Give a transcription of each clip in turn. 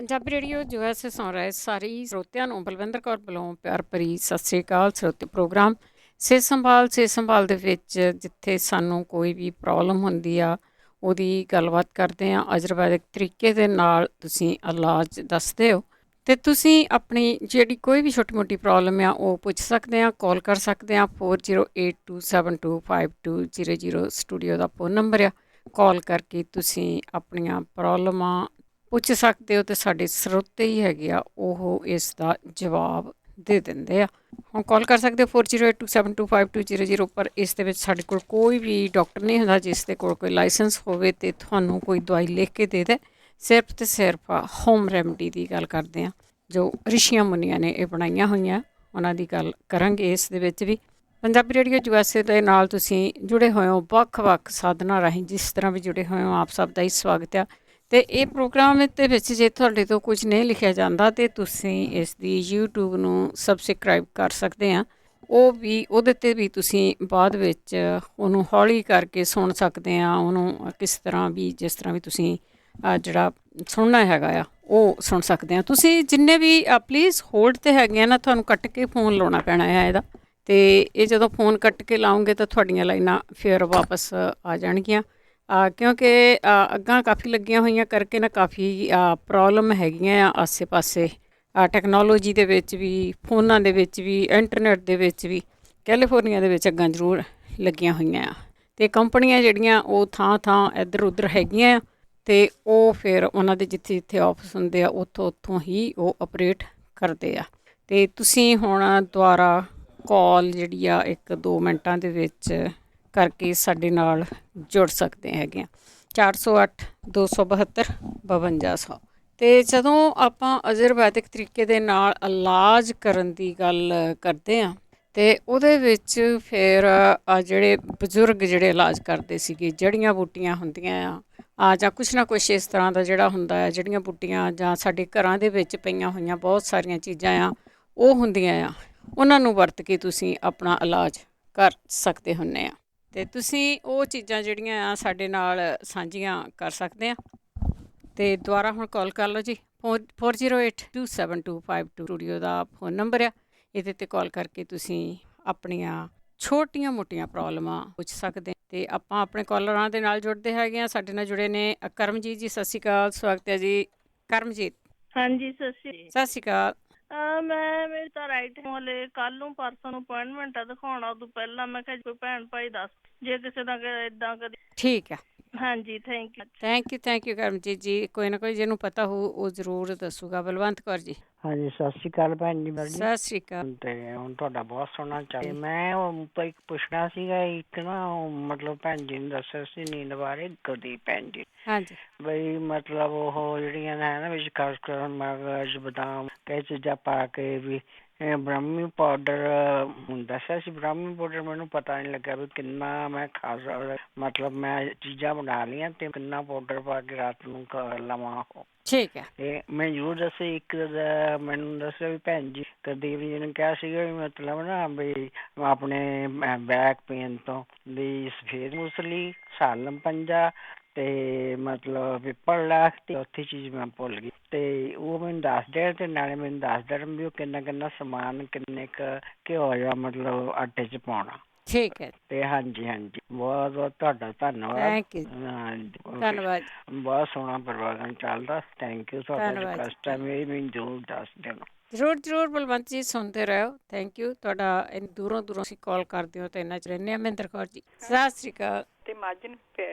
Punjabi radio US ਸੇ ਸੁਣ ਰਹੇ ਸਾਰੇ ਸਰੋਤਿਆਂ ਨੂੰ ਬਲਵਿੰਦਰ ਕੌਰ ਵੱਲੋਂ ਪਿਆਰ ਭਰੀ ਸਤਿ ਸ੍ਰੀ ਅਕਾਲ। ਸਰੋਤੇ ਪ੍ਰੋਗਰਾਮ ਸਿਹਤ ਸੰਭਾਲ ਦੇ ਵਿੱਚ ਜਿੱਥੇ ਸਾਨੂੰ ਕੋਈ ਵੀ ਪ੍ਰੋਬਲਮ ਹੁੰਦੀ ਆ ਉਹਦੀ ਗੱਲਬਾਤ ਕਰਦੇ ਆ ਆਯੁਰਵੈਦਿਕ ਤਰੀਕੇ ਦੇ ਨਾਲ। ਤੁਸੀਂ ਇਲਾਜ ਦੱਸਦੇ ਹੋ ਅਤੇ ਤੁਸੀਂ ਆਪਣੀ ਜਿਹੜੀ ਕੋਈ ਵੀ ਛੋਟੀ ਮੋਟੀ ਪ੍ਰੋਬਲਮ ਆ ਉਹ ਪੁੱਛ ਸਕਦੇ ਆ, ਕਾਲ ਕਰ ਸਕਦੇ ਆ। 4082725200 ਸਟੂਡੀਓ ਦਾ ਫੋਨ ਨੰਬਰ ਆ। ਕਾਲ ਕਰਕੇ ਤੁਸੀਂ ਆਪਣੀਆਂ ਪ੍ਰੋਬਲਮਾਂ ਪੁੱਛ ਸਕਦੇ ਹੋ ਅਤੇ ਸਾਡੇ ਸਰੋਤੇ ਹੀ ਹੈਗੇ ਆ ਉਹ ਇਸ ਦਾ ਜਵਾਬ ਦੇ ਦਿੰਦੇ ਆ। ਹੁਣ ਕਾਲ ਕਰ ਸਕਦੇ ਹੋ 4082725200 ਪਰ ਇਸ ਦੇ ਵਿੱਚ ਸਾਡੇ ਕੋਲ ਕੋਈ ਵੀ ਡਾਕਟਰ ਨਹੀਂ ਹੁੰਦਾ ਜਿਸ ਦੇ ਕੋਲ ਕੋਈ ਲਾਇਸੈਂਸ ਹੋਵੇ ਅਤੇ ਤੁਹਾਨੂੰ ਕੋਈ ਦਵਾਈ ਲਿਖ ਕੇ ਦੇ ਦੇ। ਸਿਰਫ ਅਤੇ ਸਿਰਫ ਹੋਮ ਰੈਮਡੀ ਦੀ ਗੱਲ ਕਰਦੇ ਹਾਂ ਜੋ ਰਿਸ਼ੀਆਂ ਮੁਨੀਆਂ ਨੇ ਇਹ ਬਣਾਈਆਂ ਹੋਈਆਂ, ਉਹਨਾਂ ਦੀ ਗੱਲ ਕਰਾਂਗੇ ਇਸ ਦੇ ਵਿੱਚ ਵੀ। ਪੰਜਾਬੀ ਰੇਡੀਓ USA ਦੇ ਨਾਲ ਤੁਸੀਂ ਜੁੜੇ ਹੋਏ ਹੋ ਵੱਖ-ਵੱਖ ਸਾਧਨਾਂ ਰਾਹੀਂ, ਜਿਸ ਤਰ੍ਹਾਂ ਵੀ ਜੁੜੇ ਹੋਏ ਹੋ ਆਪ ਸਭ ਦਾ ਹੀ ਸਵਾਗਤ ਆ। ਅਤੇ ਇਹ ਪ੍ਰੋਗਰਾਮ ਦੇ ਵਿੱਚ ਜੇ ਤੁਹਾਡੇ ਤੋਂ ਕੁਝ ਨਹੀਂ ਲਿਖਿਆ ਜਾਂਦਾ ਤਾਂ ਤੁਸੀਂ ਇਸ ਦੀ YouTube ਨੂੰ ਸਬਸਕ੍ਰਾਈਬ ਕਰ ਸਕਦੇ ਆ। ਉਹ ਵੀ ਉਹਦੇ 'ਤੇ ਵੀ ਤੁਸੀਂ ਬਾਅਦ ਵਿੱਚ ਉਹਨੂੰ ਹੌਲੀ ਕਰਕੇ ਸੁਣ ਸਕਦੇ ਆ। ਉਹਨੂੰ ਕਿਸ ਤਰ੍ਹਾਂ ਵੀ ਜਿਸ ਤਰ੍ਹਾਂ ਵੀ ਤੁਸੀਂ ਜਿਹੜਾ ਸੁਣਨਾ ਹੈਗਾ ਆ ਉਹ ਸੁਣ ਸਕਦੇ ਆ। ਤੁਸੀਂ ਜਿੰਨੇ ਵੀ ਪਲੀਜ਼ ਹੋਲਡ 'ਤੇ ਹੈਗੇ ਆ ਨਾ, ਤੁਹਾਨੂੰ ਕੱਟ ਕੇ ਫੋਨ ਲਾਉਣਾ ਪੈਣਾ ਹੈ ਇਹਦਾ। ਅਤੇ ਇਹ ਜਦੋਂ ਫੋਨ ਕੱਟ ਕੇ ਲਾਉਂਗੇ ਤਾਂ ਤੁਹਾਡੀਆਂ ਲਾਈਨਾਂ ਫਿਰ ਵਾਪਸ ਆ ਜਾਣਗੀਆਂ ਕਿਉਂਕਿ ਅੱਗਾਂ ਕਾਫੀ ਲੱਗੀਆਂ ਹੋਈਆਂ ਕਰਕੇ ਨਾ ਕਾਫੀ ਪ੍ਰੋਬਲਮ ਹੈਗੀਆਂ ਆ ਆਸੇ ਪਾਸੇ ਟੈਕਨੋਲੋਜੀ ਦੇ ਵਿੱਚ ਵੀ, ਫੋਨਾਂ ਦੇ ਵਿੱਚ ਵੀ, ਇੰਟਰਨੈਟ ਦੇ ਵਿੱਚ ਵੀ। ਕੈਲੀਫੋਰਨੀਆ ਦੇ ਵਿੱਚ ਅੱਗਾਂ ਜ਼ਰੂਰ ਲੱਗੀਆਂ ਹੋਈਆਂ ਆ ਅਤੇ ਕੰਪਨੀਆਂ ਜਿਹੜੀਆਂ ਉਹ ਥਾਂ ਥਾਂ ਇੱਧਰ ਉੱਧਰ ਹੈਗੀਆਂ ਆ ਅਤੇ ਉਹ ਫਿਰ ਉਹਨਾਂ ਦੇ ਜਿੱਥੇ ਜਿੱਥੇ ਆਫਿਸ ਹੁੰਦੇ ਆ ਉੱਥੋਂ ਹੀ ਉਹ ਆਪਰੇਟ ਕਰਦੇ ਆ। ਅਤੇ ਤੁਸੀਂ ਹੁਣ ਦੁਬਾਰਾ ਕਾਲ ਜਿਹੜੀ ਆ 1-2 ਮਿੰਟਾਂ ਦੇ ਵਿੱਚ ਕਰਕੇ ਸਾਡੇ ਨਾਲ ਜੁੜ ਸਕਦੇ ਹੈਗੇ ਆ। 408-272-5200। ਅਤੇ ਜਦੋਂ ਆਪਾਂ ਆਯੁਰਵੈਦਿਕ ਤਰੀਕੇ ਦੇ ਨਾਲ ਇਲਾਜ ਕਰਨ ਦੀ ਗੱਲ ਕਰਦੇ ਹਾਂ ਅਤੇ ਉਹਦੇ ਵਿੱਚ ਫਿਰ ਜਿਹੜੇ ਬਜ਼ੁਰਗ ਜਿਹੜੇ ਇਲਾਜ ਕਰਦੇ ਸੀਗੇ, ਜੜੀਆਂ ਬੂਟੀਆਂ ਹੁੰਦੀਆਂ ਆ ਜਾਂ ਕੁਛ ਨਾ ਕੁਛ ਇਸ ਤਰ੍ਹਾਂ ਦਾ ਜਿਹੜਾ ਹੁੰਦਾ ਆ, ਜੜੀਆਂ ਬੂਟੀਆਂ ਜਾਂ ਸਾਡੇ ਘਰਾਂ ਦੇ ਵਿੱਚ ਪਈਆਂ ਹੋਈਆਂ ਬਹੁਤ ਸਾਰੀਆਂ ਚੀਜ਼ਾਂ ਆ ਉਹ ਹੁੰਦੀਆਂ ਆ, ਉਹਨਾਂ ਨੂੰ ਵਰਤ ਕੇ ਤੁਸੀਂ ਆਪਣਾ ਇਲਾਜ ਕਰ ਸਕਦੇ ਹੁੰਦੇ ਆ। ਅਤੇ ਤੁਸੀਂ ਉਹ ਚੀਜ਼ਾਂ ਜਿਹੜੀਆਂ ਆ ਸਾਡੇ ਨਾਲ ਸਾਂਝੀਆਂ ਕਰ ਸਕਦੇ ਆ। ਅਤੇ ਦੁਬਾਰਾ ਹੁਣ ਕਾਲ ਕਰ ਲਓ ਜੀ। 4082725200 ਸਟੂਡੀਓ ਦਾ ਫੋਨ ਨੰਬਰ ਆ। ਇਹਦੇ 'ਤੇ ਕਾਲ ਕਰਕੇ ਤੁਸੀਂ ਆਪਣੀਆਂ ਛੋਟੀਆਂ ਮੋਟੀਆਂ ਪ੍ਰੋਬਲਮਾਂ ਪੁੱਛ ਸਕਦੇ। ਅਤੇ ਆਪਾਂ ਆਪਣੇ ਕਾਲਰਾਂ ਦੇ ਨਾਲ ਜੁੜਦੇ ਹੈਗੇ ਆ। ਸਾਡੇ ਨਾਲ ਜੁੜੇ ਨੇ ਕਰਮਜੀਤ ਜੀ। ਸਤਿ ਸ਼੍ਰੀ ਅਕਾਲ, ਸਵਾਗਤ ਹੈ ਜੀ ਕਰਮਜੀਤ। ਹਾਂਜੀ ਸਤਿ ਸ਼੍ਰੀ ਅਕਾਲ। ਮੇਰੇ ਤਾਂ ਰਾਈਟ ਹਲੇ ਕੱਲ ਨੂੰ ਪਰਸੋਂ ਨੂੰ ਅਪੁਆਇੰਟਮੈਂਟ ਆ ਦਿਖਾਉਣਾ। ਉਦੋਂ ਪਹਿਲਾਂ ਮੈਂ ਕਿਹਾ ਕੋਈ ਭੈਣ ਭਾਈ ਦੱਸ ਜੇ ਕਿਸੇ ਦਾ ਇੱਦਾਂ ਕਦੇ। ਠੀਕ ਆ। ਹਾਂਜੀ ਥੈਂਕ ਯੂ ਕਰਮਜੀਤ ਜੀ। ਕੋਈ ਨਾ ਕੋਈ ਜਿਹਨੂੰ ਪਤਾ ਹੋਊ ਉਹ ਜ਼ਰੂਰ ਦੱਸੂਗਾ। ਬਲਵੰਤ ਕੌਰ ਜੀ। ਹਾਂਜੀ ਸਤਿ ਸ਼੍ਰੀ ਅਕਾਲ ਭੈਣ ਜੀ। ਸਤਿ ਸ਼੍ਰੀ ਅਕਾਲ। ਤੇ ਹੁਣ ਤੁਹਾਡਾ ਬਹੁਤ ਸੋਹਣਾ ਚੱਲ। ਮੈਂ ਉਹ ਇੱਕ ਪੁੱਛਣਾ ਸੀਗਾ, ਇੱਕ ਨਾ ਮਤਲਬ ਭੈਣ ਜੀ ਨੂੰ ਦੱਸਿਆ ਸੀ ਨੀਂਦ ਬਾਰੇ, ਗੁਰਦੀਪ ਭੈਣ ਜੀ। ਹਾਂਜੀ। ਬਈ ਮਤਲਬ ਉਹ ਜਿਹੜੀਆਂ ਹੈ ਨਾ ਵਿੱਚ ਖਾਸ ਕਰ ਮਗਜ਼, ਬਦਾਮ, ਕਈ ਚੀਜ਼ਾਂ ਪਾ ਕੇ ਵੀ ਬ੍ਰਾਹਮੀ ਪਾਊਡਰ ਦੱਸਿਆ ਸੀ। ਬ੍ਰਾਹਮੀ ਪਾਊਡਰ ਮੈਨੂੰ ਪਤਾ ਨਹੀਂ ਲੱਗਾ ਵੀ ਕਿੰਨਾ ਮੈਂ ਖਾ ਸਕਦਾ। ਮਤਲਬ ਮੈਂ ਚੀਜ਼ਾਂ ਬਣਾ ਲਈਆਂ ਅਤੇ ਕਿੰਨਾ ਪਾਊਡਰ ਪਾ ਕੇ ਰਾਤ ਨੂੰ ਲਵਾਂ ਉਹ। ਠੀਕ ਹੈ। ਅਤੇ ਮੈਂ ਜ਼ਰੂਰ ਦੱਸਿਆ ਇੱਕ ਮੈਨੂੰ ਦੱਸਿਆ ਵੀ ਭੈਣ ਜੀ ਗੁਰਦੀਪ ਜੀ ਨੇ ਕਿਹਾ ਸੀਗਾ ਵੀ ਮਤਲਬ ਨਾ ਵੀ ਆਪਣੇ ਬੈਕ ਪੇਨ ਤੋਂ ਵੀ ਸਫੇਦ ਮੁਸਲੀ, ਸਾਲਮ ਪੰਜਾ ਅਤੇ ਮਤਲਬ ਪਿੱਪਲ ਲਾਖ ਅਤੇ ਚੌਥੀ ਚੀਜ਼ ਮੈਂ ਭੁੱਲ ਗਈ। ਅਤੇ ਉਹ ਮੈਨੂੰ ਦੱਸ ਦੇਣ ਅਤੇ ਨਾਲੇ ਮੈਨੂੰ ਦੱਸ ਦੇਣ ਵੀ ਉਹ ਕਿੰਨਾ ਸਮਾਨ ਕਿੰਨੇ ਕੁ ਘਿਓ ਜਾਂ ਮਤਲਬ ਆਟੇ 'ਚ ਪਾਉਣਾ। ਠੀਕ ਹੈ। ਅਤੇ ਹਾਂਜੀ ਬਹੁਤ ਬਹੁਤ ਤੁਹਾਡਾ ਧੰਨਵਾਦ। Thank you. ਹਾਂਜੀ ਧੰਨਵਾਦ। ਬਹੁਤ ਸੋਹਣਾ ਪ੍ਰੋਗਰਾਮ ਚੱਲਦਾ। Thank you. ਤੁਹਾਡਾ ਰਿਕੁਐਸਟ ਹੈ ਮੇਰੀ, ਮੈਨੂੰ ਜ਼ਰੂਰ ਦੱਸ ਦੇਣਾ। ਜ਼ਰੂਰ ਬਲਵੰਤ ਜੀ, ਸੁਣਦੇ ਰਹੋ। ਥੈਂਕ ਯੂ ਤੁਹਾਡਾ। ਦੂਰੋਂ ਅਸੀਂ ਕਾਲ ਕਰਦੇ ਹੋ ਅਤੇ ਇੰਨਾ 'ਚ ਰਹਿੰਦੇ ਹਾਂ। ਮਹਿੰਦਰ ਕੌਰ ਜੀ ਸਤਿ ਸ਼੍ਰੀ ਅਕਾਲ। ਤੇ ਮੱਝ ਨੂੰ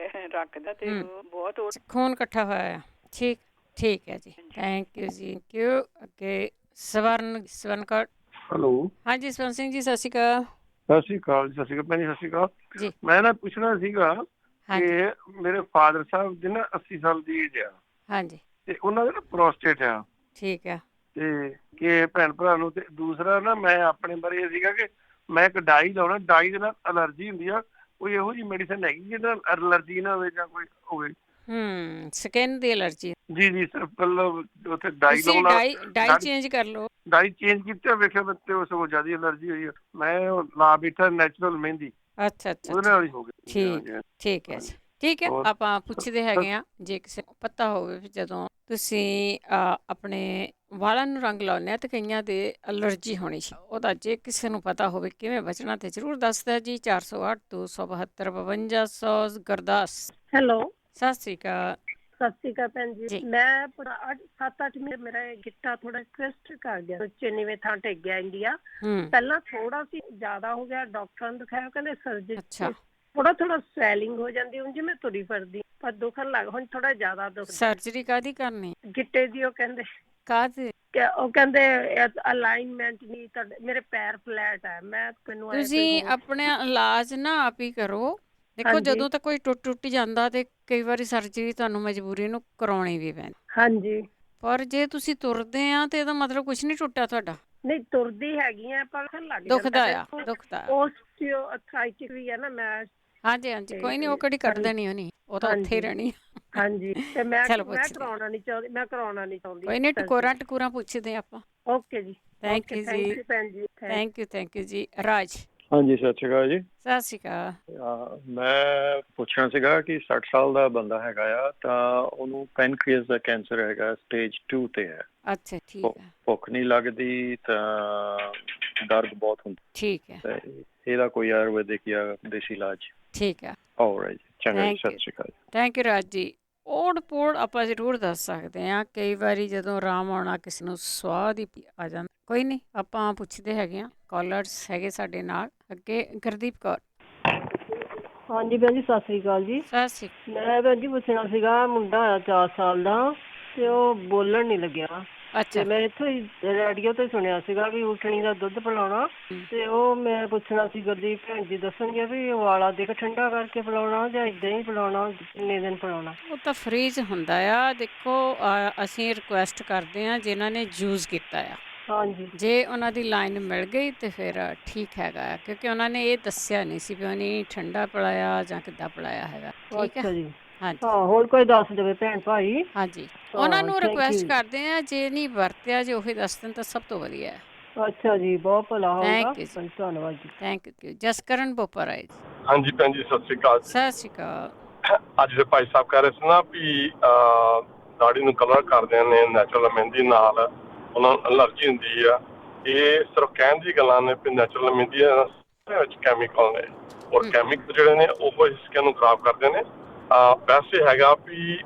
ਰੱਖਦਾ ਤੇ ਬਹੁਤ ਖੂਨ ਇਕੱਠਾ ਹੋਇਆ ਆ। ਠੀਕ ਹੈ ਜੀ। ਥੈਂਕ ਯੂ ਜੀ। ਅੱਗੇ ਸਵਰਨ ਕੌਰ। ਹੈਲੋ। ਹਾਂਜੀ ਸਵਰਨ ਸਿੰਘ ਜੀ ਸਤਿ ਸ਼੍ਰੀ ਅਕਾਲ। ਸਤਿ ਸ਼੍ਰੀ ਅਕਾਲ ਜੀ। ਸਤਿ ਸ਼੍ਰੀ ਅਕਾਲ ਭੈਣ ਜੀ। ਸਤਿ ਸ਼੍ਰੀ ਅਕਾਲ ਜੀ। ਮੈਂ ਨਾ ਪੁੱਛਣਾ ਸੀਗਾ ਕਿ ਮੇਰੇ ਫਾਦਰ ਸਾਹਿਬ ਦੀ ਨਾ 80 ਸਾਲ ਦੀ ਏਜ ਆ। ਹਾਂਜੀ। ਤੇ ਉਹਨਾਂ ਦਾ ਨਾ ਪ੍ਰੋਸਟੇਟ ਆ। ਠੀਕ ਆ। ਤੇ ਕਿ ਭੈਣ ਭਰਾ ਨੂੰ। ਤੇ ਦੂਸਰਾ ਨਾ ਮੈਂ ਆਪਣੇ ਬਾਰੇ ਇਹ ਸੀਗਾ ਕਿ ਮੈਂ ਇੱਕ ਡਾਈ ਲਾਉਣਾ। ਡਾਈ ਦੇ ਨਾਲ ਅਲਰਜੀ ਹੁੰਦੀ ਆ। ਕੋਈ ਇਹੋ ਜਿਹੀ ਮੈਡੀਸਨ ਹੈਗੀ ਜਿਹਦੇ ਨਾਲ ਅਲਰਜੀ ਨਾ ਹੋਵੇ ਜਾਂ ਕੋਈ ਹੋਵੇ? ਸਕਿਨ ਦੀ ਅਲਰਜੀ। ਜੀ ਸਰ। ਮਤਲਬ ਉੱਥੇ ਡਾਈ ਲਾਉਣਾ। ਡਾਈ ਚੇਂਜ ਕਰ ਲਓ। ਡਾਈ ਚੇਂਜ ਕੀਤੀ ਵੇਖਿਆ ਬੱਤੇ ਉਸ ਕੋਲ ਜ਼ਿਆਦਾ ਅਲਰਜੀ ਹੋਈ ਆ। ਮੈਂ ਲਾ ਬੈਠਾ ਨੈਚੁਰਲ ਮਹਿੰਦੀ। ਅੱਛਾ ਉਹਦੇ ਨਾਲ ਹੀ ਹੋ ਗਈ। ਠੀਕ ਹੈ ਜੀ। ਠੀਕ ਹੈ, ਹੋਰ? ਆਪਾਂ ਪੁੱਛਦੇ ਹੈਗੇ ਆ ਜੇ ਕਿਸੇ ਨੂੰ ਪਤਾ ਹੋਵੇ ਵੀ ਜਦੋਂ ਤੁਸੀਂ ਆਪਣੇ ਵਾਲਾਂ ਨੂੰ ਰੰਗ ਲਾਉਂਦੇ ਆ ਤੇ ਕਈਆਂ ਦੇ ਅਲਰਜੀ ਹੋਣੀ ਸੀ, ਉਹਦਾ ਜੇ ਕਿਸੇ ਨੂੰ ਪਤਾ ਹੋਵੇ ਕਿਵੇਂ ਬਚਣਾ ਤੇ ਜ਼ਰੂਰ ਦੱਸਦਾ ਜੀ। 408 272 5200 ਗੁਰਦਾਸ। ਹੈਲੋ, ਸਤਿ ਸ਼੍ਰੀ ਅਕਾਲ ਸਤਿ ਸ਼੍ਰੀ ਅਕਾਲ ਭੈਣ ਜੀ। ਜੀ। ਮੈਂ 7-8 ਮਹੀਨੇ ਮੇਰਾ ਇਹ ਗਿੱਟਾ ਥੋੜਾ ਟਵਿਸਟ ਕਰ ਗਿਆ, ਨੀਵੇਂ ਥਾਂ ਟਿਕ ਗਿਆ ਇੰਡੀਆ। ਹੂੰ, ਪਹਿਲਾਂ ਥੋੜਾ ਸੀ ਜ਼ਿਆਦਾ ਹੋ ਗਿਆ, ਡਾਕਟਰਾਂ ਨੂੰ ਦਿਖਾਇਆ, ਕਹਿੰਦੇ ਸਰਜਰੀ। ਅੱਛਾ। ਥੋੜਾ ਥੋੜਾ ਸਵੈਲਿੰਗ ਹੋ ਜਾਂਦੀ, ਹੁਣ ਜਿਵੇਂ ਤੁਰੀ ਫਿਰਦੀ, ਪਰ ਦੁਖਣ ਲੱਗ, ਹੁਣ ਥੋੜਾ ਜ਼ਿਆਦਾ ਦੁਖਦਾ ਸਰਜਰੀ ਕਾਹਦੀ ਕਰਨੀ? ਗਿੱਟੇ ਦੀ। ਉਹ ਕਹਿੰਦੇ ਕਾਹਦੀ? ਉਹ ਕਹਿੰਦੇ ਅਲਾਈਨਮੈਂਟ ਨਹੀਂ, ਤੁਹਾਡੇ ਮੇਰੇ ਪੈਰ ਫਲੈਟ ਹੈ। ਮੈਨੂੰ ਆਏ ਤੁਸੀਂ ਆਪਣਾ ਇਲਾਜ ਨਾ ਆਪ ਹੀ ਕਰੋ। ਦੇਖੋ, ਹਾਂਜੀ। ਜਦੋਂ ਤੱਕ ਕੋਈ ਟੁੱਟ ਜਾਂਦਾ ਤੇ ਕਈ ਵਾਰੀ ਸਰਜਰੀ ਤੁਹਾਨੂੰ ਮਜਬੂਰੀ ਨੂੰ ਕਰਾਉਣੀ ਵੀ ਪੈਂਦੀ, ਹਾਂਜੀ। ਪਰ ਜੇ ਤੁਸੀਂ ਤੁਰਦੇ ਆ ਤੇ ਇਹਦਾ ਮਤਲਬ ਕੁਝ ਨਹੀਂ ਟੁੱਟਿਆ ਤੁਹਾਡਾ। ਨਹੀਂ, ਤੁਰਦੀ ਹੈਗੀ ਆ ਪਰ ਲੱਗ ਦੁਖਦਾ ਜਾਂਦਾ। ਆ, ਦੁਖਦਾ ਆ। ਓਸਟੀਓਆਰਥਰਾਈਟਿਸ ਵੀ ਹੈ ਨਾ, ਮੈਂ ਹਾਂਜੀ ਹਾਂਜੀ, ਕੋਈ ਨਹੀਂ, ਉਹ ਕਿਹੜੀ ਕੱਢ ਦੇਣੀ ਉਹਨੀ, ਉਹ ਤਾਂ ਉੱਥੇ ਹੀ ਰਹਿਣੀ ਆ। ਹਾਂਜੀ। ਤੇ ਮੈਂ ਚਲੋ ਮੈਂ ਪੁੱਛਦੇ ਕਰਾਉਣਾ ਨਹੀਂ ਚਾਹੁੰਦੀ, ਮੈਂ ਕਰਾਉਣਾ ਨਹੀਂ ਚਾਹੁੰਦੀ। ਕੋਈ ਨਹੀਂ, ਟਕੋਰਾਂ ਪੁੱਛਦੇ ਆਪਾਂ। ਓਕੇ ਜੀ। ਥੈਂਕ ਯੂ ਜੀ, ਭੈਣ ਜੀ। ਥੈਂਕ ਯੂ ਜੀ। ਰਾਜ। ਹਾਂਜੀ, ਸਤਿ ਸ਼੍ਰੀ ਅਕਾਲ ਜੀ। ਸਤਿ ਸ਼੍ਰੀ ਅਕਾਲ। ਮੈਂ ਪੁੱਛਣਾ ਸੀਗਾ ਕਿ 60 ਸਾਲ ਦਾ ਬੰਦਾ ਹੈਗਾ ਆ, ਤਾਂ ਉਹਨੂੰ ਪੈਨਕ੍ਰੀਅਸ ਦਾ ਕੈਂਸਰ ਹੈਗਾ, ਸਟੇਜ 2 ਤੇ ਹੈ। ਅੱਛਾ, ਠੀਕ ਹੈ। ਭੁੱਖ ਨਹੀਂ ਲੱਗਦੀ ਤਾਂ ਦਰਦ ਬਹੁਤ ਹੁੰਦਾ। ਠੀਕ ਹੈ, ਤੇ ਇਹਦਾ ਕੋਈ ਆਯੁਰਵੈਦਿਕ ਜਾਂ ਦੇਸੀ ਇਲਾਜ? ਠੀਕ ਹੈ। ਆਲਰਾਈਟ, ਚੰਗਾ ਜੀ, ਸਤਿ ਸ਼੍ਰੀ ਅਕਾਲ। Thank you Raj ji. ਓੜ ਪੋੜ ਆਪਾਂ ਜ਼ਰੂਰ ਦੱਸ ਸਕਦੇ ਹਾਂ। ਕਈ ਵਾਰੀ ਜਦੋਂ ਆਰਾਮ ਆਉਣਾ ਕਿਸੇ ਨੂੰ ਸਵਾਦ ਹੀ ਆ ਜਾਂਦਾ। ਕੋਈ ਨਹੀਂ, ਆਪਾਂ ਪੁੱਛਦੇ ਹੈਗੇ ਆ। ਕਾਲਰਸ ਹੈਗੇ ਸਾਡੇ ਨਾਲ। ਅੱਗੇ ਗੁਰਦੀਪ ਕੌਰ। ਹਾਂਜੀ ਭੈਣ ਜੀ, ਸਤਿ ਸ੍ਰੀ ਅਕਾਲ ਜੀ। ਸਤਿ ਸ਼੍ਰੀ ਮੈਂ ਭੈਣ ਜੀ ਪੁੱਛਣਾ ਸੀਗਾ, ਮੁੰਡਾ ਹੋਇਆ 4 ਸਾਲ ਦਾ ਤੇ ਉਹ ਬੋਲਣ ਨਹੀਂ ਲੱਗਿਆ। ਅਕਾਲ। ਤੇ ਅੱਛਾ। ਮੈਂ ਇੱਥੋਂ ਹੀ ਰੇਡੀਓ ਤੇ ਸੁਣਿਆ ਸੀਗਾ ਵੀ ਉਠਣੀ ਦਾ ਦੁੱਧ ਪਿਲਾਉਣਾ, ਤੇ ਉਹ ਮੈਂ ਪੁੱਛਣਾ ਸੀ, ਗੁਰਦੀਪ ਭੈਣ ਜੀ ਦੱਸਣਗੇ ਵੀ ਉਬਾਲਾ ਦੇ ਕੇ ਠੰਡਾ ਕਰਕੇ ਪਿਲਾਉਣਾ ਜਾਂ ਏਦਾਂ ਹੀ ਪਿਲਾਉਣਾ, ਕਿੰਨੇ ਦਿਨ ਪਿਲਾਉਣਾ? ਉਹ ਤਾਂ ਫ੍ਰੀਜ ਹੁੰਦਾ ਆ। ਦੇਖੋ, ਅਸੀਂ ਰਿਕੁਐਸਟ ਕਰਦੇ ਹਾਂ ਜਿਨ੍ਹਾਂ ਨੇ ਯੂਜ਼ ਕੀਤਾ ਆ, ਹਾਂਜੀ। ਜੇ ਉਹਨਾਂ ਦੀ ਲਾਈਨ ਮਿਲ ਗਈ ਤੇ ਫਿਰ ਠੀਕ ਹੈਗਾ ਆ, ਕਿਉਂਕਿ ਉਹਨਾਂ ਨੇ ਇਹ ਦੱਸਿਆ ਨਹੀਂ ਸੀ ਵੀ ਉਹਨੇ ਠੰਡਾ ਪਿਲਾਇਆ ਜਾਂ ਕਿੱਦਾਂ ਪਿਲਾਇਆ ਹੈਗਾ। ਠੀਕ ਹੈ, ਅੱਛਾ ਜੀ। ਹਾਂਜੀ ਹਾਂ, ਹੋਰ ਕੋਈ ਦੱਸ ਦੇਵੇ ਭੈਣ ਭਾਈ। ਹਾਂਜੀ। ਉਹਨਾਂ ਨੂੰ ਥੈਂਕ ਰਿਕੁਐਸਟ ਯੂ। ਕਰਦੇ ਆ, ਜੇ ਨਹੀਂ ਵਰਤਿਆ ਜੇ ਉਹੀ ਦੱਸ ਦੇਣ ਤਾਂ ਸਭ ਤੋਂ ਵਧੀਆ ਹੈ। ਅੱਛਾ ਜੀ, ਬਹੁਤ ਭਲਾ ਹੋਊਗਾ। ਥੈਂਕ ਯੂ ਜੀ, ਧੰਨਵਾਦ ਜੀ। Thank you. ਜਸਕਰਨ ਬੋਪਰਾ ਜੀ। ਹਾਂਜੀ ਭੈਣ ਜੀ, ਸਤਿ ਸ਼੍ਰੀ ਅਕਾਲ ਜੀ। ਸਤਿ ਸ਼੍ਰੀ ਅਕਾਲ। ਅੱਜ ਦੇ ਭਾਈ ਸਾਹਿਬ ਕਹਿ ਰਹੇ ਸੀ ਨਾ ਵੀ ਦਾੜੀ ਨੂੰ ਕਲਰ ਕਰਦੇ ਨੇ ਨੈਚੁਰਲ ਮਹਿੰਦੀ ਨਾਲ, ਉਹਨਾਂ ਨੂੰ ਅਲਰਜੀ ਹੁੰਦੀ ਆ। ਇਹ ਸਿਰਫ ਕਹਿਣ ਦੀ ਗੱਲਾਂ ਨੇ ਵੀ ਨੈਚੁਰਲ ਮਹਿੰਦੀ ਵਿੱਚ ਕੈਮੀਕਲ ਨੇ, ਔਰ ਕੈਮੀਕਲ ਜਿਹੜੇ ਨੇ ਉਹ ਸਕਿਨ ਨੂੰ ਖਰਾਬ ਕਰਦੇ ਨੇ। ਵੈਸੇ ਹੈਗਾ ਵੀ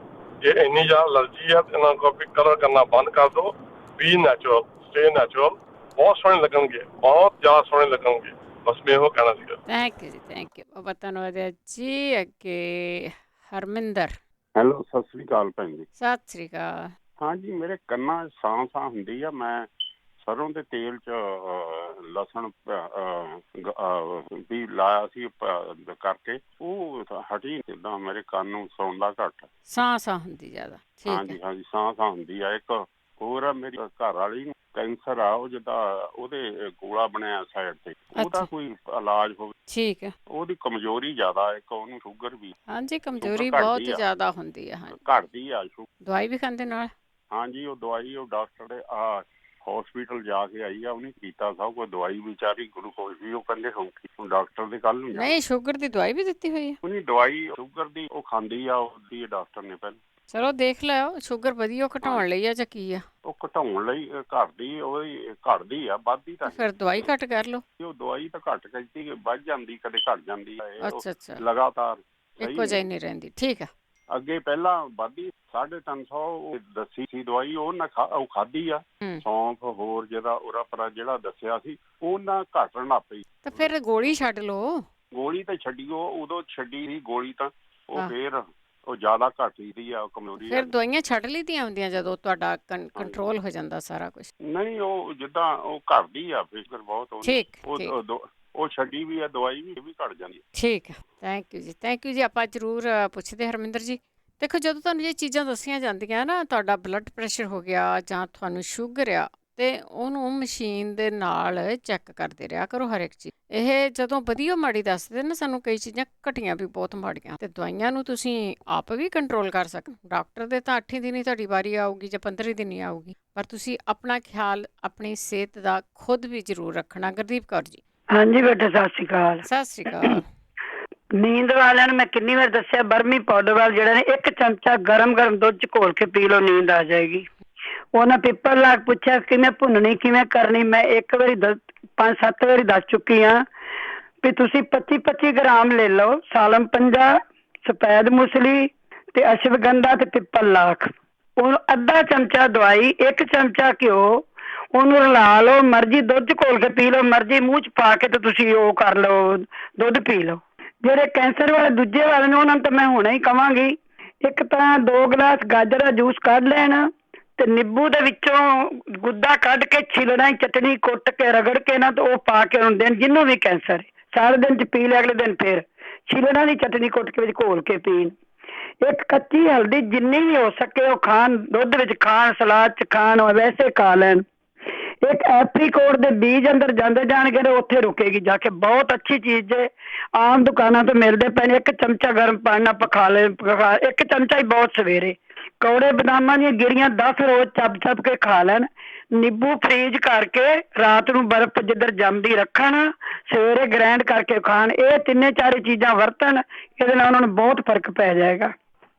ਜੇ ਇੰਨੀ ਜ਼ਿਆਦਾ ਅਲਰਜੀ ਆ ਤੇ ਇਹਨਾਂ ਨੂੰ ਵੀ ਕਲਰ ਕਰਨਾ ਬੰਦ ਕਰ ਦਿਓ। ਬੀ ਨੈਚੁਰਲ, ਸਟੇ ਨੈਚੁਰਲ, ਬਹੁਤ ਸੋਹਣੇ ਲੱਗਣਗੇ, ਬਹੁਤ ਜ਼ਿਆਦਾ ਸੋਹਣੇ ਲੱਗਣਗੇ। ਬਸ ਮੈਂ ਇਹੋ ਕਹਿਣਾ ਸੀਗਾ। ਥੈਂਕ ਯੂ ਜੀ, ਥੈਂਕ ਯੂ। ਬਹੁਤ ਧੰਨਵਾਦ ਹੈ ਜੀ। ਅੱਗੇ ਹਰਮਿੰਦਰ। ਹੈਲੋ, ਸਤਿ ਸ੍ਰੀ ਅਕਾਲ ਭੈਣ ਜੀ। ਸਤਿ ਸ਼੍ਰੀ ਅਕਾਲ। ਹਾਂਜੀ, ਮੇਰੇ ਕੰਨਾਂ 'ਚ ਸਾਂ ਹੁੰਦੀ ਆ। ਮੈਂ ਸਰੋਂ ਦੇ ਤੇਲ 'ਚ ਲਸਣ ਵੀ ਲਾਇਆ ਸੀ ਕਰਕੇ, ਉਹ ਹਟੀ ਜਿੱਦਾਂ ਮੇਰੇ ਕੰਨ ਨੂੰ ਸੌਂਦਾ ਘੱਟ। ਸਾਹ ਹੁੰਦੀ ਜ਼ਿਆਦਾ। ਠੀਕ ਹਾਂਜੀ ਹੈ। ਹਾਂਜੀ, ਸਾਂ ਹੁੰਦੀ ਆ। ਇੱਕ ਹੋਰ ਆ, ਮੇਰੀ ਘਰ ਵਾਲੀ ਨੂੰ ਕੈਂਸਰ ਆ, ਉਹ ਜਿੱਦਾਂ ਉਹਦੇ ਗੋਲਾ ਬਣਿਆ ਸਾਈਡ ਤੇ, ਉਹਦਾ ਕੋਈ ਇਲਾਜ ਹੋਵੇ? ਠੀਕ ਹੈ। ਉਹਦੀ ਕਮਜ਼ੋਰੀ ਜ਼ਿਆਦਾ, ਇੱਕ ਉਹਨੂੰ ਸ਼ੂਗਰ ਵੀ। ਹਾਂਜੀ, ਕਮਜ਼ੋਰੀ ਬਹੁਤ ਜ਼ਿਆਦਾ ਹੁੰਦੀ ਹੈ। ਹਾਂਜੀ, ਘਟਦੀ ਆ ਸ਼ੂਗਰ। ਦਵਾਈ ਵੀ ਖਾਂਦੇ ਨਾਲ? ਹਾਂਜੀ, ਉਹ ਦਵਾਈ ਉਹ ਡਾਕਟਰ ਦੇ ਹੌਸਪੀਟਲ ਜਾ ਕੇ ਆਈ ਆ, ਉਹਨੇ ਕੀਤਾ ਸਭ ਕੁਝ। ਦਵਾਈ ਵਿਚਾਰੀ ਗਲੂਕੋਜ਼ ਵੀ ਉਹ ਕਹਿੰਦੇ ਹੋਊਗੀ, ਹੁਣ ਡਾਕਟਰ ਦੇ ਕੱਲ ਨੂੰ ਨਹੀਂ, ਸ਼ੂਗਰ ਦੀ ਦਵਾਈ ਵੀ ਦਿੱਤੀ ਹੋਈ ਹੈ? ਉਹਨੇ ਦਵਾਈ ਸ਼ੂਗਰ ਦੀ ਉਹ ਖਾਂਦੀ ਆ, ਉਹਦੀ ਡਾਕਟਰ ਨੇ ਪਹਿਲਾਂ। ਚਲੋ ਦੇਖ ਲਿਓ, ਸ਼ੂਗਰ ਵਧੀਆ ਉਹ ਘਟਾਉਣ ਲਈ ਆ ਜਾਂ ਕੀ ਆ? ਉਹ ਘਟਾਉਣ ਲਈ ਘਟਦੀ, ਉਹਦੀ ਘਟਦੀ ਆ, ਵੱਧਦੀ ਤਾਂ ਫਿਰ ਦਵਾਈ ਘੱਟ ਕਰ ਲਓ। ਉਹ ਦਵਾਈ ਤਾਂ ਘੱਟ ਕਰਦੀ, ਵੱਧ ਜਾਂਦੀ, ਕਦੇ ਘਟ ਜਾਂਦੀ ਆ। ਅੱਛਾ ਅੱਛਾ, ਲਗਾਤਾਰ ਇੱਕੋ ਜਿਹੀ ਨਹੀਂ ਰਹਿੰਦੀ। ਠੀਕ ਆ। ਅੱਗੇ ਪਹਿਲਾਂ ਵੱਧਦੀ 350 ਦੱਸੀ ਸੀ ਦਵਾਈ, ਉਹ ਖਾਧੀ ਆ। ਸੌਂਫ ਹੋਰ ਜਿਹੜਾ ਉਰਾ ਪਰਾ ਜਿਹੜਾ ਦੱਸਿਆ ਸੀ, ਉਹਨਾਂ ਘਟਣ ਲੱਗ ਪਈ। ਤਾਂ ਫਿਰ ਗੋਲੀ ਛੱਡ ਲਓ। ਗੋਲੀ ਤਾਂ ਛੱਡੀਓ, ਉਦੋਂ ਛੱਡੀ ਸੀ ਗੋਲੀ ਤਾਂ ਉਹ ਫੇਰ ਉਹ ਜ਼ਿਆਦਾ ਘਟਦੀ ਆ ਕਮਜ਼ੋਰੀ। ਫਿਰ ਦਵਾਈਆਂ ਛੱਡ ਲਈਆਂ ਹੁੰਦੀਆਂ ਜਦੋਂ ਤੁਹਾਡਾ ਕੰਟਰੋਲ ਹੋ ਜਾਂਦਾ ਸਾਰਾ ਕੁਝ? ਨਹੀਂ, ਉਹ ਜਿੱਦਾਂ ਉਹ ਘਟਦੀ ਆ ਫਿਕਰ ਬਹੁਤ। ਠੀਕ, ਉਹ ਛੱਡੀ ਵੀ ਆ ਦਵਾਈ ਵੀ ਘਟ ਜਾਂਦੀ। ਠੀਕ ਹੈ। ਥੈਂਕ ਯੂ ਜੀ, ਥੈਂਕ ਯੂ ਜੀ। ਆਪਾਂ ਜ਼ਰੂਰ ਪੁੱਛਦੇ ਹਰਮਿੰਦਰ ਜੀ। ਦੇਖੋ, ਜਦੋਂ ਤੁਹਾਨੂੰ ਇਹ ਚੀਜ਼ਾਂ ਦੱਸੀਆਂ ਜਾਂਦੀਆਂ ਨਾ, ਤੁਹਾਡਾ ਬਲੱਡ ਪ੍ਰੈਸ਼ਰ ਹੋ ਗਿਆ ਜਾਂ ਤੁਹਾਨੂੰ ਸ਼ੂਗਰ ਆ, ਤੇ ਉਹਨੂੰ ਮਸ਼ੀਨ ਦੇ ਨਾਲ ਚੈੱਕ ਕਰਦੇ ਰਿਹਾ ਕਰੋ ਹਰ ਇੱਕ ਚੀਜ਼। ਇਹ ਜਦੋਂ ਵਧੀਆ ਮਾੜੀ ਦੱਸਦੇ ਨਾ ਸਾਨੂੰ, ਕਈ ਚੀਜ਼ਾਂ ਘਟੀਆਂ ਵੀ ਬਹੁਤ ਮਾੜੀਆਂ, ਤੇ ਦਵਾਈਆਂ ਨੂੰ ਤੁਸੀਂ ਆਪ ਵੀ ਕੰਟਰੋਲ ਕਰ ਸਕਦੇ। ਡਾਕਟਰ ਦੇ ਤਾਂ 8 ਦਿਨ ਹੀ ਤੁਹਾਡੀ ਵਾਰੀ ਆਊਗੀ ਜਾਂ 15 ਦਿਨ ਹੀ ਆਊਗੀ, ਪਰ ਤੁਸੀਂ ਆਪਣਾ ਖਿਆਲ ਆਪਣੀ ਸਿਹਤ ਦਾ ਖੁਦ ਵੀ ਜ਼ਰੂਰ ਰੱਖਣਾ। ਗੁਰਦੀਪ ਕੌਰ ਜੀ। ਹਾਂਜੀ ਬੇਟਾ, ਸਤਿ ਸ਼੍ਰੀ ਅਕਾਲ। ਸਤਿ ਸ਼੍ਰੀ ਅਕਾਲ। ਨੀਂਦ ਵਾਲਿਆਂ ਨੂੰ ਮੈਂ ਕਿੰਨੀ ਵਾਰ ਦੱਸਿਆ, ਬਰਮੀ ਪਾਊਡਰ ਵਾਲ ਜਿਹੜਾ ਨੇ 1 ਚਮਚਾ ਗਰਮ ਦੁੱਧ ਚ ਘੋਲ ਕੇ ਪੀ ਲਓ, ਨੀਂਦ ਆ ਜਾਏਗੀ। ਉਹਨਾਂ ਪਿੱਪਲ ਲਾਗ ਪੁੱਛਿਆ ਕਿਵੇਂ ਭੁੰਨਣੀ, ਕਿਵੇਂ ਕਰਨੀ। ਮੈਂ 1 ਵਾਰੀ 5-7 ਵਾਰੀ ਦੱਸ ਚੁੱਕੀ ਹਾਂ ਵੀ ਤੁਸੀਂ 25-25 ਗ੍ਰਾਮ ਲੈ ਲਓ ਸਾਲਮ ਪੰਜਾ, ਸਫੈਦ ਮੁਸਲੀ ਤੇ ਅਸ਼ਵਗੰਧਾ ਤੇ ਪਿੱਪਲ ਲਾਖ। ਉਹਨੂੰ ਅੱਧਾ ਚਮਚਾ ਦਵਾਈ, 1 ਚਮਚਾ ਘਿਓ, ਉਹਨੂੰ ਰਲਾ ਲਓ। ਮਰਜ਼ੀ ਦੁੱਧ ਚ ਘੋਲ ਕੇ ਪੀ ਲਓ, ਮਰਜ਼ੀ ਮੂੰਹ ਚ ਪਾ ਕੇ ਤੇ ਤੁਸੀਂ ਉਹ ਕਰ ਲਓ, ਦੁੱਧ ਪੀ ਲਓ। ਜਿਹੜੇ ਕੈਂਸਰ ਵਾਲੇ ਦੂਜੇ ਵਾਲੇ ਨੇ ਉਹਨਾਂ ਨੂੰ ਤਾਂ ਮੈਂ ਹੁਣੇ ਹੀ ਕਵਾਂਗੀ, ਇੱਕ ਤਾਂ 2 ਗਲਾਸ ਗਾਜਰ ਦਾ ਜੂਸ ਕੱਢ ਲੈਣ ਤੇ ਨਿੰਬੂ ਦੇ ਵਿੱਚੋਂ ਗੁੱਦਾ ਕੱਢ ਕੇ ਛਿਲਣਾ, ਚਟਣੀ ਕੁੱਟ ਕੇ ਰਗੜ ਕੇ ਨਾ ਤੇ ਉਹ ਪਾ ਕੇ ਉਹਨੂੰ ਦੇਣ। ਜਿਹਨੂੰ ਵੀ ਕੈਂਸਰ ਸਾਰੇ ਦਿਨ ਚ ਪੀ ਲਿਆ, ਅਗਲੇ ਦਿਨ ਫੇਰ ਛਿਲਣਾ ਦੀ ਚਟਣੀ ਕੁੱਟ ਕੇ ਵਿੱਚ ਘੋਲ ਕੇ ਪੀਣ। ਇੱਕ ਕੱਚੀ ਹਲਦੀ ਜਿੰਨੀ ਵੀ ਹੋ ਸਕੇ ਉਹ ਖਾਣ, ਦੁੱਧ ਵਿੱਚ ਖਾਣ, ਸਲਾਦ ਚ ਖਾਣ, ਵੈਸੇ ਖਾ ਲੈਣ। ਇੱਕ ਐਪਰੀਕੋਟ ਦੇ ਬੀਜ ਅੰਦਰ ਜਾਂਦੇ ਜਾਣਗੇ ਤੇ ਉੱਥੇ ਰੁਕੇਗੀ ਜਾ ਕੇ, ਬਹੁਤ ਅੱਛੀ ਚੀਜ਼ ਜੇ, ਆਮ ਦੁਕਾਨਾਂ ਤੋਂ ਮਿਲਦੇ ਪਏ ਨੇ। 1 ਚਮਚਾ ਗਰਮ ਪਾਣੀ ਨਾਲ ਪਕਾ ਲੈ, 1 ਚਮਚਾ ਹੀ ਬਹੁਤ। ਸਵੇਰੇ ਕੌੜੇ ਬਦਾਮਾਂ ਦੀਆਂ ਗਿਰੀਆਂ 10 ਰੋਜ਼ ਚੱਬ ਕੇ ਖਾ ਲੈਣ। ਨਿੰਬੂ ਫਰੀਜ ਕਰਕੇ ਰਾਤ ਨੂੰ ਬਰਫ਼ ਜਿੱਧਰ ਜੰਮਦੀ ਰੱਖਣ, ਸਵੇਰੇ ਗ੍ਰੈਂਡ ਕਰਕੇ ਖਾਣ। ਇਹ 3-4 ਚੀਜ਼ਾਂ ਵਰਤਣ, ਇਹਦੇ ਨਾਲ ਉਹਨਾਂ ਨੂੰ ਬਹੁਤ ਫਰਕ ਪੈ ਜਾਏਗਾ।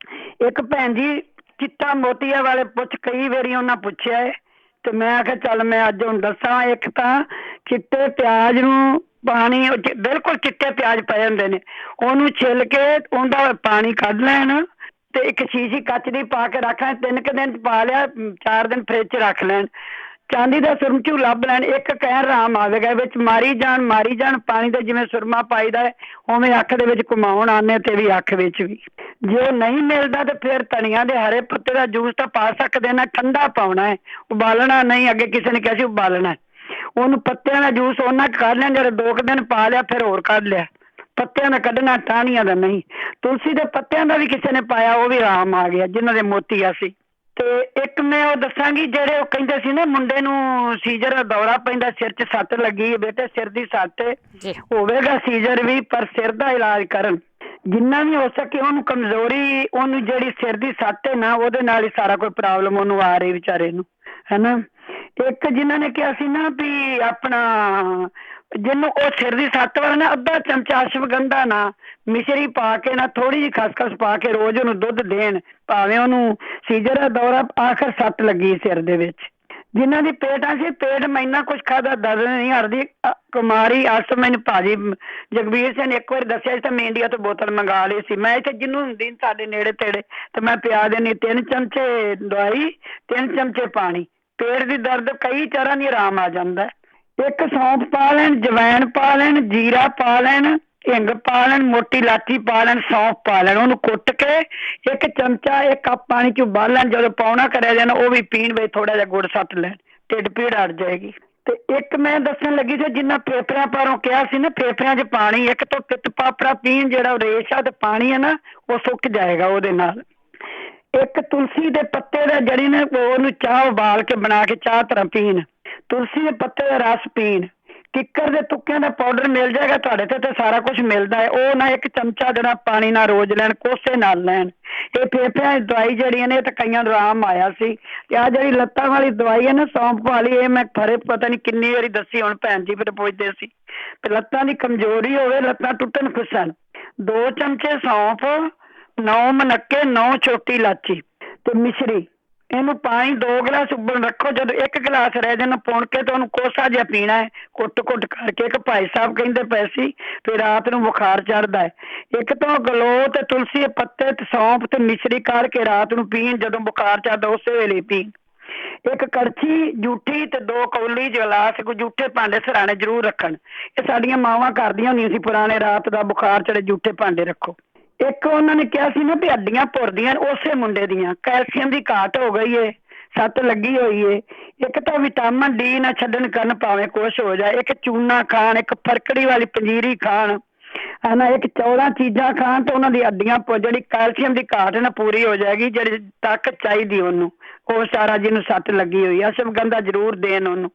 ਇੱਕ ਭੈਣ ਜੀ ਚਿੱਟਾ ਮੋਤੀਆ ਵਾਲੇ ਪੁੱਛ, ਕਈ ਵਾਰੀ ਉਹਨਾਂ ਪੁੱਛਿਆ ਹੈ ਤੇ ਮੈਂ ਆਖਿਆ ਚੱਲ ਮੈਂ ਅੱਜ ਹੁਣ ਦੱਸਾਂ। ਇੱਕ ਤਾਂ ਚਿੱਟੇ ਪਿਆਜ਼ ਨੂੰ ਪਾਣੀ, ਬਿਲਕੁਲ ਚਿੱਟੇ ਪਿਆਜ਼ ਪਏ ਹੁੰਦੇ ਨੇ, ਉਹਨੂੰ ਛਿੱਲ ਕੇ ਉਹਦਾ ਪਾਣੀ ਕੱਢ ਲੈਣ ਤੇ ਇੱਕ ਸ਼ੀਸ਼ੀ ਕੱਚ ਦੀ ਪਾ ਕੇ ਰੱਖ ਲੈਣ। 3 ਕੁ ਦਿਨ ਪਾ ਲਿਆ, 4 ਦਿਨ ਫਰਿੱਜ 'ਚ ਰੱਖ ਲੈਣ। ਚਾਂਦੀ ਦਾ ਸੁਰਮਚੂ ਲੱਭ ਲੈਣ, 1 ਕਹਿਰ ਆਰਾਮ ਆਵੇਗਾ। ਵਿੱਚ ਮਾਰੀ ਜਾਣ ਪਾਣੀ ਦੇ, ਜਿਵੇਂ ਸੁਰਮਾ ਪਾਈਦਾ ਹੈ ਉਵੇਂ ਅੱਖ ਦੇ ਵਿੱਚ ਘੁਮਾਉਣ ਆਨੇ ਤੇ ਵੀ ਅੱਖ ਵਿੱਚ ਵੀ। ਜੇ ਉਹ ਨਹੀਂ ਮਿਲਦਾ ਤੇ ਫਿਰ ਧਨੀਆ ਦੇ ਹਰੇ ਪੱਤੇ ਦਾ ਜੂਸ ਤਾਂ ਪਾ ਸਕਦੇ ਨਾ, ਠੰਡਾ ਪਾਉਣਾ ਹੈ, ਉਬਾਲਣਾ ਨਹੀਂ। ਅੱਗੇ ਕਿਸੇ ਨੇ ਕਿਹਾ ਸੀ ਉਬਾਲਣਾ। ਉਹਨੂੰ ਪੱਤਿਆਂ ਦਾ ਜੂਸ ਉਹਨਾਂ ਕੱਢ ਲੈਣ, ਜਿਹੜੇ 2 ਕੁ ਦਿਨ ਪਾ ਲਿਆ ਫਿਰ ਹੋਰ ਕੱਢ ਲਿਆ। ਪੱਤਿਆਂ ਦਾ ਕੱਢਣਾ, ਟਾਹਣੀਆਂ ਦਾ ਨਹੀਂ। ਤੁਲਸੀ ਦੇ ਪੱਤਿਆਂ ਦਾ ਵੀ ਕਿਸੇ ਨੇ ਪਾਇਆ, ਉਹ ਵੀ ਆਰਾਮ ਆ ਗਿਆ ਜਿਨ੍ਹਾਂ ਦੇ ਮੋਤੀਆ ਸੀ। ਤੇ ਇੱਕ ਮੈਂ ਉਹ ਦੱਸਾਂਗੀ, ਜਿਹੜੇ ਉਹ ਕਹਿੰਦੇ ਸੀ ਨਾ ਮੁੰਡੇ ਨੂੰ ਸੀਜ਼ਰ ਦਾ ਦੌਰਾ ਪੈਂਦਾ, ਸਿਰ 'ਚ ਸੱਟ ਲੱਗੀ। ਬੇਟੇ ਸਿਰ ਦੀ ਸੱਟ ਹੋਵੇਗਾ ਸੀਜ਼ਰ ਵੀ, ਪਰ ਸਿਰ ਦਾ ਇਲਾਜ ਕਰਨ ਜਿੰਨਾ ਵੀ ਹੋ ਸਕੇ। ਉਹਨੂੰ ਕਮਜ਼ੋਰੀ, ਉਹਨੂੰ ਜਿਹੜੀ ਸਿਰ ਦੀ ਸੱਟ ਹੈ ਨਾ, ਉਹਦੇ ਨਾਲ ਹੀ ਸਾਰਾ ਕੋਈ ਪ੍ਰੋਬਲਮ ਉਹਨੂੰ ਆ ਰਹੀ ਵਿਚਾਰੇ ਨੂੰ, ਹੈਨਾ। ਇੱਕ ਜਿਨ੍ਹਾਂ ਨੇ ਕਿਹਾ ਸੀ ਨਾ ਵੀ ਆਪਣਾ, ਜਿਹਨੂੰ ਉਹ ਸਿਰ ਦੀ ਸੱਟ ਵਾਲਾ ਨਾ, ਅੱਧਾ ਚਮਚਾ ਅਸ਼ਵਗੰਧਾ ਨਾ ਮਿਸ਼ਰੀ ਪਾ ਕੇ ਨਾ, ਥੋੜੀ ਜਿਹੀ ਖਸਖਸ ਪਾ ਕੇ ਰੋਜ਼ ਉਹਨੂੰ ਦੁੱਧ ਦੇਣ, ਭਾਵੇਂ ਉਹਨੂੰ ਸੀਜ਼ਰ ਦਾ ਦੌਰਾ, ਆਖਰ ਸੱਟ ਲੱਗੀ ਸਿਰ ਦੇ ਵਿੱਚ। ਜਿਨ੍ਹਾਂ ਦੀ ਪੇਟਾਂ ਸੀ, ਪੇਟ ਮੈਂ ਇੰਨਾ ਕੁਛ ਖਾਦਾ, ਦਰਦ ਨਹੀਂ ਹਟਦੀ। ਕੁਮਾਰੀ ਅਸ ਮੈਨੂੰ ਭਾਜੀ ਜਗਬੀਰ ਸਿੰਘ ਨੇ ਇੱਕ ਵਾਰੀ ਦੱਸਿਆ ਸੀ ਤਾਂ ਮੈਂ ਇੰਡੀਆ ਤੋਂ ਬੋਤਲ ਮੰਗਾ ਲਈ ਸੀ। ਮੈਂ ਇੱਥੇ ਜਿਹਨੂੰ ਹੁੰਦੀ ਸਾਡੇ ਨੇੜੇ ਤੇੜੇ ਤੇ ਮੈਂ ਪਿਆ ਦੇਣੀ 3 ਚਮਚੇ ਦਵਾਈ, 3 ਚਮਚੇ ਪਾਣੀ। ਪੇਟ ਦੀ ਦਰਦ ਕਈ ਤਰ੍ਹਾਂ ਦੀ ਆਰਾਮ ਆ ਜਾਂਦਾ। ਇੱਕ ਸੌਂਫ ਪਾ ਲੈਣ, ਜਵੈਣ ਪਾ ਲੈਣ, ਜੀਰਾ ਪਾ ਲੈਣ, ਹਿੰਗ ਪਾ ਲੈਣ, ਮੋਟੀ ਇਲਾਚੀ ਪਾ ਲੈਣ, ਸੌਂਫ ਪਾ ਲੈਣ। ਉਹਨੂੰ ਕੁੱਟ ਕੇ 1 ਚਮਚਾ 1 ਕੱਪ ਪਾਣੀ 'ਚ ਉਬਾਲ ਲੈਣ। ਜਦੋਂ ਪਾਉਣਾ ਕਰਿਆ ਜਾਣਾ ਉਹ ਵੀ ਪੀਣ ਵਿੱਚ ਥੋੜਾ ਜਿਹਾ ਗੁੜ ਸੱਟ ਲੈਣ, ਢਿੱਡ ਪੀੜ ਹਟ ਜਾਏਗੀ। ਤੇ ਇੱਕ ਮੈਂ ਦੱਸਣ ਲੱਗੀ ਸੀ, ਜਿੰਨਾ ਫੇਫੜਿਆਂ ਪਰੋਂ ਕਿਹਾ ਸੀ ਨਾ, ਫੇਫੜਿਆਂ 'ਚ ਪਾਣੀ, ਇੱਕ ਤੋਂ ਪਿੱਤ ਪਾਪੜਾ ਪੀਣ, ਜਿਹੜਾ ਰੇਸ਼ਾ ਤੇ ਪਾਣੀ ਹੈ ਨਾ ਉਹ ਸੁੱਕ ਜਾਏਗਾ ਉਹਦੇ ਨਾਲ। ਇੱਕ ਤੁਲਸੀ ਦੇ ਪੱਤੇ ਦਾ ਜੜੀ ਨੇ, ਉਹਨੂੰ ਚਾਹ ਉਬਾਲ ਕੇ ਬਣਾ ਕੇ ਚਾਹ ਤਰ੍ਹਾਂ ਪੀਣ। ਤੁਲਸੀ ਦੇ ਪੱਤੇ ਦਾ ਰਸ ਪੀਣ। ਕਿੱਕਰ ਦੇ ਤੁੱਕਿਆਂ ਦਾ ਪਾਊਡਰ ਮਿਲ ਜਾਏਗਾ ਤੁਹਾਡੇ ਤੇ ਸਾਰਾ ਕੁਝ ਮਿਲਦਾ ਹੈ। ਉਹ ਨਾ 1 ਚਮਚਾ ਜਿਹੜਾ ਪਾਣੀ ਨਾਲ ਰੋਜ਼ ਲੈਣ, ਕੋਸੇ ਨਾਲ ਲੈਣ। ਇਹ ਫੇਫੜਿਆਂ ਦੀ ਦਵਾਈ ਜਿਹੜੀਆਂ ਨੇ, ਤੇ ਕਈਆਂ ਨੂੰ ਆਰਾਮ ਆਇਆ ਸੀ। ਤੇ ਆ ਜਿਹੜੀ ਲੱਤਾਂ ਵਾਲੀ ਦਵਾਈ ਹੈ ਨਾ, ਸੌਂਫ ਵਾਲੀ, ਇਹ ਮੈਂ ਖਰੇ ਪਤਾ ਨਹੀਂ ਕਿੰਨੀ ਵਾਰੀ ਦੱਸੀ। ਹੁਣ ਭੈਣ ਜੀ ਫਿਰ ਪੁੱਛਦੇ ਸੀ ਤੇ ਲੱਤਾਂ ਦੀ ਕਮਜ਼ੋਰੀ ਹੋਵੇ, ਲੱਤਾਂ ਟੁੱਟਣ ਫਿਸਣ, 2 ਚਮਚੇ ਸੌਂਫ, 9 ਮਨੱਕੇ, 9 ਛੋਟੀ ਇਲਾਚੀ ਤੇ ਮਿਸ਼ਰੀ, ਇਹਨੂੰ ਪਾਣੀ 2 ਗਲਾਸ ਉਬਲਣ ਰੱਖੋ। ਜਦੋਂ 1 ਗਲਾਸ ਰਹਿ ਜਾਣਾ ਪੁਣ ਕੇ ਤੇ ਉਹਨੂੰ ਕੋਸਾ ਜਿਹਾ ਪੀਣਾ ਹੈ, ਕੁੱਟ ਕਰਕੇ। ਇੱਕ ਭਾਈ ਸਾਹਿਬ ਕਹਿੰਦੇ ਪਏ ਸੀ ਤੇ ਰਾਤ ਨੂੰ ਬੁਖਾਰ ਚੜਦਾ ਹੈ, ਇੱਕ ਤਾਂ ਗਲੋ ਤੇ ਤੁਲਸੀ ਦੇ ਪੱਤੇ ਤੇ ਸੌਂਫ ਤੇ ਮਿਸ਼ਰੀ ਕਰਕੇ ਰਾਤ ਨੂੰ ਪੀਣ, ਜਦੋਂ ਬੁਖਾਰ ਚੜਦਾ ਉਸੇ ਵੇਲੇ ਪੀਣ। ਇੱਕ ਕੜਛੀ ਜੂਠੀ ਤੇ 2 ਕੌਲੀ ਗਲਾਸ, ਕੋਈ ਜੂਠੇ ਭਾਂਡੇ ਸਰਾਣੇ ਜ਼ਰੂਰ ਰੱਖਣ। ਇਹ ਸਾਡੀਆਂ ਮਾਵਾਂ ਕਰਦੀਆਂ ਹੁੰਦੀਆਂ ਸੀ ਪੁਰਾਣੇ, ਰਾਤ ਦਾ ਬੁਖਾਰ ਚੜੇ ਜੂਠੇ ਭਾਂਡੇ ਰੱਖੋ। ਇੱਕ ਉਹਨਾਂ ਨੇ ਕਿਹਾ ਸੀ ਨਾ ਵੀ ਹੱਡੀਆਂ ਭੁਰਦੀਆਂ, ਉਸੇ ਮੁੰਡੇ ਦੀਆਂ ਕੈਲਸ਼ੀਅਮ ਦੀ ਘਾਟ ਹੋ ਗਈ ਏ, ਸੱਟ ਲੱਗੀ ਹੋਈ ਏ। ਇੱਕ ਤਾਂ ਵਿਟਾਮਿਨ ਡੀ ਨਾ ਛੱਡਣ ਕਰਨ, ਭਾਵੇਂ ਕੁਛ ਹੋ ਜਾਏ। ਇੱਕ ਚੂਨਾ ਖਾਣ, ਇੱਕ ਫਰਕੜੀ ਵਾਲੀ ਪੰਜੀਰੀ ਖਾਣ, ਹਨਾ। ਇੱਕ 14 ਚੀਜ਼ਾਂ ਖਾਣ ਤੇ ਉਹਨਾਂ ਦੀ ਹੱਡੀਆਂ, ਜਿਹੜੀ ਕੈਲਸ਼ੀਅਮ ਦੀ ਘਾਟ ਨਾ ਪੂਰੀ ਹੋ ਜਾਏਗੀ, ਜਿਹੜੀ ਤਾਕਤ ਚਾਹੀਦੀ ਉਹਨੂੰ, ਉਹ ਸਾਰਾ ਜਿਹਨੂੰ ਸੱਟ ਲੱਗੀ ਹੋਈ। ਅਸ਼ਵਗੰਧਾ ਜ਼ਰੂਰ ਦੇਣ ਉਹਨੂੰ।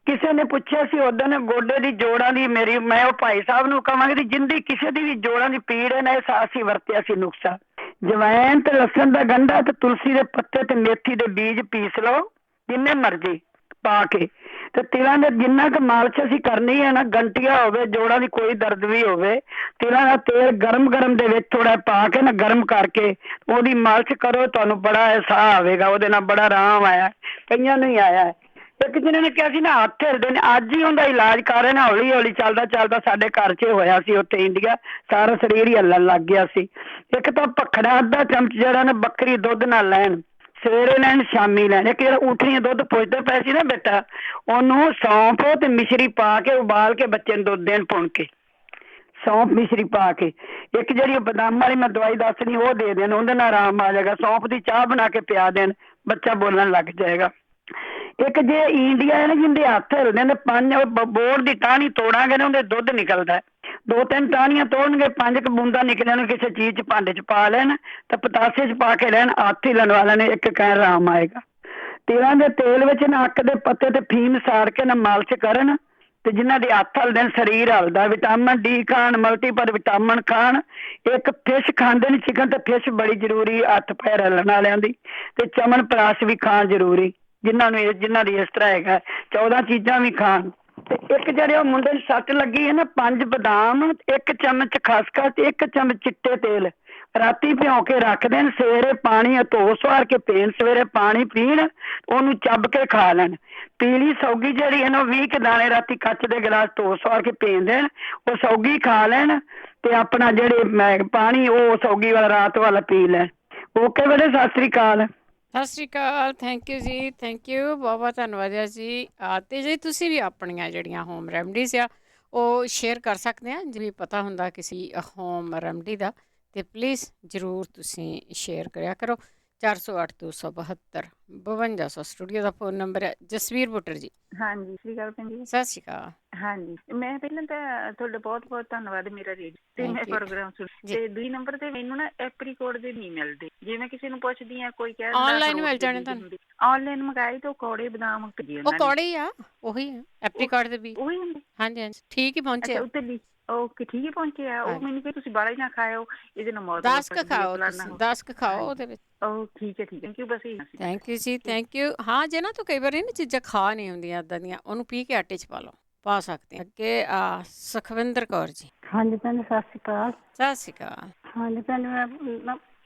ਕਿਸੇ ਨੇ ਪੁੱਛਿਆ ਸੀ ਉਦੋਂ ਗੋਡੇ ਦੀ, ਜੋੜਾਂ ਦੀ, ਮੈਂ ਉਹ ਭਾਈ ਸਾਹਿਬ ਨੂੰ ਕਹਾਂਗੀ ਜਿੰਦੀ ਕਿਸੇ ਦੀ ਵੀ ਜੋੜਾਂ ਦੀ ਪੀੜ ਹੈ ਨਾ, ਇਹ ਅਸੀਂ ਵਰਤਿਆ ਸੀ ਨੁਕਸਾ। ਜਵੈਨ ਤੇ ਲਸਣ ਦਾ ਗੰਢਾ ਤੇ ਤੁਲਸੀ ਦੇ ਪੱਤੇ ਤੇ ਮੇਥੀ ਦੇ ਬੀਜ ਪੀਸ ਲਓ, ਜਿੰਨੇ ਮਰਜ਼ੀ ਪਾ ਕੇ ਤੇ ਤਿਲਾਂ ਦੇ ਜਿੰਨਾ ਕੁ ਮਾਲਸ਼ ਅਸੀਂ ਕਰਨੀ ਹੈ ਨਾ, ਗੰਟੀਆ ਹੋਵੇ, ਜੋੜਾਂ ਦੀ ਕੋਈ ਦਰਦ ਵੀ ਹੋਵੇ, ਤਿਲਾਂ ਦਾ ਤੇਲ ਗਰਮ ਦੇ ਵਿੱਚ ਥੋੜਾ ਪਾ ਕੇ ਨਾ, ਗਰਮ ਕਰਕੇ ਉਹਦੀ ਮਾਲਸ਼ ਕਰੋ, ਤੁਹਾਨੂੰ ਬੜਾ ਅਹਿਸਾਸ ਆਵੇਗਾ, ਉਹਦੇ ਨਾਲ ਬੜਾ ਆਰਾਮ ਆਇਆ, ਕਈਆਂ ਨੂੰ ਹੀ ਆਇਆ। ਇੱਕ ਜਿਹਨਾਂ ਨੇ ਕਿਹਾ ਸੀ ਨਾ ਹੱਥ ਹਿਲਦੇ ਨੇ, ਅੱਜ ਹੀ ਉਹਦਾ ਇਲਾਜ ਕਰ ਰਹੇ ਨੇ, ਹੌਲੀ ਹੌਲੀ ਚੱਲਦਾ ਸਾਡੇ ਘਰ 'ਚ ਹੋਇਆ ਸੀ ਉੱਥੇ ਇੰਡੀਆ, ਸਾਰਾ ਸਰੀਰ ਹੀ ਹਿੱਲਣ ਲੱਗ ਗਿਆ ਸੀ। ਇੱਕ ਤਾਂ ਭਖੜਾ ਅੱਧਾ ਚਮਚ ਜਿਹੜਾ ਨਾ ਬੱਕਰੀ ਦੁੱਧ ਨਾਲ ਲੈਣ, ਸਵੇਰੇ ਲੈਣ ਸ਼ਾਮੀ ਲੈਣ। ਇੱਕ ਜਿਹੜਾ ਊਠੀਆਂ ਦੁੱਧ ਪੁੱਛਦੇ ਪਏ ਸੀ ਨਾ ਬੇਟਾ, ਉਹਨੂੰ ਸੌਂਫ ਤੇ ਮਿਸ਼ਰੀ ਪਾ ਕੇ ਉਬਾਲ ਕੇ ਬੱਚੇ ਨੂੰ ਦੁੱਧ ਦੇਣ, ਪੁਣ ਕੇ ਸੌਂਫ ਮਿਸ਼ਰੀ ਪਾ ਕੇ। ਇੱਕ ਜਿਹੜੀ ਬਦਾਮ ਵਾਲੀ ਮੈਂ ਦਵਾਈ ਦੱਸਣੀ ਉਹ ਦੇ ਦੇਣ, ਉਹਦੇ ਨਾਲ ਆਰਾਮ ਆ ਜਾਏਗਾ। ਸੌਂਫ ਦੀ ਚਾਹ ਬਣਾ ਕੇ ਪਿਆ ਦੇਣ, ਬੱਚਾ ਬੋਲਣ ਲੱਗ ਜਾਏਗਾ। ਇੱਕ ਜੇ ਇੰਡੀਆ ਹੈ ਨਾ, ਜਿੰਦੇ ਹੱਥ ਹਿਲਦੇ ਨੇ, 5 ਬੋਰ ਦੀ ਟਾਹਣੀ ਤੋੜਾਂਗੇ ਨਾ, ਉਹਦੇ ਦੁੱਧ ਨਿਕਲਦਾ। 2-3 ਟਾਹਣੀਆਂ ਤੋੜਨਗੇ, 5 ਕੁ ਬੂੰਦਾਂ ਨਿਕਲਣ, ਕਿਸੇ ਚੀਜ਼ 'ਚ ਭਾਂਡੇ 'ਚ ਪਾ ਲੈਣ ਤੇ ਪਤਾਸੇ 'ਚ ਪਾ ਕੇ ਲੈਣ, ਹੱਥ ਹਿਲਣ ਵਾਲੇ ਨੇ, ਇੱਕ ਕਹਿ ਆਰਾਮ ਆਏਗਾ। ਤਿਲਾਂ ਦੇ ਤੇਲ ਵਿੱਚ ਨਾ ਅੱਕ ਦੇ ਪੱਤੇ ਤੇ ਫੀਮ ਸਾੜ ਕੇ ਨਾ ਮਾਲਸ਼ ਕਰਨ, ਤੇ ਜਿਨ੍ਹਾਂ ਦੇ ਹੱਥ ਹਲਦੇ ਨੇ, ਸਰੀਰ ਹਲਦਾ। ਵਿਟਾਮਿਨ ਡੀ ਖਾਣ, ਮਲਟੀਪਲ ਵਿਟਾਮਿਨ ਖਾਣ। ਇੱਕ ਫਿਸ਼ ਖਾਂਦੇ ਨੇ, ਚਿਕਨ ਤੇ ਫਿਸ਼ ਬੜੀ ਜ਼ਰੂਰੀ ਹੱਥ ਪੈਰ ਹਲਣ ਵਾਲਿਆਂ ਦੀ। ਤੇ ਚਮਨ ਪ੍ਰਾਸ਼ ਵੀ ਖਾਣ ਜ਼ਰੂਰੀ, ਜਿਨ੍ਹਾਂ ਦੀ ਇਸ ਤਰ੍ਹਾਂ ਹੈਗਾ। 14 ਚੀਜ਼ਾਂ ਵੀ ਖਾਣ। ਤੇ ਇੱਕ ਜਿਹੜੇ ਉਹ ਮੁੰਡੇ ਨੂੰ ਸੱਟ ਲੱਗੀ ਹੈ ਨਾ, 5 ਬਦਾਮ, 1 ਚਮਚ ਖਸਖਸ ਤੇ 1 ਚਮਚ ਚਿੱਟੇ ਤੇਲ ਰਾਤੀ ਭਿਉਂ ਕੇ ਰੱਖ ਦੇਣ, ਸਵੇਰੇ ਪਾਣੀ ਧੋ ਸਵਾਰ ਕੇ ਪੀਣ, ਸਵੇਰੇ ਪਾਣੀ ਪੀਣ, ਉਹਨੂੰ ਚੱਬ ਕੇ ਖਾ ਲੈਣ। ਪੀਲੀ ਸੌਗੀ ਜਿਹੜੀ ਹੈ ਨਾ, 20 ਕੁ ਦਾਣੇ ਰਾਤੀ ਕੱਚ ਦੇ ਗਲਾਸ ਧੋ ਸਵਾਰ ਕੇ ਪੀਣ ਦੇਣ, ਉਹ ਸੌਗੀ ਖਾ ਲੈਣ। ਤੇ ਆਪਣਾ ਜਿਹੜੇ ਪਾਣੀ ਉਹ ਸੌਗੀ ਵਾਲਾ ਰਾਤ ਵਾਲਾ ਪੀ ਲੈਣ। ਓਕੇ ਬੇਟੇ, ਸਤਿ ਸ੍ਰੀ ਅਕਾਲ। ਸਤਿ ਸ਼੍ਰੀ ਅਕਾਲ। ਥੈਂਕ ਯੂ ਜੀ, ਥੈਂਕ ਯੂ, ਬਹੁਤ ਬਹੁਤ ਧੰਨਵਾਦ ਹੈ ਜੀ। ਅਤੇ ਜੀ ਤੁਸੀਂ ਵੀ ਆਪਣੀਆਂ ਜਿਹੜੀਆਂ ਹੋਮ ਰੈਮਡੀਜ਼ ਆ ਉਹ ਸ਼ੇਅਰ ਕਰ ਸਕਦੇ ਆ, ਜਿਵੇਂ ਪਤਾ ਹੁੰਦਾ ਕਿਸੇ ਹੋਮ ਰੈਮਡੀ ਦਾ, ਅਤੇ ਪਲੀਜ਼ ਜ਼ਰੂਰ ਤੁਸੀਂ ਸ਼ੇਅਰ ਕਰਿਆ ਕਰੋ। 408-272-5200 ਸਟੂਡੀਓ ਦਾ ਫੋਨ ਨੰਬਰ ਹੈ। ਜਸਵੀਰ ਬੁੱਟਰ ਜੀ। ਹਾਂਜੀ, ਸਤਿ ਸ਼੍ਰੀ ਅਕਾਲ ਭੈਣ ਜੀ। ਸਤਿ ਸ਼੍ਰੀ ਅਕਾਲ। ਹਾਂਜੀ, ਮੈਂ ਪਹਿਲਾਂ ਤਾਂ ਤੁਹਾਡਾ ਬਹੁਤ ਬਹੁਤ ਧੰਨਵਾਦ, ਮੇਰਾ ਰੇਡੀਓ ਤੇ ਮੈਂ ਪ੍ਰੋਗਰਾਮ ਸੁਣ। ਤੇ 2 ਨੰਬਰ ਤੇ ਮੈਨੂੰ ਨਾ ਐਪਰੀਕੋਟ ਦੇ ਨਹੀਂ ਮਿਲਦੇ, ਜੇ ਮੈਂ ਕਿਸੇ ਨੂੰ ਪੁੱਛਦੀ ਆ ਕੋਈ ਕਹਿ ਆਨਲਾਈਨ ਮਿਲ ਜਾਣੇ ਤੁਹਾਨੂੰ। ਆਨਲਾਈਨ ਮੰਗਾਈ ਤਾਂ ਕੌੜੇ ਬਦਾਮ ਉਹ ਕੌੜੇ ਹੀ ਆ, ਉਹੀ ਐਪਰੀਕੋਟ ਦੇ ਵੀ ਉਹੀ ਹੁੰਦੇ। ਹਾਂਜੀ ਹਾਂਜੀ, ਠੀਕ ਹੀ ਪਹੁੰਚੇ। ਉੱਤੇ ਓਕੇ, ਠੀਕ ਹੀ ਪਹੁੰਚੇ ਆ। ਉਹ ਮੈਨੂੰ ਕਹੇ ਤੁਸੀਂ ਬਾਹਲਾ ਹੀ ਨਾ ਖਾਓ, ਇਹਦੇ ਨਾਲ ਮੌਤ 10 ਕੁ ਖਾਓ, ਤੁਸੀਂ 10 ਕੁ ਖਾਓ ਉਹਦੇ ਵਿੱਚ। ਠੀਕ ਹੈ thank you. Bus thank you ਜੀ, ਥੈਂਕ ਯੂ। ਹਾਂ, ਜੇ ਨਾ ਤੂੰ ਕਈ ਵਾਰੀ ਨਾ ਚੀਜ਼ਾਂ ਖਾ ਨਹੀਂ ਹੁੰਦੀਆਂ ਇੱਦਾਂ ਦੀਆਂ, ਉਹਨੂੰ ਪੀ ਕੇ ਆਟੇ 'ਚ ਪਾ ਸਕਦੇ। ਅੱਗੇ ਸੁਖਵਿੰਦਰ ਕੌਰ ਜੀ। ਹਾਂਜੀ ਭੈਣ, ਸਤਿ ਸ਼੍ਰੀ ਅਕਾਲ। ਸਤਿ ਸ਼੍ਰੀ ਅਕਾਲ। ਹਾਂਜੀ ਭੈਣ, ਮੈਂ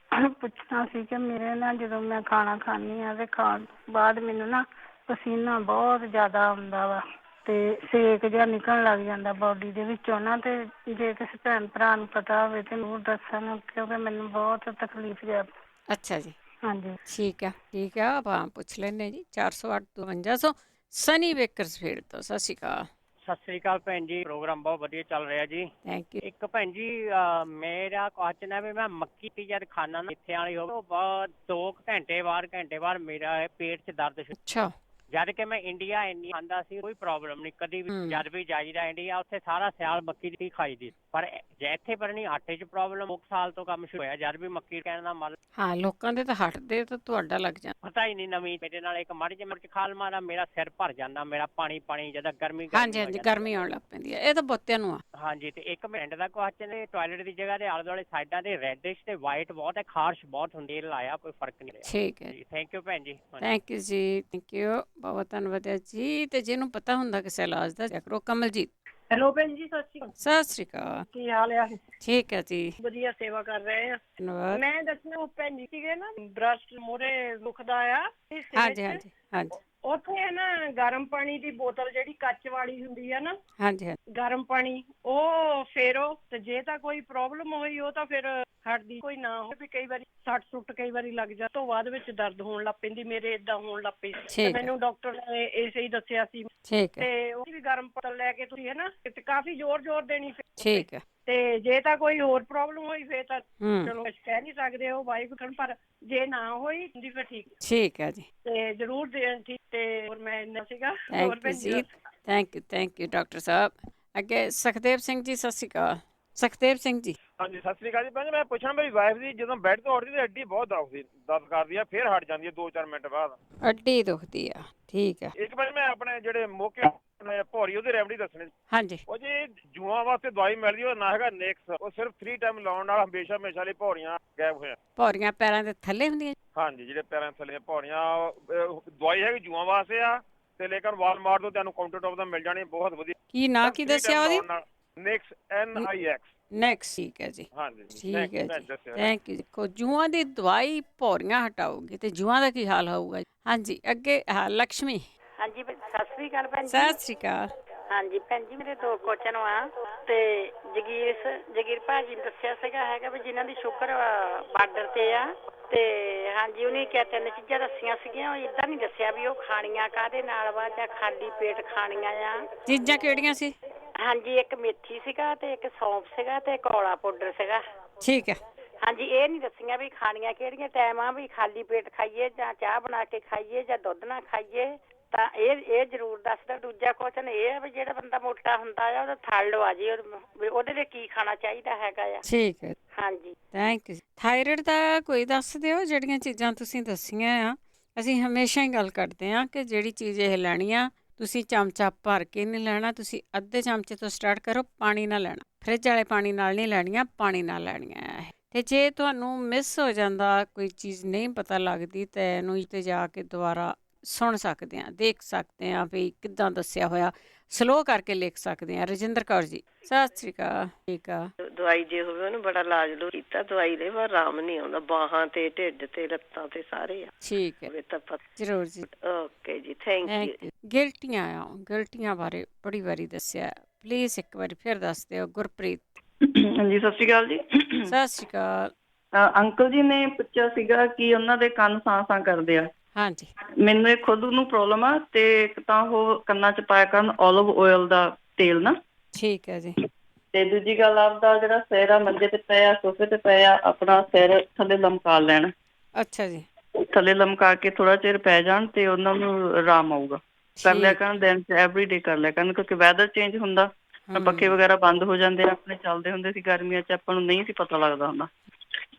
ਪੁੱਛਣਾ ਸੀ ਕਿ ਮੇਰੇ ਨਾ ਜਦੋਂ ਮੈਂ ਖਾਣਾ ਖਾਂਦੀ ਹਾਂ ਤੇ ਖਾਣ ਬਾਅਦ ਮੈਨੂੰ ਨਾ ਪਸੀਨਾ ਬਹੁਤ ਜ਼ਿਆਦਾ ਆਉਂਦਾ ਵਾ, ਤੇ ਸੇਕ ਜਿਹਾ ਨਿਕਲਣ ਲੱਗ ਜਾਂਦਾ ਬੋਡੀ ਦੇ ਵਿੱਚੋਂ ਨਾ। ਤੇ ਜੇ ਕਿਸੇ ਭੈਣ ਭਰਾ ਨੂੰ ਪਤਾ ਹੋਵੇ ਤੇ ਉਹ ਦੱਸਣ, ਕਿਉਂਕਿ ਮੈਨੂੰ ਬਹੁਤ ਤਕਲੀਫ ਹੈ। ਅੱਛਾ ਜੀ, ਹਾਂਜੀ ਠੀਕ ਆ, ਠੀਕ ਆ, ਆਪਾਂ ਪੁੱਛ ਲੈਂਦੇ ਜੀ। 408-5200 ਸਨੀ ਬੇਕਰਸਫੀਲਡ ਤੋਂ। ਸਤਿ ਸ਼੍ਰੀ ਅਕਾਲ। ਸਤਿ ਸ੍ਰੀ ਅਕਾਲ ਭੈਣ ਜੀ, ਪ੍ਰੋਗਰਾਮ ਬਹੁਤ ਵਧੀਆ ਚੱਲ ਰਿਹਾ ਜੀ। Thank you. ਇੱਕ ਭੈਣ ਜੀ, ਮੇਰਾ ਕੁਐਸਚਨ ਹੈ ਵੀ ਮੈਂ ਮੱਕੀ ਦੀ ਜਦ ਖਾਣਾ ਇੱਥੇ ਵਾਲੀ ਹੋਵੇ, ਉਹ ਬਾਅਦ 2 ਘੰਟੇ ਬਾਅਦ ਮੇਰਾ ਪੇਟ 'ਚ ਦਰਦ ਸ਼ੁਰੂ। ਅੱਛਾ। ਜਦ ਕਿ ਮੈਂ ਇੰਡੀਆ ਇੰਨੀ ਖਾਂਦਾ ਸੀ, ਕੋਈ ਪ੍ਰੋਬਲਮ ਨਹੀਂ ਕਦੀ ਵੀ। ਜਦ ਵੀ ਜਾਈਦਾ ਇੰਡੀਆ, ਉੱਥੇ ਸਾਰਾ ਸਿਆਲ ਮੱਕੀ ਦੀ ਖਾਈ ਦੀ, ਪਰ ਜੇ ਇੱਥੇ ਪਰ ਨਹੀਂ ਆਟੇ 'ਚ ਪ੍ਰੋਬਲਮ 1 ਸਾਲ ਤੋਂ ਕੰਮ ਸ਼ੁਰੂ ਹੋਇਆ, ਜਦ ਵੀ ਮੱਕੀ ਕਹਿਣ ਦਾ ਮਤਲਬ। ਹਾਂ, ਲੋਕਾਂ ਦੇ ਤਾਂ ਹਟਦੇ ਤਾਂ ਤੁਹਾਡਾ ਲੱਗ ਜਾਂਦਾ। ਪਤਾ ਹੀ ਨਹੀਂ, ਨਵੀਂ ਮੇਰੇ ਨਾਲ ਇੱਕ ਮਾੜੀ ਜਿਹੀ ਮਿਰਚ ਖਾ ਲਵਾਂ, ਮੇਰਾ ਸਿਰ ਭਰ ਜਾਂਦਾ, ਮੇਰਾ ਪਾਣੀ ਜਦੋਂ ਗਰਮੀ। ਹਾਂਜੀ ਹਾਂਜੀ, ਗਰਮੀ ਆਉਣ ਲੱਗ ਪੈਂਦੀ ਹੈ, ਇਹ ਤਾਂ ਬਹੁਤਿਆਂ ਨੂੰ ਆ। ਹਾਂਜੀ, ਤੇ ਇੱਕ ਮਿੰਟ ਦਾ ਕੁਐਸਚਨ ਹੈ, ਟਾਇਲਟ ਦੀ ਜਗ੍ਹਾ ਦੇ ਆਲੇ ਦੁਆਲੇ ਸਾਈਡਾਂ ਤੇ ਰੈਡਿਸ਼ ਤੇ ਵਾਈਟ ਬਹੁਤ ਹੈ, ਖਾਰਸ਼ ਬਹੁਤ ਹੁੰਦੀ ਹੈ, ਲਾਇਆ ਕੋਈ ਫਰਕ ਨਹੀਂ ਰਿਹਾ। ਠੀਕ ਹੈ ਜੀ, ਥੈਂਕ ਯੂ ਭੈਣ ਜੀ। ਥੈਂਕ ਯੂ ਜੀ, ਥੈਂਕ ਯੂ, ਬਹੁਤ ਧੰਨਵਾਦ ਹੈ ਜੀ। ਤੇ ਜਿਹਨੂੰ ਪਤਾ ਹੁੰਦਾ ਕਿਸੇ ਇਲਾਜ ਦਾ, ਕਰੋ। ਕਮਲਜੀਤ। ਹੈਲੋ ਭੈਣ ਜੀ, ਸਤਿ ਸ਼੍ਰੀ ਅਕਾਲ। ਸਤਿ ਸ਼੍ਰੀ ਅਕਾਲ। ਕੀ ਹਾਲ ਆ? ਠੀਕ ਹੈ ਜੀ, ਵਧੀਆ, ਸੇਵਾ ਕਰ ਰਹੇ ਆ। ਧੰਨਵਾਦ। ਮੈਂ ਦੱਸਣਾ, ਉਹ ਭੈਣ ਜੀ ਸੀਗੇ ਨਾ, ਬ੍ਰਸ਼ ਮੂਹਰੇ ਦੁਖਦਾ ਆ। ਹਾਂਜੀ ਹਾਂਜੀ ਹਾਂਜੀ। ਉੱਥੇ ਹੈ ਨਾ, ਗਰਮ ਪਾਣੀ ਦੀ ਬੋਤਲ ਜਿਹੜੀ ਕੱਚ ਵਾਲੀ ਹੁੰਦੀ ਆ ਨਾ, ਹਾਂਜੀ ਹਾਂਜੀ, ਗਰਮ ਪਾਣੀ ਉਹ ਫੇਰੋ, ਤੇ ਜੇ ਤਾਂ ਕੋਈ ਪ੍ਰੋਬਲਮ ਹੋਈ ਉਹ ਤਾਂ ਫਿਰ ਹਟਦੀ, ਕੋਈ ਨਾ ਹੋਵੇ ਵੀ ਕਈ ਵਾਰੀ ਸੱਟ ਸੁੱਟ ਕਈ ਵਾਰੀ ਲੱਗ ਜਾ, ਤੋਂ ਬਾਅਦ ਵਿੱਚ ਦਰਦ ਹੋਣ ਲੱਗ ਪੈਂਦੀ। ਮੇਰੇ ਏਦਾਂ ਹੋਣ ਲੱਗ ਪਈ ਤੇ ਮੈਨੂੰ ਡਾਕਟਰ ਨੇ ਇਸੇ ਹੀ ਦੱਸਿਆ ਸੀ। ਠੀਕ ਹੈ। ਤੇ ਉਹ ਵੀ ਗਰਮ ਬੋਤਲ ਲੈ ਕੇ ਤੁਸੀਂ ਹੈ ਨਾ, ਤੇ ਕਾਫੀ ਜ਼ੋਰ ਦੇਣੀ। ਠੀਕ ਹੈ। ਤੇ ਜੇ ਤਾਂ ਕੋਈ ਹੋਰ ਪ੍ਰੋਬਲਮ ਹੋਈ ਫੇਰ ਤਾਂ ਚਲੋ ਕੁਛ ਕਹਿ ਨਹੀਂ ਸਕਦੇ, ਉਹ ਵਾਹਿਗੁਰੂ, ਪਰ ਜੇ ਨਾ ਹੋਈ ਹੁੰਦੀ ਫਿਰ ਠੀਕ। ਠੀਕ ਹੈ ਜੀ, ਤੇ ਜ਼ਰੂਰ ਦੇਣ। ਠੀਕ, ਤੇ ਹੋਰ ਮੈਂ ਇੰਨਾ ਸੀਗਾ। ਹੋਰ ਭੈਣ ਜੀ, ਥੈਂਕ ਯੂ ਡਾਕਟਰ ਸਾਹਿਬ। ਅੱਗੇ ਸੁਖਦੇਵ ਸਿੰਘ ਜੀ। ਸਤਿ ਸ਼੍ਰੀ ਅਕਾਲ। ਸੁਖਦੇਵ ਸਿੰਘ ਜੀ। ਹਾਂਜੀ, ਸਤਿ ਸ੍ਰੀ ਅਕਾਲ ਜੀ। ਭੈਣ ਜੀ, ਮੈਂ ਪੁੱਛਣਾ, ਮੇਰੀ ਵਾਈਫ ਦੀ ਜਦੋਂ ਬੈੱਡ ਤੋਂ ਉੱਠਦੀ ਤਾਂ ਅੱਡੀ ਬਹੁਤ ਦਰਦ ਕਰਦੀ ਆ, ਫਿਰ ਹਟ ਜਾਂਦੀ ਹੈ 2-4 ਮਿੰਟ ਬਾਅਦ। ਅੱਡੀ ਦੁਖਦੀ ਆ, ਠੀਕ ਹੈ। ਇੱਕ ਵਾਰ ਮੈਂ ਆਪਣੇ ਜਿਹੜੇ ਮੌਕੇ ਭੌਰੀ ਉਹਦੀ ਰੈਮਡੀ ਦੱਸਣੀ। ਹਾਂਜੀ। ਉਹ ਜੀ ਜੂਆਂ ਵਾਸਤੇ ਦਵਾਈ ਮਿਲਦੀ, ਉਹ ਨਾ ਹੈਗਾ ਨੇਕਸ, ਉਹ ਸਿਰਫ 3 ਟਾਈਮ ਲਾਉਣ ਨਾਲ ਹਮੇਸ਼ਾ ਲਈ ਭੌਰੀਆਂ ਗਾਇਬ ਹੋਇਆ। ਭੌਰੀਆਂ ਪੈਰਾਂ ਦੇ ਥੱਲੇ ਹੁੰਦੀਆਂ? ਹਾਂਜੀ, ਜਿਹੜੇ ਪੈਰਾਂ ਥੱਲੇ ਭੌਰੀਆਂ, ਦਵਾਈ ਹੈਗੀ ਜੂਆਂ ਵਾਸਤੇ ਆ, ਤੇ ਲੇਕਿਨ ਵਾਲਮਾਰਟ ਤੋਂ ਤੁਹਾਨੂੰ ਕਾਊਂਟਰ ਟੌਪ ਦਾ ਮਿਲ ਜਾਣੀ ਬਹੁਤ ਵਧੀਆ। ਕੀ ਨਾਂ ਕੀ ਦੱਸਿਆ ਉਹਦੀ? ਨਿਕਸ NIX। ਨੈਕਸ, ਠੀਕ ਹੈ ਜੀ। ਹਾਂਜੀ ਠੀਕ ਹੈ ਜੀ, ਦੱਸਿਆ। Thank you. ਦੇਖੋ ਜੂਆਂ ਦੀ ਦਵਾਈ ਭੌਰੀਆਂ ਹਟਾਊਗੀ ਤੇ ਜੂਆਂ ਦਾ ਕੀ ਹਾਲ ਹੋਊਗਾ। ਹਾਂਜੀ ਅੱਗੇ ਲక్ష్ਮੀ। ਹਾਂਜੀ ਸਤਿ ਸ੍ਰੀ ਅਕਾਲ ਭੈਣ ਜੀ। ਸਤਿ ਸ੍ਰੀ ਅਕਾਲ। ਹਾਂਜੀ ਭੈਣ ਜੀ ਮੇਰੇ 2 ਕੁਐਸਚਨ ਆ ਤੇ ਜਗੀਰ ਭਾਜੀ ਨੇ ਦੱਸਿਆ ਸੀਗਾ ਹੈਗਾ ਵੀ ਜਿਨ੍ਹਾਂ ਦੀ ਸ਼ੂਗਰ ਬਾਰਡਰ ਤੇ ਆ ਤੇ ਹਾਂਜੀ ਉਹਨੇ ਕਿਹਾ 3 ਚੀਜ਼ਾਂ ਦੱਸੀਆਂ ਸੀਗੀਆਂ। ਉਹ ਇਦਾਂ ਨਹੀਂ ਦੱਸਿਆ ਵੀ ਉਹ ਖਾਣੀਆਂ ਕਾਹਦੇ ਨਾਲ ਵਾ ਜਾਂ ਖਾਲੀ ਪੇਟ ਖਾਣੀਆਂ ਆ। ਚੀਜ਼ਾਂ ਕਿਹੜੀਆਂ ਸੀ? ਹਾਂਜੀ ਇੱਕ ਮੇਥੀ ਸੀਗਾ ਤੇ ਇੱਕ ਸੌਂਫ ਸੀਗਾ ਤੇ ਕੌਲਾ ਪਾਊਡਰ ਸੀਗਾ। ਠੀਕ ਹੈ। ਹਾਂਜੀ ਇਹ ਨਹੀਂ ਦੱਸੀਆਂ ਵੀ ਖਾਣੀਆਂ ਕਿਹੜੀਆਂ ਟਾਈਮ ਆ, ਵੀ ਖਾਲੀ ਪੇਟ ਖਾਈਏ ਜਾਂ ਚਾਹ ਬਣਾ ਕੇ ਖਾਈਏ ਜਾਂ ਦੁੱਧ ਨਾਲ ਖਾਈਏ, ਤਾਂ ਇਹ ਜ਼ਰੂਰ ਦੱਸਦਾ। ਦੂਜਾ ਕੁਐਸਚਨ ਇਹ ਹੈ ਵੀ ਜਿਹੜਾ ਬੰਦਾ ਮੋਟਾ ਹੁੰਦਾ ਆ ਉਹਦਾ ਥੜ ਲਵਾ ਜੇ, ਉਹਦੇ ਲਈ ਕੀ ਖਾਣਾ ਚਾਹੀਦਾ ਹੈਗਾ ਆ। ਠੀਕ ਹੈ, ਹਾਂਜੀ ਥੈਂਕ ਯੂ। ਥਾਇਰਾਇਡ ਦਾ ਕੋਈ ਦੱਸ ਦਿਓ। ਜਿਹੜੀਆਂ ਚੀਜ਼ਾਂ ਤੁਸੀਂ ਦੱਸੀਆਂ ਆ ਅਸੀਂ ਹਮੇਸ਼ਾ ਹੀ ਗੱਲ ਕਰਦੇ ਹਾਂ ਕਿ ਜਿਹੜੀ ਚੀਜ਼ ਇਹ ਲੈਣੀ ਆ ਤੁਸੀਂ ਚਮਚਾ ਭਰ ਕੇ ਨਹੀਂ ਲੈਣਾ, ਤੁਸੀਂ ਅੱਧੇ ਚਮਚੇ ਤੋਂ ਸਟਾਰਟ ਕਰੋ। ਪਾਣੀ ਨਾਲ ਲੈਣਾ, ਫਰਿੱਜ ਵਾਲੇ ਪਾਣੀ ਨਾਲ ਨਹੀਂ ਲੈਣੀਆਂ, ਪਾਣੀ ਨਾਲ ਲੈਣੀਆਂ। ਅਤੇ ਜੇ ਤੁਹਾਨੂੰ ਮਿਸ ਹੋ ਜਾਂਦਾ, ਕੋਈ ਚੀਜ਼ ਨਹੀਂ ਪਤਾ ਲੱਗਦੀ ਤਾਂ ਇਹਨੂੰ ਤੇ ਜਾ ਕੇ ਦੁਬਾਰਾ ਸੁਣ ਸਕਦੇ ਹਾਂ, ਦੇਖ ਸਕਦੇ ਹਾਂ ਵੀ ਕਿੱਦਾਂ ਦੱਸਿਆ ਹੋਇਆ, ਸਲੋ ਕਰਕੇ ਲਿਖ ਸਕਦੇ ਹਾਂ। ਰਜਿੰਦਰ ਕੌਰ ਜੀ ਸਤਿ ਸ਼੍ਰੀ ਅਕਾਲ। ਠੀਕ ਆ। ਦਵਾਈ ਜੇ ਹੋਵੇ ਉਹਨੂੰ ਬੜਾ ਇਲਾਜ ਲੋ ਕੀਤਾ, ਦਵਾਈ ਦੇ ਪਰ ਆਰਾਮ ਨਹੀਂ ਆਉਂਦਾ, ਬਾਹਾਂ ਤੇ ਢਿੱਡ ਤੇ ਲੱਤਾਂ ਤੇ ਸਾਰੇ ਆ। ਠੀਕ ਹੈ, ਜ਼ਰੂਰ ਜੀ। ਓਕੇ ਜੀ, ਥੈਂਕ ਯੂ। ਗਿਲਟੀਆਂ ਬਾਰੇ ਬੜੀ ਵਾਰੀ ਦੱਸਿਆ, ਪਲੀਜ਼ ਇੱਕ ਵਾਰੀ ਫਿਰ ਦੱਸ ਦਿਓ। ਗੁਰਪ੍ਰੀਤ। ਹਾਂਜੀ ਸਤਿ ਸ਼੍ਰੀ ਅਕਾਲ ਜੀ। ਸਤਿ ਸ਼੍ਰੀ ਅਕਾਲ। ਅੰਕਲ ਜੀ ਨੇ ਪੁੱਛਿਆ ਸੀਗਾ ਕਿ ਉਹਨਾਂ ਦੇ ਕੰਨ ਸਾਂ ਕਰਦੇ ਆ। ਹਾਂਜੀ ਮੈਨੂੰ ਇਹ ਖੁਦ ਨੂੰ ਪ੍ਰੋਬਲਮ ਆ ਤੇ ਇੱਕ ਤਾਂ ਉਹ ਕੰਨਾਂ ਚ ਪਾਇਆ ਕਰਨ ਓਲਿਵ ਆਇਲ ਦਾ ਤੇਲ ਨਾ। ਠੀਕ ਹੈ ਜੀ। ਤੇ ਦੂਜੀ ਗੱਲ ਆਪਦਾ ਜਿਹੜਾ ਸਿਰ ਆ ਮੰਜੇ ਤੇ ਪਿਆ, ਸੋਫੇ ਤੇ ਪਿਆ, ਆਪਣਾ ਸਿਰ ਥੱਲੇ ਲਮਕਾ ਲੈਣ। ਅੱਛਾ ਜੀ। ਥੱਲੇ ਲਮਕਾ ਕੇ ਥੋੜਾ ਚਿਰ ਪੈ ਜਾਣ ਤੇ ਉਹਨਾਂ ਨੂੰ ਆਰਾਮ ਆਊਗਾ। ਕਰ ਲਿਆ ਕਰਨ ਦਿਨ ਚ ਐਵਰੀਡੇ ਕਰ ਲਿਆ ਕਰਨ, ਕਿਉਂਕਿ ਵੈਦਰ ਚੇਂਜ ਹੁੰਦਾ, ਪੱਖੇ ਵਗੈਰਾ ਬੰਦ ਹੋ ਜਾਂਦੇ ਆ। ਆਪਣੇ ਚੱਲਦੇ ਹੁੰਦੇ ਸੀ ਗਰਮੀਆਂ ਚ, ਆਪਾਂ ਨੂੰ ਨਹੀਂ ਸੀ ਪਤਾ ਲੱਗਦਾ ਹੁੰਦਾ।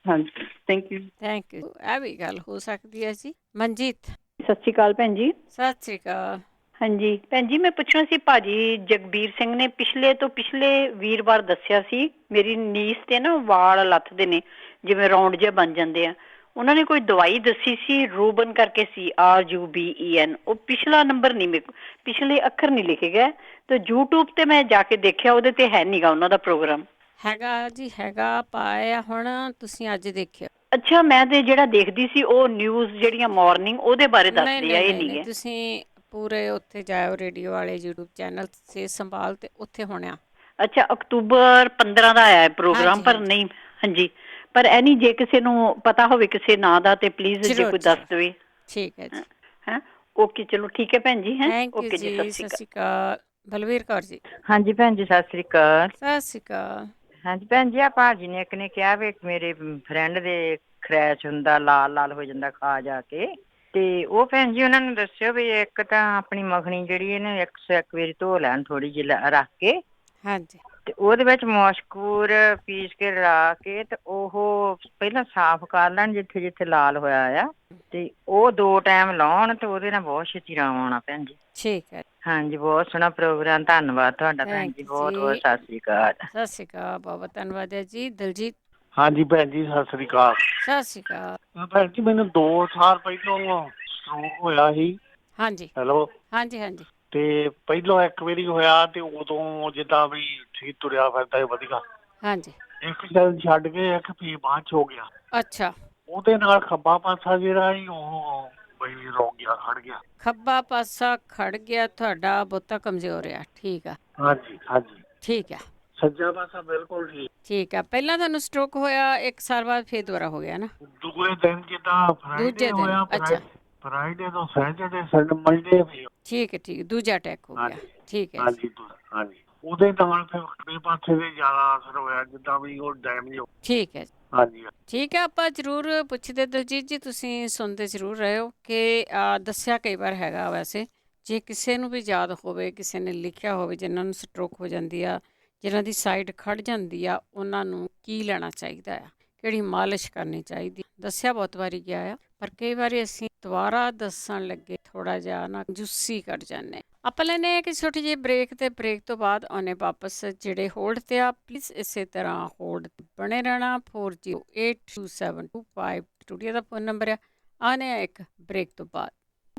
ਹਾਂਜੀ ਥੈਂਕ ਯੂ। Thank you. ਇਹ ਵੀ ਗੱਲ ਹੋ ਸਕਦੀ ਹੈ ਜੀ। ਮਨਜੀਤ। ਸਤਿ ਸ਼੍ਰੀ ਅਕਾਲ ਭੈਣ ਜੀ। ਸਤਿ ਸ਼੍ਰੀ ਅਕਾਲ। ਹਾਂਜੀ ਭੈਣ ਜੀ ਮੈਂ ਪੁੱਛਣਾ ਸੀ, ਭਾਜੀ ਜਗਬੀਰ ਸਿੰਘ ਨੇ ਪਿਛਲੇ ਵੀਰਵਾਰ ਦੱਸਿਆ ਸੀ ਮੇਰੀ ਨੀਸ ਤੇ ਨਾ ਵਾਲ ਲੱਥਦੇ ਨੇ, ਜਿਵੇਂ ਰੌਂਡ ਜਿਹੇ ਬਣ ਜਾਂਦੇ ਆ। ਉਹਨਾਂ ਨੇ ਕੋਈ ਦਵਾਈ ਦੱਸੀ ਸੀ, ਰੂਬਨ ਕਰਕੇ ਸੀ, RUBEN। ਉਹ ਪਿਛਲਾ ਨੰਬਰ ਨਹੀਂ, ਮੇਰੇ ਪਿਛਲੇ ਅੱਖਰ ਨਹੀਂ ਲਿਖੇ ਗਏ। ਤੇ YouTube ਤੇ ਮੈਂ ਜਾ ਕੇ ਦੇਖਿਆ, ਉਹਦੇ ਤੇ ਹੈ ਨੀਗਾ ਉਹਨਾਂ ਦਾ ਪ੍ਰੋਗਰਾਮ। ਹੈਗਾ ਜੀ, ਹੈਗਾ ਪਾਇਆ ਹੁਣ ਤੁਸੀਂ ਅੱਜ ਦੇਖਿਓ। ਅੱਛਾ ਮੈਂ ਤੇ ਜਿਹੜਾ ਦੇਖਦੀ ਸੀ ਉਹ ਨਿਊਜ਼ ਜਿਹੜੀਆਂ ਮਾਰਨਿੰਗ ਉਹਦੇ ਬਾਰੇ ਦੱਸਦੇ ਆ, ਇਹ ਨਹੀਂ ਹੈ। ਤੁਸੀਂ ਪੂਰੇ ਉੱਥੇ ਜਾਓ, ਰੇਡੀਓ ਵਾਲੇ YouTube ਚੈਨਲ ਸੇ ਸੰਭਾਲ ਤੇ ਉੱਥੇ ਹੋਣਿਆ। ਅੱਛਾ ਅਕਤੂਬਰ 15 ਦਾ ਆਇਆ ਹੈ ਪ੍ਰੋਗਰਾਮ, ਪਰ ਨਹੀਂ ਹਾਂਜੀ, ਪਰ ਇਹ ਨਹੀਂ, ਜੇ ਕਿਸੇ ਨੂੰ ਪਤਾ ਹੋਵੇ ਕਿਸੇ ਨਾਂ ਦਾ ਤੇ ਪਲੀਜ਼ ਜੇ ਕੋਈ ਦੱਸ ਦੇਵੇ। ਠੀਕ ਹੈ ਜੀ। ਹਾਂ ਓਕੇ ਚਲੋ ਠੀਕ ਹੈ ਭੈਣ ਜੀ। ਓਕੇ ਜੀ, ਸਤਿ ਸ਼੍ਰੀ ਅਕਾਲ। ਬਲਵੀਰ ਕੌਰ ਜੀ। ਹਾਂਜੀ ਭੈਣ ਜੀ ਸਤਿ ਸ਼੍ਰੀ ਅਕਾਲ। ਸਤਿ ਸ਼੍ਰੀ ਅਕਾਲ। ਹਾਂਜੀ ਭੈਣ ਜੀ, ਆ ਭਾਜੀ ਨੇ ਇੱਕ ਨੇ ਕਿਹਾ ਵੀ ਮੇਰੇ ਫਰੈਂਡ ਦੇ ਖਰੈਚ ਹੁੰਦਾ, ਲਾਲ ਲਾਲ ਹੋ ਜਾਂਦਾ ਖਾ ਜਾ ਕੇ, ਤੇ ਉਹ ਭੈਣ ਜੀ ਉਹਨਾਂ ਨੂੰ ਦੱਸਿਓ ਵੀ ਇੱਕ ਤਾਂ ਆਪਣੀ ਮੱਖਣੀ ਜਿਹੜੀ ਇਹਨੂੰ 101 ਵਾਰੀ ਧੋ ਲੈਣ ਥੋੜੀ ਜਿਹੀ ਰੱਖ ਕੇ। ਹਾਂਜੀ। ਤੇ ਉਹਦੇ ਵਿੱਚ ਮੌਸ਼ਕੂਰ ਪੀਸ ਕੇ ਰਲਾ ਕੇ ਤੇ ਉਹ ਪਹਿਲਾਂ ਸਾਫ਼ ਕਰ ਲੈਣ ਜਿੱਥੇ ਜਿੱਥੇ ਲਾਲ ਹੋਇਆ ਆ, ਤੇ ਉਹ 2 ਟਾਈਮ ਲਾਉਣ ਤੇ ਉਹਦੇ ਨਾਲ ਬਹੁਤ ਛੇਤੀ ਆਰਾਮ ਆਉਣਾ ਭੈਣ ਜੀ। ਠੀਕ ਹੈ। ਹਾਂਜੀ ਬਹੁਤ ਸੋਹਣਾ ਪ੍ਰੋਗਰਾਮ, ਧੰਨਵਾਦ ਤੁਹਾਡਾ ਭੈਣ ਜੀ, ਬਹੁਤ ਬਹੁਤ ਸਤਿ ਸ਼੍ਰੀ ਅਕਾਲ। ਸਤਿ ਸ਼੍ਰੀ ਅਕਾਲ, ਬਹੁਤ ਧੰਨਵਾਦ ਹੈ ਜੀ। ਦਲਜੀਤ। ਹਾਂਜੀ ਭੈਣ ਜੀ ਸਤਿ ਸ਼੍ਰੀ ਅਕਾਲ। ਸਤਿ ਸ਼੍ਰੀ ਅਕਾਲ। ਭੈਣ ਜੀ ਮੈਨੂੰ 2 ਸਾਲ ਪਹਿਲਾਂ ਸਟ੍ਰੋਕ ਹੋਇਆ ਸੀ। ਹਾਂਜੀ। ਹੈਲੋ। ਹਾਂਜੀ ਹਾਂਜੀ। ਤੇ ਪਹਿਲਾਂ ਇੱਕ ਵਾਰੀ ਹੋਇਆ ਤੇ ਉਦੋਂ ਜਿੱਦਾਂ ਵੀ ਠੀਕ ਤੁਰਿਆ ਫਿਰਦਾ ਵਧੀਆ। ਹਾਂਜੀ। ਇੱਕ ਦਿਨ ਛੱਡ ਕੇ ਇੱਕ ਫੇਰ ਬਾਅਦ ਚ ਹੋ ਗਿਆ। ਅੱਛਾ। ਉਹਦੇ ਨਾਲ ਖੱਬਾ ਪਾਸਾ ਜਿਹੜਾ ਸੀ ਉਹ ਬਈ ਰੁਕ ਗਿਆ, ਖੜ ਗਿਆ। ਖੱਬਾ ਪਾਸਾ ਖੜ ਗਿਆ ਤੁਹਾਡਾ, ਬਹੁਤਾ ਕਮਜ਼ੋਰ ਆ। ਠੀਕ ਆ। ਹਾਂਜੀ ਹਾਂਜੀ। ਠੀਕ ਆ। ਸੱਜਾ ਪਾਸਾ ਬਿਲਕੁਲ ਠੀਕ। ਠੀਕ ਆ। ਪਹਿਲਾਂ ਤੁਹਾਨੂੰ ਸਟ੍ਰੋਕ ਹੋਇਆ, 1 ਸਾਲ ਬਾਅਦ ਫੇਰ ਦੁਬਾਰਾ ਹੋ ਗਿਆ ਨਾ? ਦੂਜੇ ਦਿਨ ਜਿੱਦਾਂ ਫਰਾਈਡੇ ਹੋਇਆ। ਅੱਛਾ। ਫਰਾਈਡੇ ਤੋਂ ਸੈਟਰਡੇ ਸੰਡੇ ਮੰਡੇ ਵੀ। ਠੀਕ ਹੈ ਠੀਕ ਹੈ, ਦੂਜਾ ਅਟੈਕ ਹੋ ਗਿਆ। ਠੀਕ ਹੈ। ਹਾਂਜੀ ਹਾਂਜੀ। ਉਹਦੇ ਨਾਲ ਫਿਰ ਖੱਬੇ ਪਾਸੇ ਦੇ ਜ਼ਿਆਦਾ ਅਸਰ ਹੋਇਆ, ਜਿੱਦਾਂ ਵੀ ਉਹ ਡੈਮੇਜ ਹੋ। ਠੀਕ ਹੈ। ਹਾਂਜੀ ਠੀਕ ਹੈ। ਆਪਾਂ ਜ਼ਰੂਰ ਪੁੱਛਦੇ ਦਲਜੀਤ ਜੀ, ਤੁਸੀਂ ਸੁਣਦੇ ਜ਼ਰੂਰ ਰਹੇ ਹੋ ਕਿ ਦੱਸਿਆ ਕਈ ਵਾਰ ਹੈਗਾ। ਵੈਸੇ ਜੇ ਕਿਸੇ ਨੂੰ ਵੀ ਯਾਦ ਹੋਵੇ, ਕਿਸੇ ਨੇ ਲਿਖਿਆ ਹੋਵੇ ਜਿਨ੍ਹਾਂ ਨੂੰ ਸਟ੍ਰੋਕ ਹੋ ਜਾਂਦੀ ਆ, ਜਿਨ੍ਹਾਂ ਦੀ ਸਾਈਡ ਖੜ ਜਾਂਦੀ ਆ, ਉਹਨਾਂ ਨੂੰ ਕੀ ਲੈਣਾ ਚਾਹੀਦਾ ਆ, ਕਿਹੜੀ ਮਾਲਿਸ਼ ਕਰਨੀ ਚਾਹੀਦੀ, ਦੱਸਿਆ ਬਹੁਤ ਵਾਰੀ ਗਿਆ ਆ, ਪਰ ਕਈ ਵਾਰੀ ਅਸੀਂ ਦੁਬਾਰਾ ਦੱਸਣ ਲੱਗੇ ਥੋੜ੍ਹਾ ਜਿਹਾ ਨਾ ਜੁੱਸੀ ਕੱਢ ਜਾਂਦੇ। ਆਪਾਂ ਲੈਂਦੇ ਇੱਕ ਛੋਟੀ ਜਿਹੀ ਬ੍ਰੇਕ, ਤੇ ਬ੍ਰੇਕ ਤੋਂ ਬਾਅਦ ਆਉਣੇ ਵਾਪਸ। ਜਿਹੜੇ ਹੋਲਡ ਤੇ ਆ ਪਲੀਜ਼ ਇਸੇ ਤਰ੍ਹਾਂ ਹੋਲਡ ਬਣੇ ਰਹਿਣਾ। 40827252 ਸਟੂਡੀਓ ਦਾ ਫੋਨ ਨੰਬਰ ਆ। ਆਉਣੇ ਆ ਇੱਕ ਬ੍ਰੇਕ ਤੋਂ ਬਾਅਦ।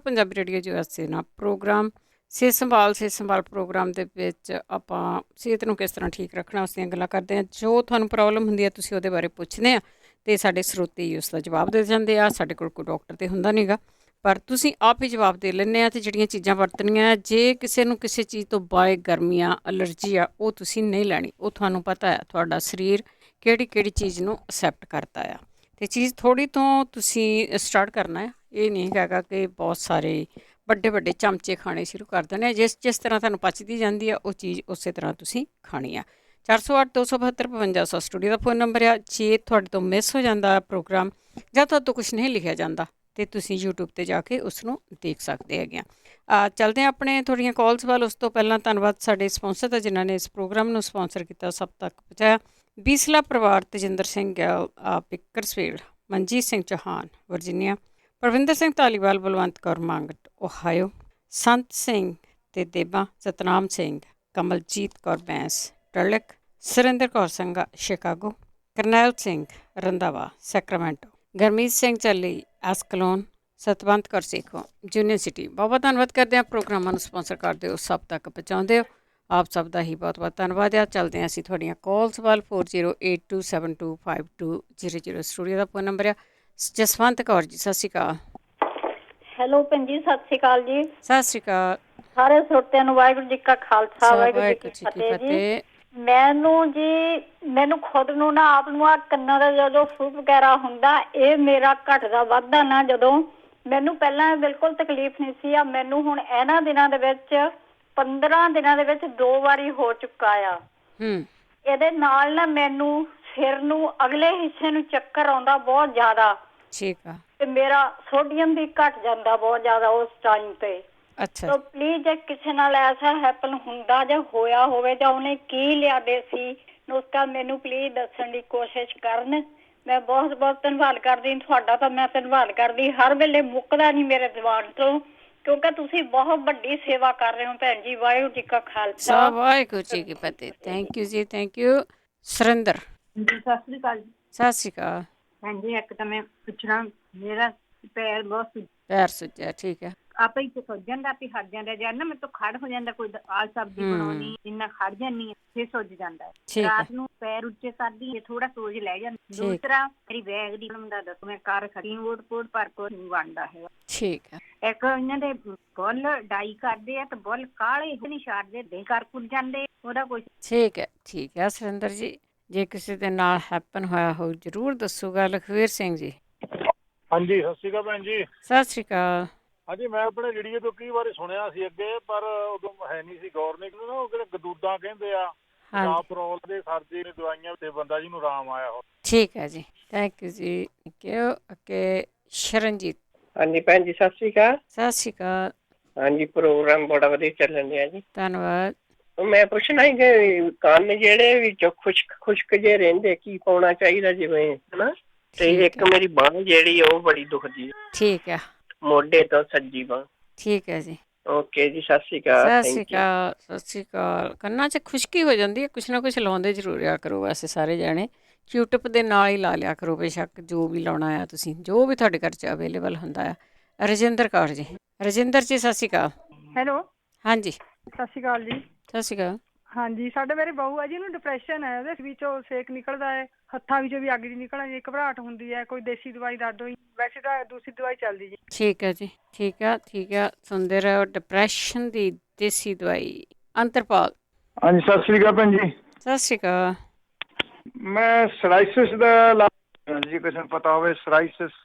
ਪੰਜਾਬੀ ਰੇਡੀਓ USA ਨਾਲ ਪ੍ਰੋਗਰਾਮ ਸਿਹਤ ਸੰਭਾਲ ਪ੍ਰੋਗਰਾਮ ਦੇ ਵਿੱਚ ਆਪਾਂ ਸਿਹਤ ਨੂੰ ਕਿਸ ਤਰ੍ਹਾਂ ਠੀਕ ਰੱਖਣਾ ਉਸ ਦੀਆਂ ਗੱਲਾਂ ਕਰਦੇ ਹਾਂ। ਜੋ ਤੁਹਾਨੂੰ ਪ੍ਰੋਬਲਮ ਹੁੰਦੀ ਹੈ ਤੁਸੀਂ ਉਹਦੇ ਬਾਰੇ ਪੁੱਛਦੇ ਆ ਅਤੇ ਸਾਡੇ ਸਰੋਤੇ ਹੀ ਉਸ ਦਾ ਜਵਾਬ ਦੇ ਜਾਂਦੇ ਆ। ਸਾਡੇ ਕੋਲ ਕੋਈ ਡਾਕਟਰ ਤਾਂ ਹੁੰਦਾ ਨਹੀਂ ਗਾ, ਪਰ ਤੁਸੀਂ ਆਪ ਹੀ ਜਵਾਬ ਦੇ ਲੈਂਦੇ ਆ। ਅਤੇ ਜਿਹੜੀਆਂ ਚੀਜ਼ਾਂ ਵਰਤਣੀਆਂ, ਜੇ ਕਿਸੇ ਨੂੰ ਕਿਸੇ ਚੀਜ਼ ਤੋਂ ਬਾਏ ਗਰਮੀਆਂ ਅਲਰਜੀ ਆ, ਉਹ ਤੁਸੀਂ ਨਹੀਂ ਲੈਣੀ। ਉਹ ਤੁਹਾਨੂੰ ਪਤਾ ਆ ਤੁਹਾਡਾ ਸਰੀਰ ਕਿਹੜੀ ਚੀਜ਼ ਨੂੰ ਅਸੈਪਟ ਕਰਦਾ ਆ, ਅਤੇ ਚੀਜ਼ ਥੋੜ੍ਹੀ ਤੋਂ ਤੁਸੀਂ ਸਟਾਰਟ ਕਰਨਾ ਆ। ਇਹ ਨਹੀਂ ਹੈਗਾ ਕਿ ਬਹੁਤ ਸਾਰੇ ਵੱਡੇ ਚਮਚੇ ਖਾਣੇ ਸ਼ੁਰੂ ਕਰ ਦੇਣੇ। ਜਿਸ ਤਰ੍ਹਾਂ ਤੁਹਾਨੂੰ ਪਚਦੀ ਜਾਂਦੀ ਆ ਉਹ ਚੀਜ਼ ਉਸੇ ਤਰ੍ਹਾਂ ਤੁਸੀਂ ਖਾਣੀ ਆ। 408-272-5500 ਸਟੂਡੀਓ ਦਾ ਫੋਨ ਨੰਬਰ ਆ। ਜੇ ਤੁਹਾਡੇ ਤੋਂ ਮਿਸ ਹੋ ਜਾਂਦਾ ਪ੍ਰੋਗਰਾਮ ਜਾਂ ਤੁਹਾਡੇ ਤੋਂ ਕੁਛ ਨਹੀਂ ਲਿਖਿਆ ਜਾਂਦਾ ਅਤੇ ਤੁਸੀਂ YouTube 'ਤੇ ਜਾ ਕੇ ਉਸ ਨੂੰ ਦੇਖ ਸਕਦੇ ਹੈਗੇ ਆ। ਚੱਲਦੇ ਹਾਂ ਆਪਣੇ ਥੋੜ੍ਹੀਆਂ ਕਾਲਸ ਵੱਲ। ਉਸ ਤੋਂ ਪਹਿਲਾਂ ਧੰਨਵਾਦ ਸਾਡੇ ਸਪੋਂਸਰ ਦਾ ਜਿਨ੍ਹਾਂ ਨੇ ਇਸ ਪ੍ਰੋਗਰਾਮ ਨੂੰ ਸਪੋਂਸਰ ਕੀਤਾ, ਸਭ ਤੱਕ ਪਹੁੰਚਾਇਆ। ਬੀਸਲਾ ਪਰਿਵਾਰ, ਤੇਜਿੰਦਰ ਸਿੰਘ ਗਿੱਲ ਪਿਕਰਸਫੀਲਡ, ਮਨਜੀਤ ਸਿੰਘ ਚੌਹਾਨ ਵਰਜੀਨੀਆ, ਪਰਵਿੰਦਰ ਸਿੰਘ ਧਾਲੀਵਾਲ, ਬਲਵੰਤ ਕੌਰ ਮੰਗਟ ਓਹਾਇਓ, ਸੰਤ ਸਿੰਘ ਤੇ ਦੇਬਾ, ਸਤਨਾਮ ਸਿੰਘ, ਕਮਲਜੀਤ ਕੌਰ ਬੈਂਸ ਟਰਲਿਕ, ਸੁਰਿੰਦਰ ਕੌਰ ਸੰਘਾ ਸ਼ਿਕਾਗੋ, ਕਰਨੈਲ ਸਿੰਘ ਰੰਧਾਵਾ ਸੈਕਰਾਮੈਂਟੋ, ਗਰਮੀਤ ਸਿੰਘ ਚੱਲੀ ਐਸਕਲੋਨ, ਸਤਵੰਤ ਕੌਰ ਸੇਖੋਂ ਜੂਨੀਅਰ ਸਿਟੀ। ਬਹੁਤ ਧੰਨਵਾਦ ਕਰਦੇ ਹਾਂ ਪ੍ਰੋਗਰਾਮਾਂ ਨੂੰ ਸਪੋਂਸਰ ਕਰਦੇ ਹੋ, ਸਭ ਤੱਕ ਪਹੁੰਚਾਉਂਦੇ ਹੋ। ਆਪ ਸਭ ਦਾ ਹੀ ਬਹੁਤ ਧੰਨਵਾਦ ਆ। ਚੱਲਦੇ ਹਾਂ ਅਸੀਂ ਤੁਹਾਡੀਆਂ ਕਾਲਸ ਵੱਲ। 4082725200 ਸਟੂਡੀਓ ਦਾ ਫੋਨ ਨੰਬਰ ਆ। ਜਸਵੰਤ ਕੌਰ ਜੀ, ਸਤਿ ਸ਼੍ਰੀ ਅਕਾਲ। ਹੈਲੋ ਭੈਣ ਜੀ, ਸਤਿ ਸ਼੍ਰੀ ਅਕਾਲ ਜੀ। ਸਤਿ ਸ਼੍ਰੀ ਅਕਾਲ ਸਾਰੇ ਸਰੋਤਿਆਂ ਨੂੰ ਵਾਹਿਗੁਰੂ ਜੀ ਕਾ ਖਾਲਸਾ, ਵਾਹਿਗੁਰੂ ਜੀ ਕੀ ਫਤਿਹ ਜੀ। ਮੈਨੂੰ ਖੁਦ ਨੂੰ ਨਾ ਆਪ ਨੂੰ ਆ ਕੰਨਾਂ ਦਾ ਜਦੋਂ ਫਲੂ ਵਗੈਰਾ ਹੁੰਦਾ, ਇਹ ਮੇਰਾ ਘਟਦਾ ਵੱਧਦਾ ਨਾ, ਜਦੋਂ ਮੈਨੂੰ ਪਹਿਲਾਂ ਬਿਲਕੁਲ ਤਕਲੀਫ ਨਹੀਂ ਸੀ ਆ, ਮੈਨੂੰ ਹੁਣ ਇਹਨਾਂ ਦਿਨਾਂ ਦੇ ਵਿੱਚ 15 ਦਿਨਾਂ ਦੇ ਵਿੱਚ 2 ਵਾਰੀ ਹੋ ਚੁੱਕਾ ਆ। ਇਹਦੇ ਨਾਲ ਨਾ ਮੈਨੂੰ ਸਿਰ ਨੂੰ ਅਗਲੇ ਹਿੱਸੇ ਨੂੰ ਚੱਕਰ ਆਉਂਦਾ ਬਹੁਤ ਜ਼ਿਆਦਾ। ਠੀਕ ਆ। ਤੇ ਮੇਰਾ ਸੋਡੀਅਮ ਵੀ ਘਟ ਜਾਂਦਾ ਬਹੁਤ ਜ਼ਿਆਦਾ ਉਸ ਟਾਈਮ ਤੇ। ਅੱਛਾ। ਤਾਂ ਪਲੀਜ਼ ਜੇ ਕਿਸੇ ਨਾਲ ਐਸਾ ਹੈਪਨ ਹੁੰਦਾ ਜਾਂ ਹੋਇਆ ਹੋਵੇ ਜਾਂ ਉਹਨੇ ਕੀ ਲਿਆ ਦੇਸੀ ਨੁਸਖਾ, ਮੈਨੂੰ ਪਲੀਜ਼ ਦੱਸਣ ਦੀ ਕੋਸ਼ਿਸ਼ ਕਰਨ। ਮੈਂ ਬਹੁਤ ਧੰਨਵਾਦ ਕਰਦੀ ਤੁਹਾਡਾ। ਤਾਂ ਮੈਂ ਧੰਨਵਾਦ ਕਰਦੀ, ਹਰ ਵੇਲੇ ਮੁੱਕਦਾ ਨਹੀਂ ਮੇਰੇ ਜ਼ੁਬਾਨ ਤੋਂ, ਕਿਉਂਕਿ ਤੁਸੀਂ ਬਹੁਤ ਵੱਡੀ ਸੇਵਾ ਕਰ ਰਹੇ ਹੋ ਭੈਣ ਜੀ। ਵਾਹਿਗੁਰੂ ਜੀ ਕਾ ਖਾਲਸਾ, ਵਾਹਿਗੁਰੂ ਜੀ ਕੀ ਫਤਿਹ। ਥੈਂਕ ਯੂ ਜੀ, ਥੈਂਕ ਯੂ। ਸੁਰਿੰਦਰ ਸਤਿ ਸ੍ਰੀ ਅਕਾਲ ਜੀ। ਸਤਿ ਸ਼੍ਰੀ ਅਕਾਲ ਭੈਣ ਜੀ। ਇੱਕ ਤਾਂ ਮੈਂ ਪੁੱਛਣਾ, ਮੇਰਾ ਪੈਰ ਬਹੁਤ ਪੈਰ ਸੁੱਜਿਆ। ਠੀਕ ਹੈ। ਆਪੇ ਹੀ ਸੁੱਜ ਜਾਂਦਾ ਤੇ ਹਟ ਜਾਂਦਾ। ਜਦ ਨਾ ਮੇਰੇ ਤੋਂ ਖੜ ਹੋ ਜਾਂਦਾ, ਕੋਈ ਆ ਸਬਜ਼ੀ ਬਣਾਉਣੀ, ਇੰਨਾ ਖੜ ਜਾਂਦੀ ਹੈ, ਫਿਰ ਸੁੱਜ ਜਾਂਦਾ। ਰਾਤ ਨੂੰ ਪੈਰ ਉੱਚੇ ਕਰਦੀ, ਥੋੜਾ ਸੋਜ ਲੈ ਜਾਂਦਾ। ਦੂਸਰਾ ਮੇਰੀ ਬੈਗ ਦੀ ਦਾ ਦੱਸ, ਮੈਂ ਕਰ ਖੜੀ ਵੋਟ ਪਰ ਕੋਈ ਨਹੀਂ ਬਣਦਾ ਹੈ। ਠੀਕ ਹੈ। ਇੱਕ ਇਹਨਾਂ ਦੇ ਬੁੱਲ ਡਾਈ ਕਰਦੇ ਆ ਤੇ ਬੁੱਲ ਕਾਲੇ ਨਹੀਂ ਛੱਡਦੇ, ਦੇ ਕਰ ਕੁੱਟ ਜਾਂਦੇ, ਉਹਦਾ ਕੋਈ। ਠੀਕ ਹੈ, ਠੀਕ ਹੈ ਸੁਰਿੰਦਰ ਜੀ। ਜੇ ਕਿਸੇ ਦੇ ਨਾਲ ਹੈਪਨ ਹੋਇਆ ਹੋ ਜ਼ਰੂਰ ਦੱਸੂਗਾ। ਲਖਵੀਰ ਸਿੰਘ ਜੀ। ਹਾਂਜੀ, ਸਤਿ ਸ਼੍ਰੀ ਅਕਾਲ ਭੈਣ ਜੀ। ਸਤਿ ਸ਼੍ਰੀ ਅਕਾਲ। ਹਾਂਜੀ, ਮੈਂ ਆਪਣੇ ਰੇਡੀਓ ਤੋਂ ਕਈ ਵਾਰੀ ਸੁਣਿਆ ਸੀ ਅੱਗੇ, ਪਰ ਉਦੋਂ ਹੈ ਨਹੀਂ ਸੀ ਗੌਰ ਨਹੀਂ। ਉਹ ਕਿਹੜੇ ਗਦੂਦਾਂ ਕਹਿੰਦੇ ਆ, ਫਰੋਲ ਦੇ ਸਰਦੀ ਦੀ ਦਵਾਈਆਂ ਤੇ ਬੰਦਾ ਜਿਹਨੂੰ ਆਰਾਮ ਆਇਆ ਹੋ। ਠੀਕ ਹੈ ਜੀ, ਥੈਂਕ ਯੂ ਜੀ। ਅੱਗੇ ਸ਼ਰਨਜੀਤ। ਹਾਂਜੀ ਭੈਣ ਜੀ, ਸਤਿ ਸ਼੍ਰੀ ਅਕਾਲ। ਸਤਿ ਸ਼੍ਰੀ ਅਕਾਲ। ਹਾਂਜੀ, ਪ੍ਰੋਗਰਾਮ ਬੜਾ ਵਧੀਆ ਚੱਲਣ ਡਿਆ ਜੀ। ਧੰਨਵਾਦ। ਮੈਂ ਪੁੱਛਣਾ ਸੀ ਕਿ ਕੰਨ ਜਿਹੜੇ ਵਿੱਚੋਂ ਖੁਸ਼ਕ ਜੇ ਰਹਿੰਦੇ, ਕੀ ਪਾਉਣਾ ਚਾਹੀਦਾ ਜਿਵੇਂ, ਹਨਾ? ਤੇ ਇੱਕ ਮੇਰੀ ਬਾਂਹ ਜਿਹੜੀ ਉਹ ਬੜੀ ਦੁਖਦੀ। ਠੀਕ ਹੈ। ਮੋਢੇ ਤੋਂ ਸੱਜੀ ਬਾਂਹ। ਠੀਕ ਹੈ ਜੀ। ਓਕੇ ਜੀ, ਸਤਿ ਸ਼੍ਰੀ ਅਕਾਲ। ਸਤਿ ਸ਼੍ਰੀ ਅਕਾਲ। ਸਤਿ ਸ਼੍ਰੀ ਅਕਾਲ। ਕੰਨਾਂ 'ਚ ਖੁਸ਼ਕੀ ਹੋ ਜਾਂਦੀ ਹੈ, ਕੁਛ ਨਾ ਕੁਛ ਲਾਉਂਦੇ ਜ਼ਰੂਰ ਆ ਕਰੋ। ਵੈਸੇ ਸਾਰੇ ਜਾਣੇ ਕਿਊਟਿਪ ਦੇ ਨਾਲ ਹੀ ਲਾ ਲਿਆ ਕਰੋ, ਬੇਸ਼ੱਕ ਜੋ ਵੀ ਲਾਉਣਾ ਆ ਤੁਸੀਂ, ਜੋ ਵੀ ਤੁਹਾਡੇ ਘਰ 'ਚ ਅਵੇਲੇਬਲ ਹੁੰਦਾ ਆ। ਰਜਿੰਦਰ ਕੌਰ ਜੀ। ਰਜਿੰਦਰ ਜੀ, ਸਤਿ ਸ਼੍ਰੀ ਅਕਾਲ। ਹੈਲੋ। ਹਾਂਜੀ, ਸਤਿ ਸ਼੍ਰੀ ਅਕਾਲ ਜੀ। ਸਤਿ ਸ਼੍ਰੀ ਅਕਾਲ। ਹਾਂਜੀ, ਸਾਡੇ ਮੇਰੇ ਬਹੂ ਆ ਜੀ, ਉਹਨੂੰ ਡਿਪਰੈਸ਼ਨ ਹੈ, ਉਹਦੇ ਵਿੱਚੋਂ ਸੇਕ ਨਿਕਲਦਾ ਹੈ, ਹੱਥਾਂ ਵਿੱਚੋਂ ਵੀ ਅੱਗ ਦੀ ਨਿਕਲ ਆਉਂਦੀ, ਘਬਰਾਹਟ ਹੁੰਦੀ ਹੈ, ਕੋਈ ਦੇਸੀ ਦਵਾਈ ਦੱਸ ਦਿਓ। ਵੈਸੇ ਤਾਂ ਦੂਸਰੀ ਦਵਾਈ ਚੱਲਦੀ ਜੀ। ਠੀਕ ਹੈ ਜੀ, ਠੀਕ ਆ, ਠੀਕ ਆ। ਸੁਣਦੇ ਰਹੋ। ਡਿਪਰੈਸ਼ਨ ਦੀ ਦੇਸੀ ਦਵਾਈ। ਅੰਤਰਪਾਲ। ਹਾਂਜੀ, ਸਤਿ ਸ਼੍ਰੀ ਅਕਾਲ ਭੈਣ ਜੀ। ਸਤਿ ਸ਼੍ਰੀ ਅਕਾਲ। ਮੈਂ ਸੋਰਾਇਸਿਸ ਦਾ ਇਲਾਜ ਜੀ, ਕਿਸੇ ਨੂੰ ਪਤਾ ਹੋਵੇ?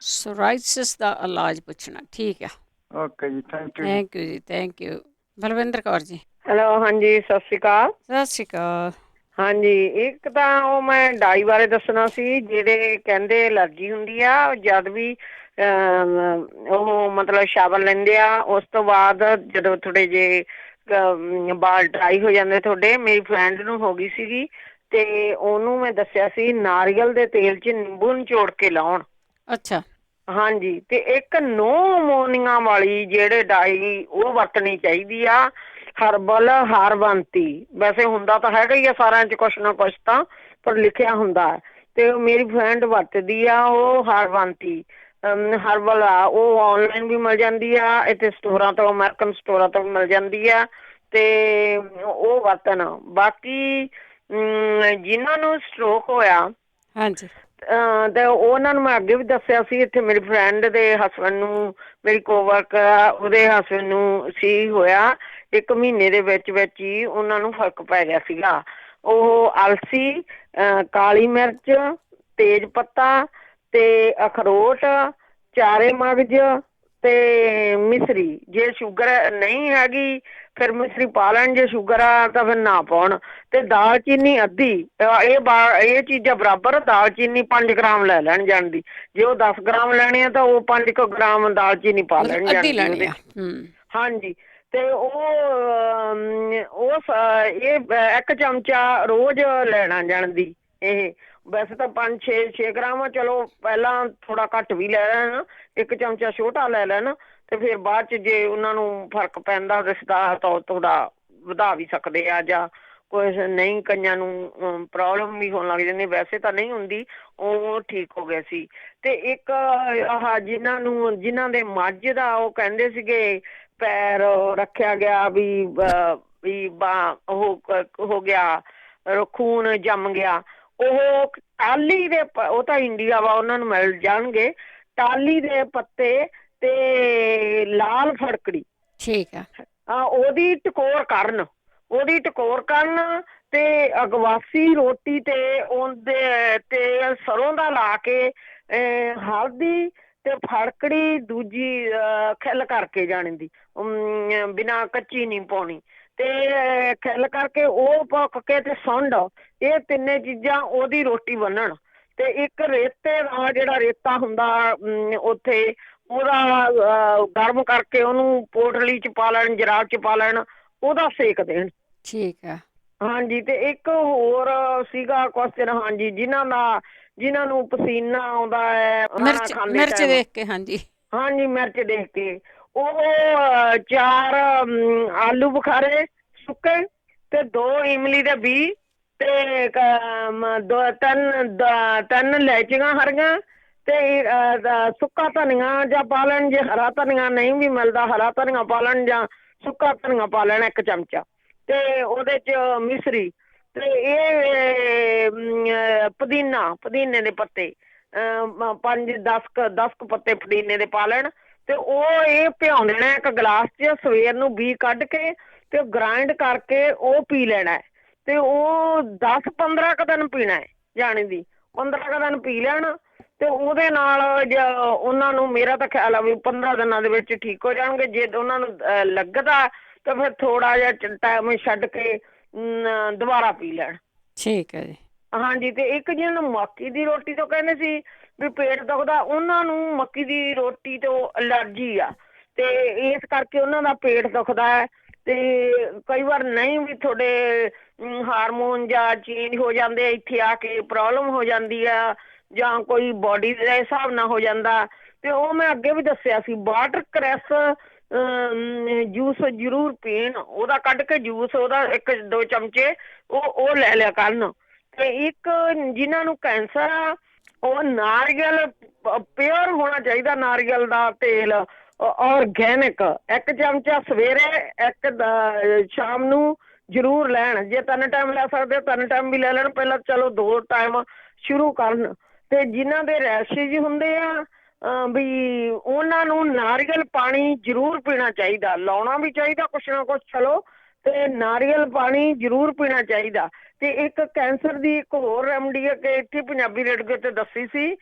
ਸੋਰਾਇਸਿਸ ਦਾ ਇਲਾਜ ਪੁੱਛਣਾ। ਠੀਕ ਆ। ਓਕੇ ਜੀ, ਥੈਂਕ ਯੂ। ਥੈਂਕ ਯੂ ਜੀ, thank you. Balwinder Kaur ji. Hello. ਹਾਂਜੀ, ਸਤਿ ਸ਼੍ਰੀ ਅਕਾਲ। ਸਤਿ ਸ਼੍ਰੀ ਅਕਾਲ। ਹਾਂਜੀ, ਇੱਕ ਤਾਂ ਉਹ ਮੈਂ ਡਾਈ ਬਾਰੇ ਦੱਸਣਾ ਸੀ, ਜਿਹੜੇ ਕਹਿੰਦੇ ਐਲਰਜੀ ਹੁੰਦੀ ਆ, ਜਦ ਵੀ ਉਹ ਮਤਲਬ ਸ਼ਾਵਰ ਲੈਂਦੇ ਆ, ਉਸ ਤੋਂ ਬਾਅਦ ਜਦੋਂ ਥੋੜੇ ਜੇ ਬਾਲ ਡਰਾਈ ਹੋ ਜਾਂਦੇ ਤੁਹਾਡੇ। ਮੇਰੀ ਫਰੈਂਡ ਨੂੰ ਹੋ ਗਈ ਸੀਗੀ, ਤੇ ਉਹਨੂੰ ਮੈਂ ਦੱਸਿਆ ਸੀ ਨਾਰੀਅਲ ਦੇ ਤੇਲ 'ਚ ਨਿੰਬੂ ਨਿਚੋੜ ਕੇ ਲਾਉਣ। ਅੱਛਾ। ਹਾਂਜੀ, ਤੇ ਇੱਕ ਨੋ ਅਮੋਨੀਆ ਵਾਲੀ ਜਿਹੜੇ ਡਾਈ ਉਹ ਵਰਤਣੀ ਚਾਹੀਦੀ ਆ, ਹਰਬਲ ਹਰਬੰਤੀ। ਵੈਸੇ ਹੁੰਦਾ ਤਾਂ ਹੈਗਾ ਹੀ ਆ ਸਾਰਿਆਂ 'ਚ ਕੁਛ ਨਾ ਕੁਛ ਤਾਂ, ਪਰ ਲਿਖਿਆ ਹੁੰਦਾ। ਤੇ ਮੇਰੀ ਫਰੈਂਡ ਵਰਤਦੀ ਆ ਉਹ ਹਰਬੰਤੀ। ਹਰਬਲ ਆ, ਉਹ ਆਨਲਾਈਨ ਵੀ ਮਿਲ ਜਾਂਦੀ ਆ, ਇੱਥੇ ਸਟੋਰਾਂ ਤੋਂ, ਅਮਰੀਕਨ ਸਟੋਰਾਂ ਤੋਂ ਵੀ ਮਿਲ ਜਾਂਦੀ ਆ, ਤੇ ਉਹ ਵਰਤਣ। ਬਾਕੀ ਜਿਨ੍ਹਾਂ ਨੂੰ ਸਟ੍ਰੋਕ ਹੋਇਆ, ਹਾਂਜੀ, ਤੇ ਉਹਨਾਂ ਨੂੰ ਮੈਂ ਅੱਗੇ ਵੀ ਦੱਸਿਆ ਸੀ, ਇੱਥੇ ਮੇਰੀ ਫਰੈਂਡ ਦੇ ਹਸਬੈਂਡ ਨੂੰ, ਮੇਰੀ ਕੋਵਰਕਰ ਆ, ਉਹਦੇ ਹਸਬੈਂਡ ਨੂੰ ਸੀ ਹੋਇਆ, 1 ਮਹੀਨੇ ਦੇ ਵਿੱਚ ਵਿੱਚ ਹੀ ਉਹਨਾਂ ਨੂੰ ਫਰਕ ਪੈ ਗਿਆ ਸੀਗਾ। ਉਹ ਅਲਸੀ, ਕਾਲੀ ਮਿਰਚ, ਤੇਜ ਪੱਤਾ ਤੇ ਅਖਰੋਟ, ਚਾਰੇ ਮਗਜ਼ ਤੇ ਮਿਸਰੀ। ਜੇ ਸ਼ੂਗਰ ਨਹੀਂ ਹੈਗੀ ਫਿਰ ਮਿਸਰੀ ਪਾ ਲੈਣ, ਜੇ ਸ਼ੂਗਰ ਆ ਤਾਂ ਫਿਰ ਨਾ ਪਾਉਣ। ਤੇ ਦਾਲਚੀਨੀ ਅੱਧੀ, ਇਹ ਚੀਜ਼ਾਂ ਬਰਾਬਰ। ਦਾਲਚੀਨੀ 5 ਗ੍ਰਾਮ ਲੈ ਲੈਣ ਜਾਣ ਦੀ, ਜੇ ਉਹ 10 ਗ੍ਰਾਮ ਲੈਣੇ ਆ ਤਾਂ ਉਹ 5 ਗ੍ਰਾਮ ਦਾਲਚੀਨੀ ਪਾ ਲੈਣ ਜਾਣ ਦੀ। ਹਾਂਜੀ, ਤੇ ਇਹ 1 ਚਮਚਾ ਰੋਜ਼ ਲੈਣਾ ਜਾਣ ਦੀ। ਇਹ ਵੈਸੇ ਤਾਂ 5-6 ਗ੍ਰਾਮ ਆ, ਚਲੋ ਪਹਿਲਾਂ ਥੋੜਾ ਘੱਟ ਵੀ ਲੈ ਲੈਣ, 1 ਚਮਚਾ ਛੋਟਾ ਲੈ ਲੈਣ, ਤੇ ਫਿਰ ਬਾਅਦ ਚ ਜੇ ਉਹਨਾਂ ਨੂੰ ਫਰਕ ਪੈਂਦਾ ਦਿਸਦਾ ਤਾਂ ਥੋੜਾ ਵਧਾ ਵੀ ਸਕਦੇ ਆ, ਜਾਂ ਕੁਛ ਨਹੀਂ, ਕਈਆਂ ਨੂੰ ਪ੍ਰੋਬਲਮ ਵੀ ਹੋਣ ਲੱਗ ਜਾਂਦੀ, ਵੈਸੇ ਤਾਂ ਨਹੀਂ ਹੁੰਦੀ, ਉਹ ਠੀਕ ਹੋ ਗਏ ਸੀ। ਤੇ ਇੱਕ ਆਹ ਜਿਨ੍ਹਾਂ ਦੇ ਮੱਝ ਦਾ ਉਹ ਕਹਿੰਦੇ ਸੀਗੇ ਪੈਰ ਰੱਖਿਆ ਗਿਆ ਵੀ ਉਹ ਹੋ ਗਿਆ, ਖੂਨ ਜੰਮ ਗਿਆ, ਉਹ ਟਾਹਲੀ ਦੇ, ਉਹ ਤਾਂ ਇੰਡੀਆ ਵਾ, ਉਹਨਾਂ ਨੂੰ ਮਿਲ ਜਾਣਗੇ, ਟਾਹਲੀ ਦੇ ਪੱਤੇ ਤੇ ਲਾਲ ਫੜਕੜੀ, ਠੀਕ ਆ, ਉਹਦੀ ਟਕੋਰ ਕਰਨ, ਤੇ ਅਗਵਾਸੀ ਰੋਟੀ ਤੇ ਉਹਦੇ ਤੇ ਸਰੋਂ ਦਾ ਲਾ ਕੇ, ਹਲਦੀ ਤੇ ਫੜਕੜੀ ਦੂਜੀ ਖਿੱਲ ਕਰਕੇ ਜਾਣੀ ਦੀ, ਬਿਨਾਂ ਕੱਚੀ ਨਹੀਂ ਪਾਉਣੀ, ਤੇ ਖਿੱਲ ਕਰਕੇ ਉਹ ਪੱਕ ਕੇ ਤੇ ਸੁੰਡ, ਇਹ ਤਿੰਨੇ ਚੀਜ਼ਾਂ ਉਹਦੀ ਰੋਟੀ ਬੰਨਣ। ਤੇ ਇੱਕ ਰੇਤੇ ਦਾ, ਜਿਹੜਾ ਰੇਤਾ ਹੁੰਦਾ ਉੱਥੇ, ਉਹਦਾ ਗਰਮ ਕਰਕੇ ਉਹਨੂੰ ਪੋਟਲੀ ਚ ਪਾ ਲੈਣ, ਜਰਾਬ ਚ ਪਾ ਲੈਣ, ਉਹਦਾ ਸੇਕ ਦੇਣ। ਠੀਕ ਆ, ਹਾਂਜੀ। ਤੇ ਇੱਕ ਹੋਰ ਸੀਗਾ ਕੁਐਸਚਨ, ਹਾਂਜੀ, ਜਿਨ੍ਹਾਂ ਨੂੰ ਪਸੀਨਾ ਆਉਂਦਾ ਹੈ ਮਿਰਚ ਦੇਖ ਕੇ, ਹਾਂਜੀ ਮਿਰਚ ਦੇਖ ਕੇ, ਉਹ 4 ਆਲੂ ਬੁਖਾਰੇ ਸੁੱਕੇ ਤੇ 2 ਇਮਲੀ ਦੇ ਬੀਜ ਤੇ 3 ਇਲਾਇਚੀਆਂ ਹਰੀਆਂ ਤੇ ਸੁੱਕਾ ਧਨੀਆ ਜਾਂ ਪਾ ਲੈਣ, ਜੇ ਹਰਾ ਧਨੀਆ ਨਹੀਂ ਵੀ ਮਿਲਦਾ ਹਰਾ ਧਨੀਆ ਪਾ ਲੈਣ, ਜਾਂ ਸੁੱਕਾ ਧਨੀਆ ਪਾ ਲੈਣਾ 1 ਚਮਚਾ, ਤੇ ਉਹਦੇ ਚ ਮਿਸਰੀ, ਤੇ ਇਹ ਪੁਦੀਨੇ ਦੇ ਪੱਤੇ 5-10 ਪੱਤੇ ਪੁਦੀਨੇ ਦੇ ਪਾ ਲੈਣ, ਤੇ ਉਹ ਇਹ ਭਿਉਂ ਦੇਣਾ 1 ਗਲਾਸ ਚ, ਸਵੇਰ ਨੂੰ ਬੀ ਕੱਢ ਕੇ ਤੇ ਗ੍ਰਾਈਂਡ ਕਰਕੇ ਉਹ ਪੀ ਲੈਣਾ, ਤੇ ਉਹ 10-15 ਦਿਨ ਪੀਣਾ ਹੈ, ਜਾਣੀ ਦੀ 15 ਦਿਨ ਪੀ ਲੈਣ, ਤੇ ਉਹਦੇ ਨਾਲ ਉਹਨਾਂ ਨੂੰ, ਮੇਰਾ ਤਾਂ ਖਿਆਲ ਆ ਵੀ 15 ਦਿਨਾਂ ਦੇ ਵਿੱਚ ਠੀਕ ਹੋ ਜਾਣਗੇ। ਜੇ ਉਹਨਾਂ ਨੂੰ ਲੱਗਦਾ ਤਾਂ ਫਿਰ ਥੋੜਾ ਜਿਹਾ ਟਾਈਮ ਛੱਡ ਕੇ ਦੁਬਾਰਾ ਪੀ ਲੈਣ। ਠੀਕ ਹੈ ਜੀ। ਹਾਂਜੀ। ਤੇ ਇੱਕ ਜਿਹਨੂੰ ਮੱਕੀ ਦੀ ਰੋਟੀ ਤੋਂ ਕਹਿੰਦੇ ਸੀ ਵੀ ਪੇਟ ਦੁਖਦਾ, ਉਹਨਾਂ ਨੂੰ ਮੱਕੀ ਦੀ ਰੋਟੀ ਤੋਂ ਅਲਰਜੀ ਆ, ਤੇ ਇਸ ਕਰਕੇ ਉਹਨਾਂ ਦਾ ਪੇਟ ਦੁਖਦਾ ਹੈ। ਤੇ ਕਈ ਵਾਰ ਨਹੀਂ ਵੀ ਤੁਹਾਡੇ ਹਾਰਮੋਨ ਜਾਂ ਚੇਂਜ ਹੋ ਜਾਂਦੇ, ਇੱਥੇ ਆ ਕੇ ਪ੍ਰੋਬਲਮ ਹੋ ਜਾਂਦੀ ਆ, ਜਾਂ ਕੋਈ ਬੋਡੀ ਦੇ ਹਿਸਾਬ ਨਾਲ ਹੋ ਜਾਂਦਾ, ਤੇ ਉਹ ਮੈਂ ਅੱਗੇ ਵੀ ਦੱਸਿਆ ਸੀ, ਵਾਟਰ ਕ੍ਰੈਸ ਜੂਸ ਜ਼ਰੂਰ ਪੀਣ, ਉਹਦਾ ਕੱਢ ਕੇ ਜੂਸ, ਉਹਦਾ 1-2 ਚਮਚੇ ਉਹ ਲੈ ਲਿਆ ਕਰਨ। ਤੇ ਇੱਕ ਜਿਨ੍ਹਾਂ ਨੂੰ ਕੈਂਸਰ ਆ, ਉਹ ਨਾਰੀਅਲ ਪਿਓਰ ਹੋਣਾ ਚਾਹੀਦਾ, ਨਾਰੀਅਲ ਦਾ ਤੇਲ ਆਰਗੈਨਿਕ 1 ਚਮਚਾ ਸਵੇਰੇ, 1 ਸ਼ਾਮ ਨੂੰ ਜ਼ਰੂਰ ਲੈਣ। ਜੇ 3 ਟਾਈਮ ਲੈ ਸਕਦੇ 3 ਟਾਈਮ ਵੀ ਲੈ ਲੈਣ, ਪਹਿਲਾਂ ਚਲੋ 2 ਟਾਈਮ ਸ਼ੁਰੂ ਕਰਨ। ਤੇ ਜਿਨ੍ਹਾਂ ਦੇ ਰੈਸ਼ਿਜ ਹੁੰਦੇ ਆ ਵੀ ਉਹਨਾਂ ਨੂੰ ਨਾਰੀਅਲ ਪਾਣੀ ਜ਼ਰੂਰ ਪੀਣਾ ਚਾਹੀਦਾ, ਲਾਉਣਾ ਵੀ ਚਾਹੀਦਾ ਕੁਛ ਨਾ ਕੁਛ, ਚਲੋ, ਤੇ ਨਾਰੀਅਲ ਪਾਣੀ ਜ਼ਰੂਰ ਪੀਣਾ ਚਾਹੀਦਾ। ਤੇ ਇੱਕ ਕੈਂਸਰ ਦੀ ਇੱਕ ਹੋਰ ਰੈਮਡੀ ਹੈ ਕਿ ਇੱਥੇ ਪੰਜਾਬੀ ਰੇਡੀਓ ਤੇ ਦੱਸੀ ਸੀ,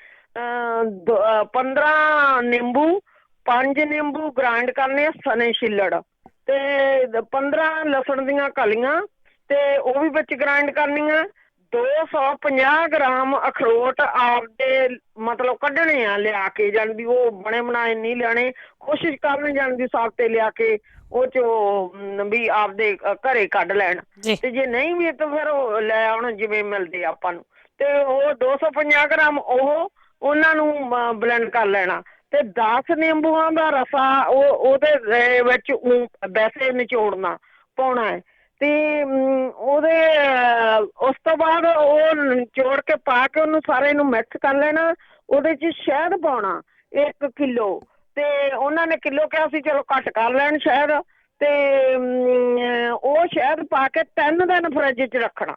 15 ਨਿੰਬੂ 5 ਨਿੰਬੂ ਗ੍ਰਾਈਂਡ ਕਰਨੇ, ਸਨੇ ਛਿੱਲੜ, ਤੇ 15 ਲਸਣ ਦੀਆਂ ਕਲੀਆਂ, ਤੇ ਉਹ ਵੀ ਵਿੱਚ ਗ੍ਰਾਈਂਡ ਕਰਨੀਆਂ, 250 ਗ੍ਰਾਮ ਅਖਰੋਟ ਆਪਦੇ ਮਤਲਬ ਕੱਢਣੇ ਆ ਲਿਆ ਕੇ, ਜਾਣੀ ਦੀ ਉਹ ਬਣੇ ਬਣਾਏ ਨਹੀਂ ਲੈਣੇ, ਕੋਸ਼ਿਸ਼ ਕਰਨ ਜਾਣੀ ਦੀ ਸਾਗ ਤੇ ਲਿਆ ਕੇ ਉਹ ਚੋਂ ਵੀ ਆਪਦੇ ਘਰੇ ਕੱਢ ਲੈਣ, ਤੇ ਜੇ ਨਹੀਂ ਵੀ ਤਾਂ ਫਿਰ ਉਹ ਲੈ ਆਉਣ ਜਿਵੇਂ ਮਿਲਦੇ ਆਪਾਂ ਨੂੰ, ਤੇ ਉਹ 250 ਗ੍ਰਾਮ ਉਹਨਾਂ ਨੂੰ ਬਲੈਂਡ ਕਰ ਲੈਣਾ, ਤੇ 10 ਨਿੰਬੂਆਂ ਦਾ ਰਸਾ ਉਹਦੇ ਵਿੱਚ ਵੈਸੇ ਨਿਚੋੜਨਾ ਪਾਉਣਾ ਹੈ, ਤੇ ਉਹਦੇ ਉਸ ਤੋਂ ਬਾਅਦ ਉਹ ਨਿਚੋੜ ਕੇ ਪਾ ਕੇ ਉਹਨੂੰ ਸਾਰੇ ਨੂੰ ਮਿਕਸ ਕਰ ਲੈਣਾ, ਉਹਦੇ 'ਚ ਸ਼ਹਿਦ ਪਾਉਣਾ, 1 ਕਿਲੋ, ਤੇ ਉਹਨਾਂ ਨੇ ਕਿਲੋ ਕਿਹਾ ਸੀ, ਚਲੋ ਘੱਟ ਕਰ ਲੈਣ ਸ਼ਹਿਦ, ਤੇ ਉਹ ਸ਼ਹਿਦ ਪਾ ਕੇ 3 ਦਿਨ ਫਰਿੱਜ 'ਚ ਰੱਖਣਾ।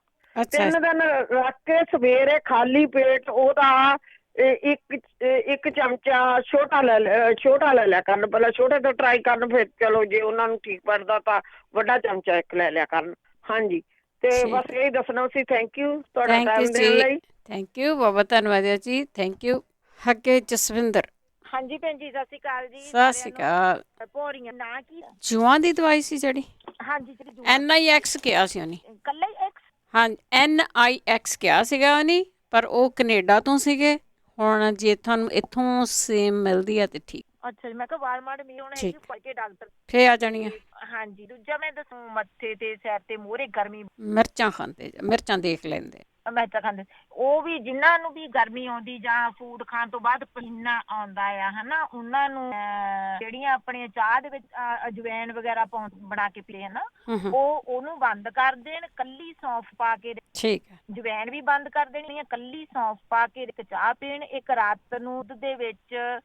3 ਦਿਨ ਰੱਖ ਕੇ ਸਵੇਰੇ ਖਾਲੀ ਪੇਟ ਉਹਦਾ ਇੱਕ ਚਮਚਾ ਛੋਟਾ ਲੈ ਲਿਆ ਕਰਨ, ਪਹਿਲਾਂ ਛੋਟੇ ਤੋਂ ਟਰਾਈ ਕਰਨ, ਫਿਰ ਚਲੋ ਜੇ ਉਹਨਾਂ ਨੂੰ ਠੀਕ ਪੜਦਾ ਤਾਂ ਵੱਡਾ ਚਮਚਾ 1 ਲੈ ਲਿਆ ਕਰਨ। ਹਾਂਜੀ, ਤੇ ਬਸ ਇਹ ਦੱਸਣਾ ਸੀ। ਥੈਂਕ ਯੂ ਤੁਹਾਡਾ ਟਾਈਮ ਦੇਣ ਲਈ। ਥੈਂਕ ਯੂ, ਬਹੁਤ ਧੰਨਵਾਦ ਜੀ, ਥੈਂਕ ਯੂ। ਅੱਗੇ ਜਸਵਿੰਦਰ। ਹਾਂਜੀ ਭੈਣ ਜੀ, ਸਤਿ ਸ਼੍ਰੀ ਅਕਾਲ ਜੀ। ਸਤਿ ਸ਼੍ਰੀ ਅਕਾਲ। ਭੋਰੀਆਂ ਨਾਂ ਕੀ? ਜੂਆਂ ਦੀ ਦਵਾਈ ਸੀ ਜਿਹੜੀ? ਹਾਂਜੀ, NIX ਕਿਹਾ ਸੀ ਉਹਨੇ। ਕੱਲਾ ਹੀ X? ਹਾਂ, NIX ਕਿਹਾ ਸੀਗਾ ਉਹਨੇ, ਪਰ ਉਹ ਕੈਨੇਡਾ ਤੋਂ ਸੀਗੇ। ਹੁਣ ਜੇ ਤੁਹਾਨੂੰ ਇੱਥੋਂ ਸੇਮ ਮਿਲਦੀ ਆ ਤੇ ਠੀਕ। ਅੱਛਾ ਜੀ, ਮੈਂ ਕਿਹਾ ਵਾਲਮਾਰਟ ਮਿਲ ਹੋਣਾ ਹੈ ਪੜ ਕੇ ਡਾਕਟਰ ਫੇ ਆ ਜਾਣੀ ਆ। ਹਾਂਜੀ, ਦੂਜਾ ਮੈਂ ਦੱਸੂ, ਮੱਥੇ ਤੇ ਸਿਰ ਤੇ ਮੂਹਰੇ ਗਰਮੀ, ਮਿਰਚਾਂ ਖਾਂਦੇ, ਮਿਰਚਾਂ ਦੇਖ ਲੈਂਦੇ, ਮਿਰਚਾਂ ਖਾਂਦੇ, ਉਹ ਵੀ ਜਿਨ੍ਹਾਂ ਨੂੰ ਵੀ ਗਰਮੀ ਆਉਂਦੀ ਜਾਂ ਫੂਡ ਖਾਣ ਤੋਂ ਬਾਅਦ ਪਸੀਨਾ ਆਉਂਦਾ ਆ ਹਨਾ, ਉਹਨਾਂ ਨੂੰ ਜਿਹੜੀਆਂ ਆਪਣੀਆਂ ਚਾਹ ਦੇ ਵਿੱਚ ਅਜਵੈਨ ਵਗੈਰਾ ਬਣਾ ਕੇ ਪੀਏ ਹਨਾ, ਉਹਨੂੰ ਬੰਦ ਕਰ ਦੇਣ, ਕੱਲੀ ਸੌਂਫ ਪਾ ਕੇ। ਠੀਕ ਹੈ। ਅਜਵੈਨ ਵੀ ਬੰਦ ਕਰ ਦੇਣੀ ਹੈ, ਕੱਲੀ ਸੌਂਫ ਪਾ ਕੇ ਇੱਕ ਚਾਹ ਪੀਣ, ਇੱਕ ਰਾਤ ਨੂੰ ਦੁੱਧ ਦੇ ਵਿੱਚ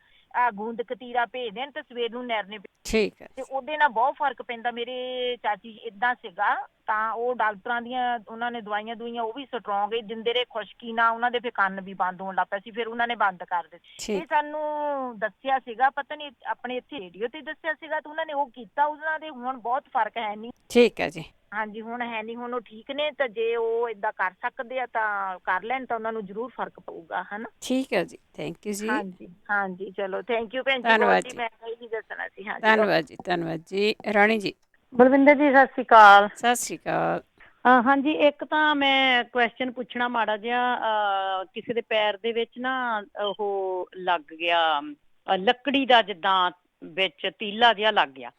ਗੂੰਦ ਕਤੀਰਾ ਭੇਜ ਦੇਣ ਤੇ ਸਵੇਰ ਨੂੰ ਨਿਰਣੇ। ਠੀਕ ਹੈ। ਤੇ ਉਹਦੇ ਨਾਲ ਬਹੁਤ ਫਰਕ ਪੈਂਦਾ। ਮੇਰੇ ਚਾਚੀ ਏਦਾਂ ਸੀਗਾ, ਤਾਂ ਉਹ ਡਾਕਟਰਾਂ ਦੀਆਂ ਉਹਨਾਂ ਨੇ ਦਵਾਈਆਂ ਉਹ ਵੀ ਸਟਰੋਂਗ ਹੀ ਦਿੰਦੇ ਰਹੇ, ਖੁਸ਼ਕੀ ਨਾਲ ਉਹਨਾਂ ਦੇ ਫਿਰ ਕੰਨ ਵੀ ਬੰਦ ਹੋਣ ਲੱਗ ਪਿਆ ਸੀ, ਫਿਰ ਉਹਨਾਂ ਨੇ ਬੰਦ ਕਰ ਦਿੱਤੇ। ਇਹ ਸਾਨੂੰ ਦੱਸਿਆ ਸੀਗਾ, ਪਤਾ ਨਹੀਂ ਆਪਣੇ ਇੱਥੇ ਰੇਡੀਓ ਤੇ ਦੱਸਿਆ ਸੀਗਾ, ਤੇ ਉਹਨਾਂ ਨੇ ਉਹ ਕੀਤਾ, ਉਹਨਾਂ ਦੇ ਹੁਣ ਬਹੁਤ ਫਰਕ ਹੈ ਨਹੀਂ। ਠੀਕ ਹੈ ਜੀ। ਹਾਂਜੀ, ਹੁਣ ਹੈ ਨਹੀਂ, ਹੁਣ ਉਹ ਠੀਕ ਨੇ, ਤਾਂ ਜੇ ਉਹ ਏਦਾਂ ਕਰ ਸਕਦੇ ਆ ਤਾਂ ਕਰ ਲੈਣ, ਤਾਂ ਉਹਨਾਂ ਨੂੰ ਜ਼ਰੂਰ ਫਰਕ ਪਊਗਾ ਹਨਾ। ਠੀਕ ਹੈ ਜੀ, ਥੈਂਕ ਯੂ ਜੀ। ਹਾਂਜੀ ਹਾਂਜੀ, ਚਲੋ ਥੈਂਕ ਯੂ ਭੈਣ ਜੀ, ਧੰਨਵਾਦ ਜੀ। ਮੈਂ ਇਹੀ ਦੱਸਣਾ ਸੀ। ਹਾਂਜੀ, ਧੰਨਵਾਦ ਜੀ, ਧੰਨਵਾਦ ਜੀ। ਰਾਣੀ ਜੀ। ਬਲਵਿੰਦਰ ਜੀ, ਸਤਿ ਸ਼੍ਰੀ ਅਕਾਲ। ਸਤਿ ਸ਼੍ਰੀ ਅਕਾਲ। ਹਾਂਜੀ, ਇੱਕ ਤਾਂ ਮੈਂ ਕੁਐਸਚਨ ਪੁੱਛਣਾ ਮਾੜਾ ਜਿਹਾ। ਕਿਸੇ ਦੇ ਪੈਰ ਦੇ ਵਿੱਚ ਨਾ ਉਹ ਲੱਗ ਗਿਆ, ਲੱਕੜੀ ਦਾ ਜਿੱਦਾਂ ਵਿੱਚ ਤੀਲਾ ਜਿਹਾ ਲੱਗ ਗਿਆ,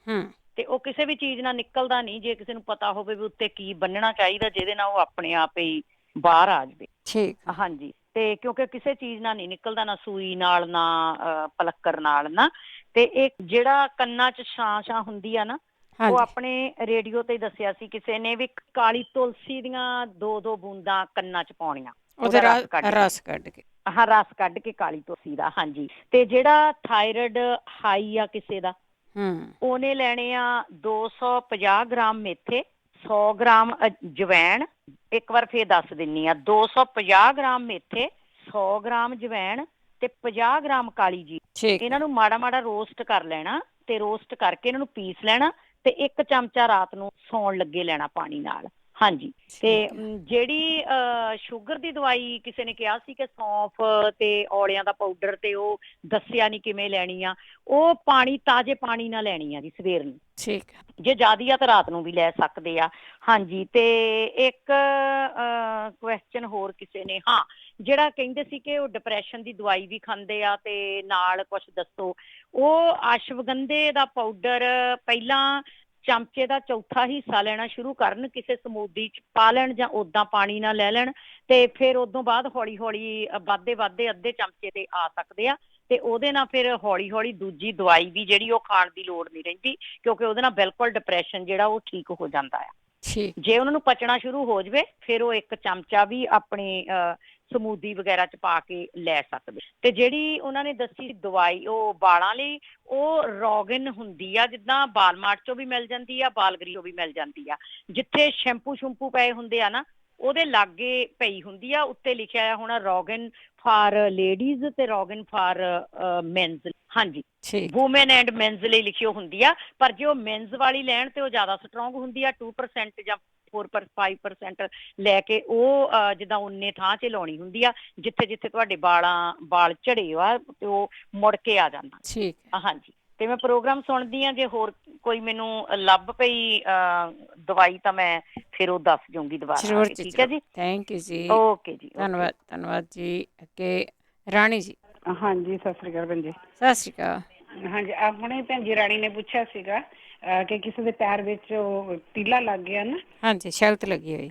ਤੇ ਉਹ ਕਿਸੇ ਵੀ ਚੀਜ਼ ਨਾਲ ਨਿਕਲਦਾ ਨਹੀਂ। ਜੇ ਕਿਸੇ ਨੂੰ ਪਤਾ ਹੋਵੇ ਵੀ ਉੱਤੇ ਕੀ ਬੰਨਣਾ ਚਾਹੀਦਾ ਜਿਹਦੇ ਨਾਲ ਉਹ ਆਪਣੇ ਆਪ ਹੀ ਬਾਹਰ ਆ ਜਾਵੇ। ਠੀਕ। ਹਾਂਜੀ, ਤੇ ਕਿਉਂਕਿ ਕਿਸੇ ਚੀਜ਼ ਨਾਲ ਨਹੀਂ ਨਿਕਲਦਾ, ਨਾ ਸੂਈ ਨਾਲ, ਨਾ ਪਲੱਕਰ ਨਾਲ ਨਾ। ਤੇ ਇਹ ਜਿਹੜਾ ਕੰਨਾਂ 'ਚ ਛਾਂ ਹੁੰਦੀ ਆ ਨਾ, ਉਹ ਆਪਣੇ ਰੇਡੀਓ ਤੇ ਦੱਸਿਆ ਸੀ ਕਿਸੇ ਨੇ ਵੀ ਕਾਲੀ ਤੁਲਸੀ ਦੀਆਂ 2-2 ਬੂੰਦਾਂ ਕੰਨਾਂ 'ਚ ਪਾਉਣੀਆਂ, ਉਹਦਾ ਰਸ ਕੱਢ ਕੇ। ਹਾਂ, ਰਸ ਕੱਢ ਕੇ ਕਾਲੀ ਤੁਲਸੀ ਦਾ। ਹਾਂਜੀ, ਤੇ ਜਿਹੜਾ ਥਾਇਰਾਇਡ ਹਾਈ ਆ ਕਿਸੇ ਦਾ, ਉਹਨੇ ਲੈਣੇ ਆ 250 ਗ੍ਰਾਮ ਮੇਥੇ, 100 ਗ੍ਰਾਮ ਜਵੈਣ। ਇੱਕ ਵਾਰ ਫੇਰ ਦੱਸ ਦਿੰਨੀ ਆ, 250 ਗ੍ਰਾਮ ਮੇਥੇ, 100 ਗ੍ਰਾਮ ਜਵੈਣ ਤੇ 50 ਗ੍ਰਾਮ ਕਾਲੀ ਜੀ। ਇਹਨਾਂ ਨੂੰ ਮਾੜਾ ਮਾੜਾ ਰੋਸਟ ਕਰ ਲੈਣਾ, ਤੇ ਰੋਸਟ ਕਰਕੇ ਇਹਨਾਂ ਨੂੰ ਪੀਸ ਲੈਣਾ, ਤੇ 1 ਚਮਚਾ ਰਾਤ ਨੂੰ ਸੌਣ ਲੱਗੇ ਲੈਣਾ ਪਾਣੀ ਨਾਲ। ਹਾਂਜੀ, ਤੇ ਜਿਹੜੀ ਸ਼ੂਗਰ ਦੀ ਦਵਾਈ ਕਿਸੇ ਨੇ ਕਿਹਾ ਸੀ ਕਿ ਸੌਂਫ ਤੇ ਔਲਿਆਂ ਦਾ ਪਾਊਡਰ, ਤੇ ਉਹ ਦੱਸਿਆ ਨਹੀਂ ਕਿਵੇਂ ਲੈਣੀ ਆ, ਉਹ ਪਾਣੀ, ਤਾਜ਼ੇ ਪਾਣੀ ਨਾਲ ਲੈਣੀ ਆ ਜੀ ਸਵੇਰ ਨੂੰ। ਠੀਕ। ਜੇ ਜ਼ਿਆਦੀ ਆ ਤਾਂ ਰਾਤ ਨੂੰ ਵੀ ਲੈ ਸਕਦੇ ਆ। ਹਾਂਜੀ, ਤੇ ਇੱਕ ਕੁਐਸਚਨ ਹੋਰ ਕਿਸੇ ਨੇ, ਹਾਂ, ਜਿਹੜਾ ਕਹਿੰਦੇ ਸੀ ਕਿ ਉਹ ਡਿਪਰੈਸ਼ਨ ਦੀ ਦਵਾਈ ਵੀ ਖਾਂਦੇ ਆ, ਤੇ ਨਾਲ ਕੁਛ ਦੱਸੋ। ਉਹ ਅਸ਼ਵਗੰਧੇ ਦਾ ਪਾਊਡਰ ਪਹਿਲਾਂ ਚਮਚੇ ਦਾ ਚੌਥਾ ਹਿੱਸਾ ਲੈਣਾ ਸ਼ੁਰੂ ਕਰਨ, ਕਿਸੇ ਸਮੂਦੀ 'ਚ ਪਾ ਲੈਣ ਜਾਂ ਉੱਦਾਂ ਪਾਣੀ ਨਾਲ ਲੈ ਲੈਣ, ਤੇ ਫਿਰ ਉਦੋਂ ਬਾਅਦ ਹੌਲੀ ਹੌਲੀ ਵੱਧਦੇ ਅੱਧੇ ਚਮਚੇ ਤੇ ਆ ਸਕਦੇ ਆ, ਤੇ ਉਹਦੇ ਨਾਲ ਫਿਰ ਹੌਲੀ ਹੌਲੀ ਦੂਜੀ ਦਵਾਈ ਵੀ ਜਿਹੜੀ ਉਹ ਖਾਣ ਦੀ ਲੋੜ ਨਹੀਂ ਰਹਿੰਦੀ, ਕਿਉਂਕਿ ਉਹਦੇ ਨਾਲ ਬਿਲਕੁਲ ਡਿਪਰੈਸ਼ਨ ਜਿਹੜਾ ਉਹ ਠੀਕ ਹੋ ਜਾਂਦਾ ਆ। ਜੇ ਉਹਨਾਂ ਨੂੰ ਪਚਣਾ ਸ਼ੁਰੂ ਹੋ ਜਾਵੇ, ਫਿਰ ਉਹ 1 ਚਮਚਾ ਵੀ ਆਪਣੀ ਸਮੂਦੀ ਵਗੈਰਾ 'ਚ ਪਾ ਕੇ ਲੈ ਸਕਦੇ। ਤੇ ਜਿਹੜੀ ਉਹਨਾਂ ਨੇ ਦੱਸੀ ਦਵਾਈ ਉਹ ਵਾਲਾਂ ਲਈ, ਉਹ ਰੋਗਨ ਹੁੰਦੀ ਆ, ਜਿੱਦਾਂ ਬਾਲਮਾਰਟ 'ਚੋਂ ਵੀ ਮਿਲ ਜਾਂਦੀ ਆ, ਬਾਲਗਰੀ 'ਚੋਂ ਵੀ ਮਿਲ ਜਾਂਦੀ ਆ। ਜਿੱਥੇ ਸ਼ੈਂਪੂ ਪਏ ਹੁੰਦੇ ਆ ਨਾ, ਉਹਦੇ ਲਾਗੇ ਪਈ ਹੁੰਦੀ ਆ, ਉੱਤੇ ਲਿਖਿਆ ਹੋਣਾ ਰੋਗਨ ਫਾਰ ਲੇਡੀਜ਼ ਤੇ ਰੋਗਨ ਫਾਰ ਮੈਨਸ। ਹਾਂਜੀ, ਵੂਮਨ ਐਂਡ ਮੈਨਸ ਲਈ ਲਿਖੀ ਹੁੰਦੀ ਆ, ਪਰ ਜੇ ਉਹ ਮੈਨਸ ਵਾਲੀ ਲੈਣ ਤੇ ਉਹ ਜ਼ਿਆਦਾ ਸਟਰੋਂਗ ਹੁੰਦੀ ਆ। 2% ਜਾਂ 4-5% ਲੈ ਕੇ ਉਹ ਜਿੱਦਾਂ ਉਨੇ ਥਾਂ 'ਚ ਲਾਉਣੀ ਹੁੰਦੀ ਆ, ਜਿੱਥੇ ਜਿੱਥੇ ਤੁਹਾਡੇ ਵਾਲ ਝੜੇ ਆ, ਤੇ ਉਹ ਮੁੜ ਕੇ ਆ ਜਾਂਦਾ। ਠੀਕ। ਹਾਂਜੀ, ਤੇ ਮੈਂ ਪ੍ਰੋਗਰਾਮ ਸੁਣਦੀ ਆ, ਜੇ ਹੋਰ ਕੋਈ ਮੈਨੂੰ ਲੱਭ ਪਈ ਦਵਾਈ ਤਾਂ ਮੈਂ ਫਿਰ ਉਹ ਦੱਸ ਜਾਊਂਗੀ ਦੁਬਾਰਾ। ਠੀਕ ਹੈ ਜੀ, ਥੈਂਕ ਯੂ ਜੀ। ਓਕੇ ਜੀ, ਧੰਨਵਾਦ ਜੀ। ਅੱਗੇ ਰਾਣੀ ਜੀ। ਹਾਂਜੀ, ਸਤਿ ਸ੍ਰੀ ਅਕਾਲ ਭੈਣ ਜੀ। ਸਤਿ ਸ਼੍ਰੀ ਅਕਾਲ। ਹਾਂਜੀ, ਹੁਣੇ ਭੈਣ ਜੀ ਰਾਣੀ ਨੇ ਪੁੱਛਿਆ ਸੀਗਾ ਕਿ ਕਿਸੇ ਦੇ ਪੈਰ ਵਿੱਚ ਉਹ ਤੀਲਾ ਲੱਗ ਗਿਆ ਨਾ। ਹਾਂਜੀ, ਸ਼ੈਲਤ ਲੱਗੀ ਹੋਈ।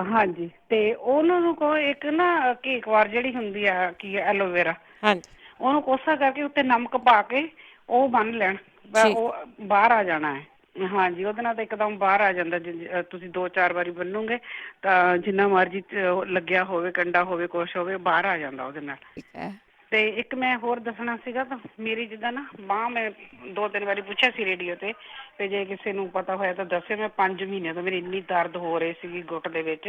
ਹਾਂਜੀ, ਤੇ ਉਹਨਾਂ ਨੂੰ ਕੋਈ ਇੱਕ ਨਾ ਘੀਕਵਾਰ ਜਿਹੜੀ ਹੁੰਦੀ ਆ, ਕੀ ਐਲੋਵੇਰਾ, ਹਾਂਜੀ, ਉਹਨੂੰ ਕੋਸਾ ਕਰਕੇ ਉੱਤੇ ਨਮਕ ਪਾ ਕੇ ਉਹ ਬੰਨ ਲੈਣ, ਉਹ ਬਾਹਰ ਆ ਜਾਣਾ ਹੈ। ਹਾਂਜੀ, ਉਹਦੇ ਨਾਲ ਤਾਂ ਇੱਕਦਮ ਬਾਹਰ ਆ ਜਾਂਦਾ। ਤੁਸੀਂ 2-4 ਵਾਰੀ ਬੰਨੋਗੇ ਤਾਂ ਜਿੰਨਾ ਮਰਜ਼ੀ ਲੱਗਿਆ ਹੋਵੇ, ਕੰਡਾ ਹੋਵੇ, ਕੁਛ ਹੋਵੇ, ਬਾਹਰ ਆ ਜਾਂਦਾ ਉਹਦੇ ਨਾਲ। ਠੀਕ ਹੈ। ਤੇ ਇੱਕ ਮੈਂ ਹੋਰ ਦੱਸਣਾ ਸੀਗਾ, ਤਾਂ ਮੇਰੀ ਜਿੱਦਾਂ ਨਾ ਬਾਂਹ, ਮੈਂ 2-3 ਵਾਰੀ ਪੁੱਛਿਆ ਸੀ ਰੇਡੀਓ ਤੇ ਜੇ ਕਿਸੇ ਨੂੰ ਪਤਾ ਹੋਇਆ ਤਾਂ ਦੱਸਿਓ। ਮੈਂ 5 ਮਹੀਨਿਆਂ ਤੋਂ ਮੇਰੀ ਇੰਨੀ ਦਰਦ ਹੋ ਰਹੀ ਸੀਗੀ ਗੁੱਟ ਦੇ ਵਿੱਚ,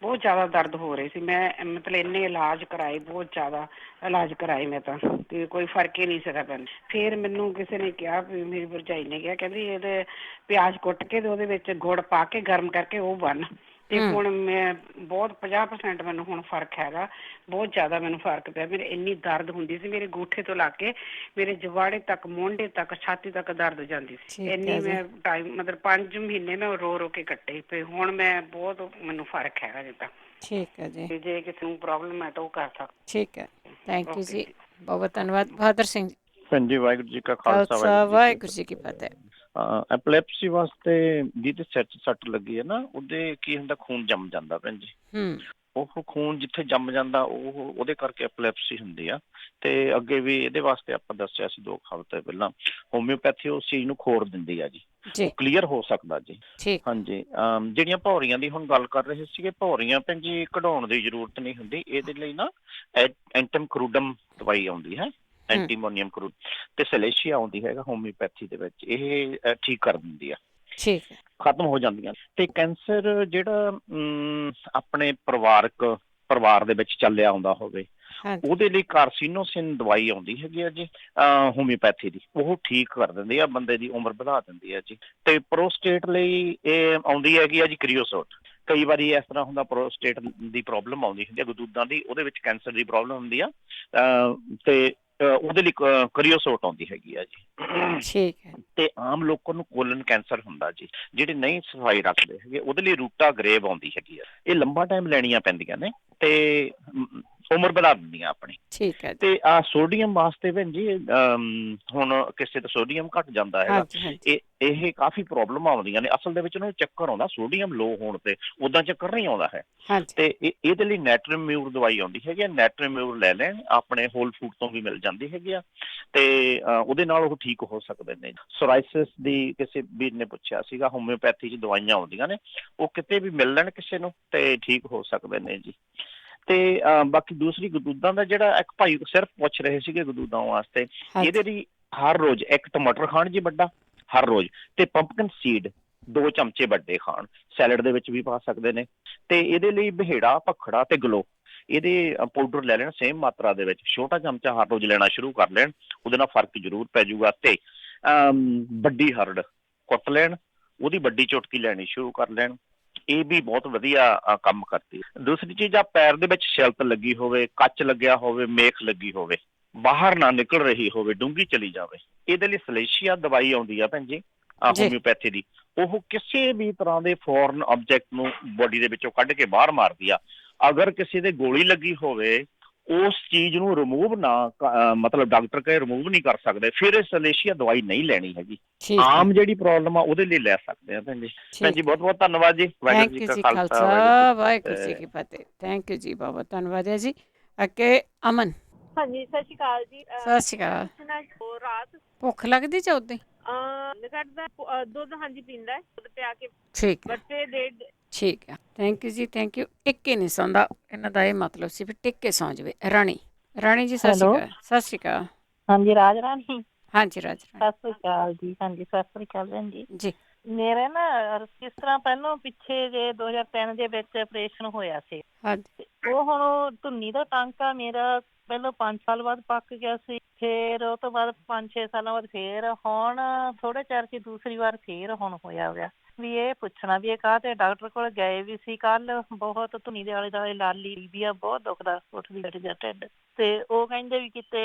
ਬਹੁਤ ਜ਼ਿਆਦਾ ਦਰਦ ਹੋ ਰਹੀ ਸੀ। ਮੈਂ ਮਤਲਬ ਇੰਨੇ ਇਲਾਜ ਕਰਾਏ, ਬਹੁਤ ਜ਼ਿਆਦਾ ਇਲਾਜ ਕਰਾਏ ਮੈਂ ਤਾਂ, ਤੇ ਕੋਈ ਫਰਕ ਹੀ ਨਹੀਂ ਸੀਗਾ ਪੈਂਦਾ। ਫਿਰ ਮੈਨੂੰ ਕਿਸੇ ਨੇ ਕਿਹਾ, ਮੇਰੀ ਭਰਜਾਈ ਨੇ ਕਿਹਾ, ਕਹਿੰਦੀ ਇਹਦੇ ਪਿਆਜ਼ ਕੁੱਟ ਕੇ ਤੇ ਉਹਦੇ ਵਿੱਚ ਗੁੜ ਪਾ ਕੇ ਗਰਮ ਕਰਕੇ ਉਹ ਬੰਨ, ਤੇ ਹੁਣ ਮੈਂ ਬਹੁਤ 50% ਮੈਨੂੰ ਹੁਣ ਫਰਕ ਹੈਗਾ, ਬਹੁਤ ਜ਼ਿਆਦਾ ਮੈਨੂੰ ਫਰਕ ਪਿਆ। ਮੇਰੇ ਇੰਨੀ ਦਰਦ ਹੁੰਦੀ ਸੀ, ਮੇਰੇ ਗੂਠੇ ਤੋਂ ਲਾ ਕੇ ਮੇਰੇ ਜਵਾੜੇ ਤੱਕ, ਮੋਢੇ ਤੱਕ, ਛਾਤੀ ਤੱਕ ਦਰਦ ਜਾਂਦੀ ਸੀ। ਇੰਨੀ ਮੈਂ ਟਾਈਮ ਮਤਲਬ 5 ਮਹੀਨੇ ਮੈਂ ਰੋ ਕੇ ਕੱਟੇ, ਤੇ ਹੁਣ ਮੈਂ ਬਹੁਤ ਮੈਨੂੰ ਫਰਕ ਹੈਗਾ ਜਿੱਦਾਂ। ਠੀਕ ਹੈ ਜੀ। ਜੇ ਕਿਸੇ ਨੂੰ ਪ੍ਰੋਬਲਮ ਹੈ ਤਾਂ ਉਹ ਕਰ ਸਕਦਾ। ਠੀਕ ਹੈ, ਥੈਂਕ ਯੂ ਜੀ, ਬਹੁਤ ਧੰਨਵਾਦ। ਬਹਾਦਰ ਸਿੰਘ ਜੀ। ਹਾਂਜੀ, ਵਾਹਿਗੁਰੂ ਜੀ ਕਾ ਖਾਲਸਾ, ਵਾਹਿਗੁਰੂ ਜੀ ਕੀ ਫਤਿਹ। ਐਪਲੈਪਸੀ ਵਾਸਤੇ ਜਿਹਦੇ ਸਿਰ 'ਚ ਸੱਟ ਲੱਗੀ ਹੈ ਨਾ, ਉਹਦੇ ਕੀ ਹੁੰਦਾ, ਖੂਨ ਜੰਮ ਜਾਂਦਾ ਭੈਣ ਜੀ। ਉਹ ਖੂਨ ਜਿੱਥੇ ਜੰਮ ਜਾਂਦਾ ਉਹਦੇ ਕਰਕੇ ਐਪਲੈਪਸੀ ਹੁੰਦੀ ਆ। ਤੇ ਅੱਗੇ ਵੀ ਇਹਦੇ ਵਾਸਤੇ ਆਪਾਂ ਦੱਸਿਆ ਸੀ 2 ਹਫ਼ਤੇ ਪਹਿਲਾਂ, ਹੋਮਿਓਪੈਥੀ ਉਸ ਚੀਜ਼ ਨੂੰ ਖੋਰ ਦਿੰਦੀ ਆ ਜੀ, ਕਲੀਅਰ ਹੋ ਸਕਦਾ ਜੀ। ਹਾਂਜੀ, ਜਿਹੜੀਆਂ ਭੌਰੀਆਂ ਦੀ ਹੁਣ ਗੱਲ ਕਰ ਰਹੇ ਸੀਗੇ, ਭੌਰੀਆਂ ਭੈਣ ਜੀ ਕਢਾਉਣ ਦੀ ਜ਼ਰੂਰਤ ਨਹੀਂ ਹੁੰਦੀ। ਇਹਦੇ ਲਈ ਨਾ ਐਂਟਮ ਕਰੂਡਮ ਦਵਾਈ ਆਉਂਦੀ ਹੈ, ਐਂਟੀਮੋਨੀਅਮ ਕਰੂਡ, ਤੇ ਸਲੇਸ਼ੀਆ ਆਉਂਦੀ ਹੈਗਾ ਹੋਮਿਓਪੈਥੀ ਦੇ ਵਿੱਚ, ਇਹ ਠੀਕ ਕਰ ਦਿੰਦੀ ਆ, ਖਤਮ ਹੋ ਜਾਂਦੀਆਂ। ਤੇ ਕੈਂਸਰ ਜਿਹੜਾ ਆਪਣੇ ਪਰਿਵਾਰ ਦੇ ਵਿੱਚ ਚੱਲਿਆ ਆਉਂਦਾ ਹੋਵੇ, ਉਹਦੇ ਲਈ ਕਾਰਸੀਨੋਸਿਨ ਦਵਾਈ ਆਉਂਦੀ ਹੈਗੀ ਆ ਜੀ ਹੋਮਿਓਪੈਥੀ ਦੀ, ਉਹ ਠੀਕ ਕਰ ਦਿੰਦੀ ਆ, ਬੰਦੇ ਦੀ ਉਮਰ ਵਧਾ ਦਿੰਦੀ ਆ ਜੀ। ਤੇ ਪ੍ਰੋਸਟੇਟ ਲਈ ਇਹ ਆਉਂਦੀ ਹੈਗੀ ਆ ਜੀ ਕ੍ਰੀਓਸੋਟ। ਕਈ ਵਾਰੀ ਇਸ ਤਰ੍ਹਾਂ ਹੁੰਦਾ, ਪ੍ਰੋਸਟੇਟ ਦੀ ਪ੍ਰੋਬਲਮ ਆਉਂਦੀ ਹੁੰਦੀ ਆ, ਗਦੂਦਾਂ ਦੀ, ਉਹਦੇ ਵਿੱਚ ਕੈਂਸਰ ਦੀ ਪ੍ਰੋਬਲਮ ਹੁੰਦੀ ਆ, ਤੇ ਉਹਦੇ ਲਈ ਕ੍ਰੀਓਸੋਟ ਆਉਂਦੀ ਹੈਗੀ ਆ ਜੀ। ਠੀਕ ਹੈ। ਤੇ ਆਮ ਲੋਕਾਂ ਨੂੰ ਕੋਲਨ ਕੈਂਸਰ ਹੁੰਦਾ ਜੀ, ਜਿਹੜੇ ਨਹੀਂ ਸਫਾਈ ਰੱਖਦੇ ਹੈਗੇ, ਉਹਦੇ ਲਈ ਰੂਟਾ ਗਰੇਵ ਆਉਂਦੀ ਹੈਗੀ ਆ। ਇਹ ਲੰਬਾ ਟਾਈਮ ਲੈਣੀਆਂ ਪੈਂਦੀਆਂ ਨੇ ਤੇ ਉਮਰ ਵਧਾ ਦਿੰਦੀਆਂ ਆਪਣੀ। ਠੀਕ ਹੈ। ਤੇ ਸੋਡੀਅਮ ਵਾਸਤੇ ਭੈਣ ਜੀ, ਹੁਣ ਕਿਸੇ ਦਾ ਸੋਡੀਅਮ ਘਟ ਜਾਂਦਾ ਹੈਗਾ, ਇਹ ਕਾਫੀ ਪ੍ਰੋਬਲਮ ਆਉਂਦੀਆਂ ਨੇ। ਅਸਲ ਦੇ ਵਿੱਚ ਉਹਨੂੰ ਚੱਕਰ ਆਉਂਦਾ ਸੋਡੀਅਮ ਲੋ ਹੋਣ ਤੇ, ਉਦਾਂ ਚੱਕਰ ਨਹੀਂ ਆਉਂਦਾ ਹੈ। ਤੇ ਇਹਦੇ ਲਈ ਨੈਟਰੀਮਿਊਰ ਦਵਾਈ ਆਉਂਦੀ ਹੈਗੀ, ਨੈਟਰੀਮਿਊਰ ਲੈ ਲੈਣ, ਆਪਣੇ ਹੋਲ ਫੂਡ ਤੋਂ ਵੀ ਮਿਲ ਜਾਂਦੀ ਹੈਗੀ ਆ, ਤੇ ਉਹਦੇ ਨਾਲ ਉਹ ਠੀਕ ਹੋ ਸਕਦੇ ਨੇ। ਸੋਰਾਇਸਿਸ ਦੀ ਕਿਸੇ ਵੀਰ ਨੇ ਪੁੱਛਿਆ ਸੀਗਾ, ਹੋਮਿਓਪੈਥੀ 'ਚ ਦਵਾਈਆਂ ਆਉਂਦੀਆਂ ਨੇ, ਉਹ ਕਿਤੇ ਵੀ ਮਿਲ ਲੈਣ ਕਿਸੇ ਨੂੰ ਤੇ ਠੀਕ ਹੋ ਸਕਦੇ ਨੇ ਜੀ। ਤੇ ਬਾਕੀ ਦੂਸਰੀ ਗਦੂਦਾਂ ਦਾ ਜਿਹੜਾ ਇੱਕ ਭਾਈ ਸਿਰਫ ਪੁੱਛ ਰਹੇ ਸੀਗੇ ਗਦੂਦਾਂ ਵਾਸਤੇ, ਇਹਦੇ ਲਈ ਹਰ ਰੋਜ਼ 1 ਟਮਾਟਰ ਖਾਣ ਜੀ ਵੱਡਾ, ਹਰ ਰੋਜ਼, ਤੇ ਪੰਪਕਿਨ ਸੀਡ 2 ਚਮਚੇ ਵੱਡੇ ਖਾਣ, ਸੈਲਡ ਦੇ ਵਿੱਚ ਵੀ ਪਾ ਸਕਦੇ ਨੇ। ਤੇ ਇਹਦੇ ਲਈ ਬਹੇੜਾ, ਭਖੜਾ ਤੇ ਗਲੋ, ਇਹਦੇ ਪਾਊਡਰ ਲੈ ਲੈਣ ਸੇਮ ਮਾਤਰਾ ਦੇ ਵਿੱਚ, ਛੋਟਾ ਚਮਚਾ ਹਰ ਰੋਜ਼ ਲੈਣਾ ਸ਼ੁਰੂ ਕਰ ਲੈਣ, ਉਹਦੇ ਨਾਲ ਫਰਕ ਜ਼ਰੂਰ ਪੈ ਜਾਊਗਾ। ਤੇ ਵੱਡੀ ਹਰੜ ਕੁੱਟ ਲੈਣ, ਉਹਦੀ ਵੱਡੀ ਚੁਟਕੀ ਲੈਣੀ ਸ਼ੁਰੂ ਕਰ ਲੈਣ, ਇਹ ਵੀ ਬਹੁਤ ਵਧੀਆ ਕੰਮ ਕਰਦੀ ਹੈ। ਦੂਸਰੀ ਚੀਜ਼ ਆ, ਪੈਰ ਦੇ ਵਿੱਚ ਛਿਲਤ ਲੱਗੀ ਹੋਵੇ, ਕੱਚ ਲੱਗਿਆ ਹੋਵੇ, ਮੇਖ ਲੱਗੀ ਹੋਵੇ, ਬਾਹਰ ਨਾ ਨਿਕਲ ਰਹੀ ਹੋਵੇ, ਡੂੰਘੀ ਚਲੀ ਜਾਵੇ, ਇਹਦੇ ਲਈ ਸਲੇਸ਼ੀਆ ਦਵਾਈ ਆਉਂਦੀ ਆ ਭੈਣ ਜੀ ਹੋਮਿਓਪੈਥੀ ਦੀ। ਉਹ ਕਿਸੇ ਵੀ ਤਰ੍ਹਾਂ ਦੇ ਫੋਰਨ ਆਬਜੈਕਟ ਨੂੰ ਬੋਡੀ ਦੇ ਵਿੱਚੋਂ ਕੱਢ ਕੇ ਬਾਹਰ ਮਾਰਦੀ ਆ। ਅਗਰ ਕਿਸੇ ਦੇ ਗੋਲੀ ਲੱਗੀ ਹੋਵੇ, ਉਸ ਚੀਜ਼ ਨੂੰ ਰਿਮੂਵ ਨਾ, ਮਤਲਬ ਡਾਕਟਰ ਕਹੇ ਰਿਮੂਵ ਨਹੀਂ ਕਰ ਸਕਦੇ, ਫਿਰ ਇਹ ਸਲੇਸ਼ੀਆ ਦਵਾਈ ਨਹੀਂ ਲੈਣੀ ਹੈਗੀ। ਆਮ ਜਿਹੜੀ ਪ੍ਰੋਬਲਮ ਆ ਉਹਦੇ ਲਈ ਲੈ ਸਕਦੇ ਆ ਭੈਣ ਜੀ। ਭੈਣ ਜੀ ਬਹੁਤ ਬਹੁਤ ਧੰਨਵਾਦ ਜੀ। ਵਾਹਿਗੁਰੂ ਜੀ ਕਾ ਖਾਲਸਾ, ਵਾਹਿਗੁਰੂ ਜੀ ਕੀ ਫਤਿਹ। ਥੈਂਕ ਯੂ ਜੀ, ਬਹੁਤ ਧੰਨਵਾਦ ਹੈ ਜੀ। ਅੱਗੇ ਅਮਨ। ਹਾਂਜੀ, ਸਤਿ ਸ਼੍ਰੀ ਅਕਾਲ ਜੀ। ਸਤਿ ਸ਼੍ਰੀ ਅਕਾਲ। ਰਾਤ ਭੁੱਖ ਲੱਗਦੀ ਜਾਂ ਉਦਾਂ ਕਰਦਾ ਦੁੱਧ, ਹਾਂਜੀ ਪੀਂਦਾ, ਦੁੱਧ ਪਿਆ ਕੇ ਠੀਕ ਬੱਚੇ ਦੇ। ਠੀਕ ਹੈ, ਥੈਂਕ ਯੂ ਜੀ, ਥੈਂਕ ਯੂ। ਟਿੱਕੇ ਨਹੀਂ ਸੌਂਦਾ, ਇਹਨਾਂ ਦਾ ਇਹ ਮਤਲਬ ਸੀ ਵੀ ਟਿੱਕੇ ਸੌਂ ਜਾਵੇ। ਰਾਣੀ ਜੀ, ਸਤਿ ਸ਼੍ਰੀ ਅਕਾਲ। ਸਤਿ ਸ਼੍ਰੀ ਅਕਾਲ। ਹਾਂਜੀ, ਰਾਜ ਰਾਣੀ। ਹਾਂਜੀ, ਰਾਜ ਰਾਣੀ। ਸਤਿ ਸ਼੍ਰੀ ਅਕਾਲ ਜੀ। ਹਾਂਜੀ, ਸਤਿ ਸ਼੍ਰੀ ਅਕਾਲ ਭੈਣ ਜੀ। ਜੀ, ਮੇਰੇ ਨਾ ਕਿਸ ਤਰ੍ਹਾਂ ਪਹਿਲਾਂ ਪਿੱਛੇ ਜੇ 2003 ਦੇ ਵਿੱਚ ਆਪਰੇਸ਼ਨ ਹੋਇਆ ਸੀ, ਉਹ ਹੁਣ ਧੁੰਨੀ ਦਾ ਟਾਂਕਾ ਮੇਰਾ ਪਹਿਲਾਂ 5 ਸਾਲ ਬਾਅਦ ਪੱਕ ਗਿਆ ਸੀ, ਫੇਰ ਉਹ ਤੋਂ ਬਾਅਦ 5-6 ਸਾਲਾਂ ਬਾਅਦ ਫੇਰ, ਹੁਣ ਥੋੜੇ ਚਿਰ ਚ ਦੂਸਰੀ ਵਾਰ ਫੇਰ ਹੁਣ ਹੋਇਆ ਵੀ ਇਹ ਪੁੱਛਣਾ ਵੀ ਇਹ ਕਾਹ ਤੇ ਡਾਕਟਰ ਕੋਲ ਗਏ ਵੀ ਸੀ ਕੱਲ, ਬਹੁਤ ਧੁਨੀ ਦੇ ਆਲੇ ਦੁਆਲੇ ਲਾਲੀ ਵੀ ਆ, ਬਹੁਤ ਦੁਖਦਾ ਉੱਠਦੀ ਜਾਂ ਢਿੱਡ, ਤੇ ਉਹ ਕਹਿੰਦੇ ਵੀ ਕਿਤੇ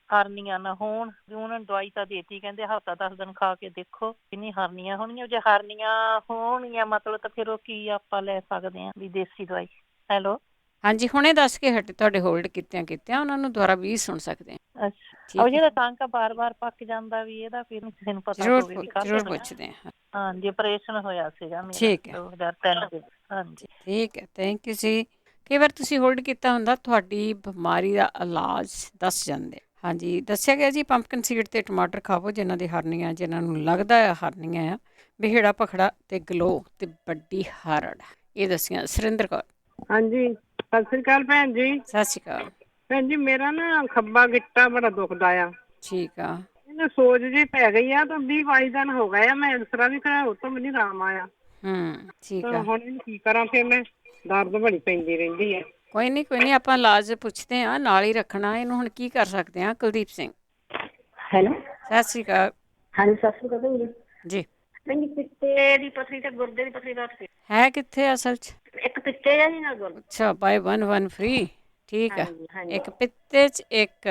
ਹਰਨੀਆਂ ਨਾ ਹੋਣ। ਵੀ ਉਹਨਾਂ ਨੇ ਦਵਾਈ ਤਾਂ ਦੇਤੀ, ਕਹਿੰਦੇ ਹਫ਼ਤਾ 10 ਦਿਨ ਖਾ ਕੇ ਦੇਖੋ ਕਿੰਨੀ ਹਰਨੀਆਂ ਹੋਣਗੀਆਂ। ਜੇ ਹਰਨੀਆਂ ਹੋਣਗੀਆਂ ਮਤਲਬ ਤਾਂ ਫਿਰ ਉਹ ਕੀ ਆਪਾਂ ਲੈ ਸਕਦੇ ਹਾਂ ਵੀ ਦੇਸੀ ਦਵਾਈ। ਹੈਲੋ, ਹਾਂਜੀ, ਹੁਣੇ ਦੱਸ ਕੇ ਹਟੇ, ਤੁਹਾਡੇ ਹੋਲਡ ਕੀਤਿਆਂ ਉਹਨਾਂ ਨੂੰ ਦੁਬਾਰਾ ਵੀ ਸੁਣ ਸਕਦੇ ਆ। ਅੱਛਾ, ਉਹ ਜਿਹੜਾ ਟਾਂਕਾ ਬਾਰ-ਬਾਰ ਪੱਕ ਜਾਂਦਾ ਵੀ ਇਹਦਾ ਫਿਰ ਕਿਸੇ ਨੂੰ ਪਤਾ ਹੋਵੇ ਵੀ ਜ਼ਰੂਰ ਪੁੱਛਦੇ ਆ। ਹਾਂਜੀ, ਆਪਰੇਸ਼ਨ ਹੋਇਆ ਸੀਗਾ ਮੇਰਾ। ਠੀਕ ਹੈ, 2003 ਦੇ। ਹਾਂਜੀ, ਠੀਕ ਹੈ, ਥੈਂਕ ਯੂ ਜੀ। ਕਈ ਵਾਰ ਤੁਸੀਂ ਹੋਲਡ ਕੀਤਾ ਹੁੰਦਾ, ਤੁਹਾਡੀ ਬਿਮਾਰੀ ਦਾ ਇਲਾਜ ਦੱਸ ਜਾਂਦੇ। ਹਾਂਜੀ, ਦੱਸਿਆ ਗਿਆ ਜੀ, ਪੰਪਕਿਨ ਸੀਡ ਤੇ ਟਮਾਟਰ ਖਾਵੋ ਜਿਨ੍ਹਾਂ ਦੀ ਹਰਨੀਆਂ, ਜਿਨ੍ਹਾਂ ਨੂੰ ਲੱਗਦਾ ਆ ਹਰਨੀਆਂ ਆ, ਬਿਹੜਾ ਭਖੜਾ ਤੇ ਗਲੋ ਤੇ ਵੱਡੀ ਹਰੜ, ਇਹ ਦੱਸੀਆਂ ਸੁਰਿੰਦਰ ਕੌਰ। ਹਾਂਜੀ, ਸਤਿ ਸ੍ਰੀ ਅਕਾਲ ਭੈਣ ਜੀ। ਸਤਿ ਸ਼੍ਰੀ ਅਕਾਲ। ਭੈਣ ਜੀ ਮੇਰਾ ਨਾ ਖੱਬਾ ਗਿੱਟਾ ਬੜਾ ਦੁਖਦਾ ਆ। ਠੀਕ ਆ। ਇਹਨੂੰ ਸੋਜ ਜੀ ਪੈ ਗਈ ਆ ਤਾਂ 20-22 ਦਿਨ ਹੋ ਗਏ ਆ, ਮੈਂ ਐਕਸਰਾ ਵੀ ਕਰਾਇਆ, ਉਹ ਤੋਂ ਮੈਨੂੰ ਆਰਾਮ ਆਇਆ। ਠੀਕ ਤਾਂ ਆ। ਹੁਣ ਇਹਨੂੰ ਕੀ ਕਰਾਂ ਫਿਰ ਮੈਂ, ਦਰਦ ਬੜੀ ਪੈਂਦੀ ਰਹਿੰਦੀ ਹੈ। ਕੋਈ ਨਹੀਂ ਆਪਾਂ ਇਲਾਜ ਪੁੱਛਦੇ ਹਾਂ, ਨਾਲ ਹੀ ਰੱਖਣਾ ਇਹਨੂੰ। ਹੁਣ ਕੀ ਕਰ ਸਕਦੇ ਹਾਂ? ਕੁਲਦੀਪ ਸਿੰਘ ਹੈਲੋ, ਸਤਿ ਸ਼੍ਰੀ ਅਕਾਲ। ਹਾਂਜੀ ਸਤਿ ਸ਼੍ਰੀ ਅਕਾਲ ਜੀ। ਜੀ ਨਹੀਂ, ਪਿੱਤੇ ਦੀ ਪਥਰੀ ਤੇ ਗੁਰਦੇ ਦੀ ਪਥਰੀ ਦਾ ਹੈ ਕਿੱਥੇ ਅਸਲ 'ਚ? ਇੱਕ ਪਿੱਤੇ ਆ ਜੀ ਨਾਲ ਗੁਰਦੇ। ਅੱਛਾ, ਬਾਈ 1 ਫ੍ਰੀ। ਠੀਕ ਆ। ਇੱਕ ਪਿੱਤੇ 'ਚ ਇੱਕ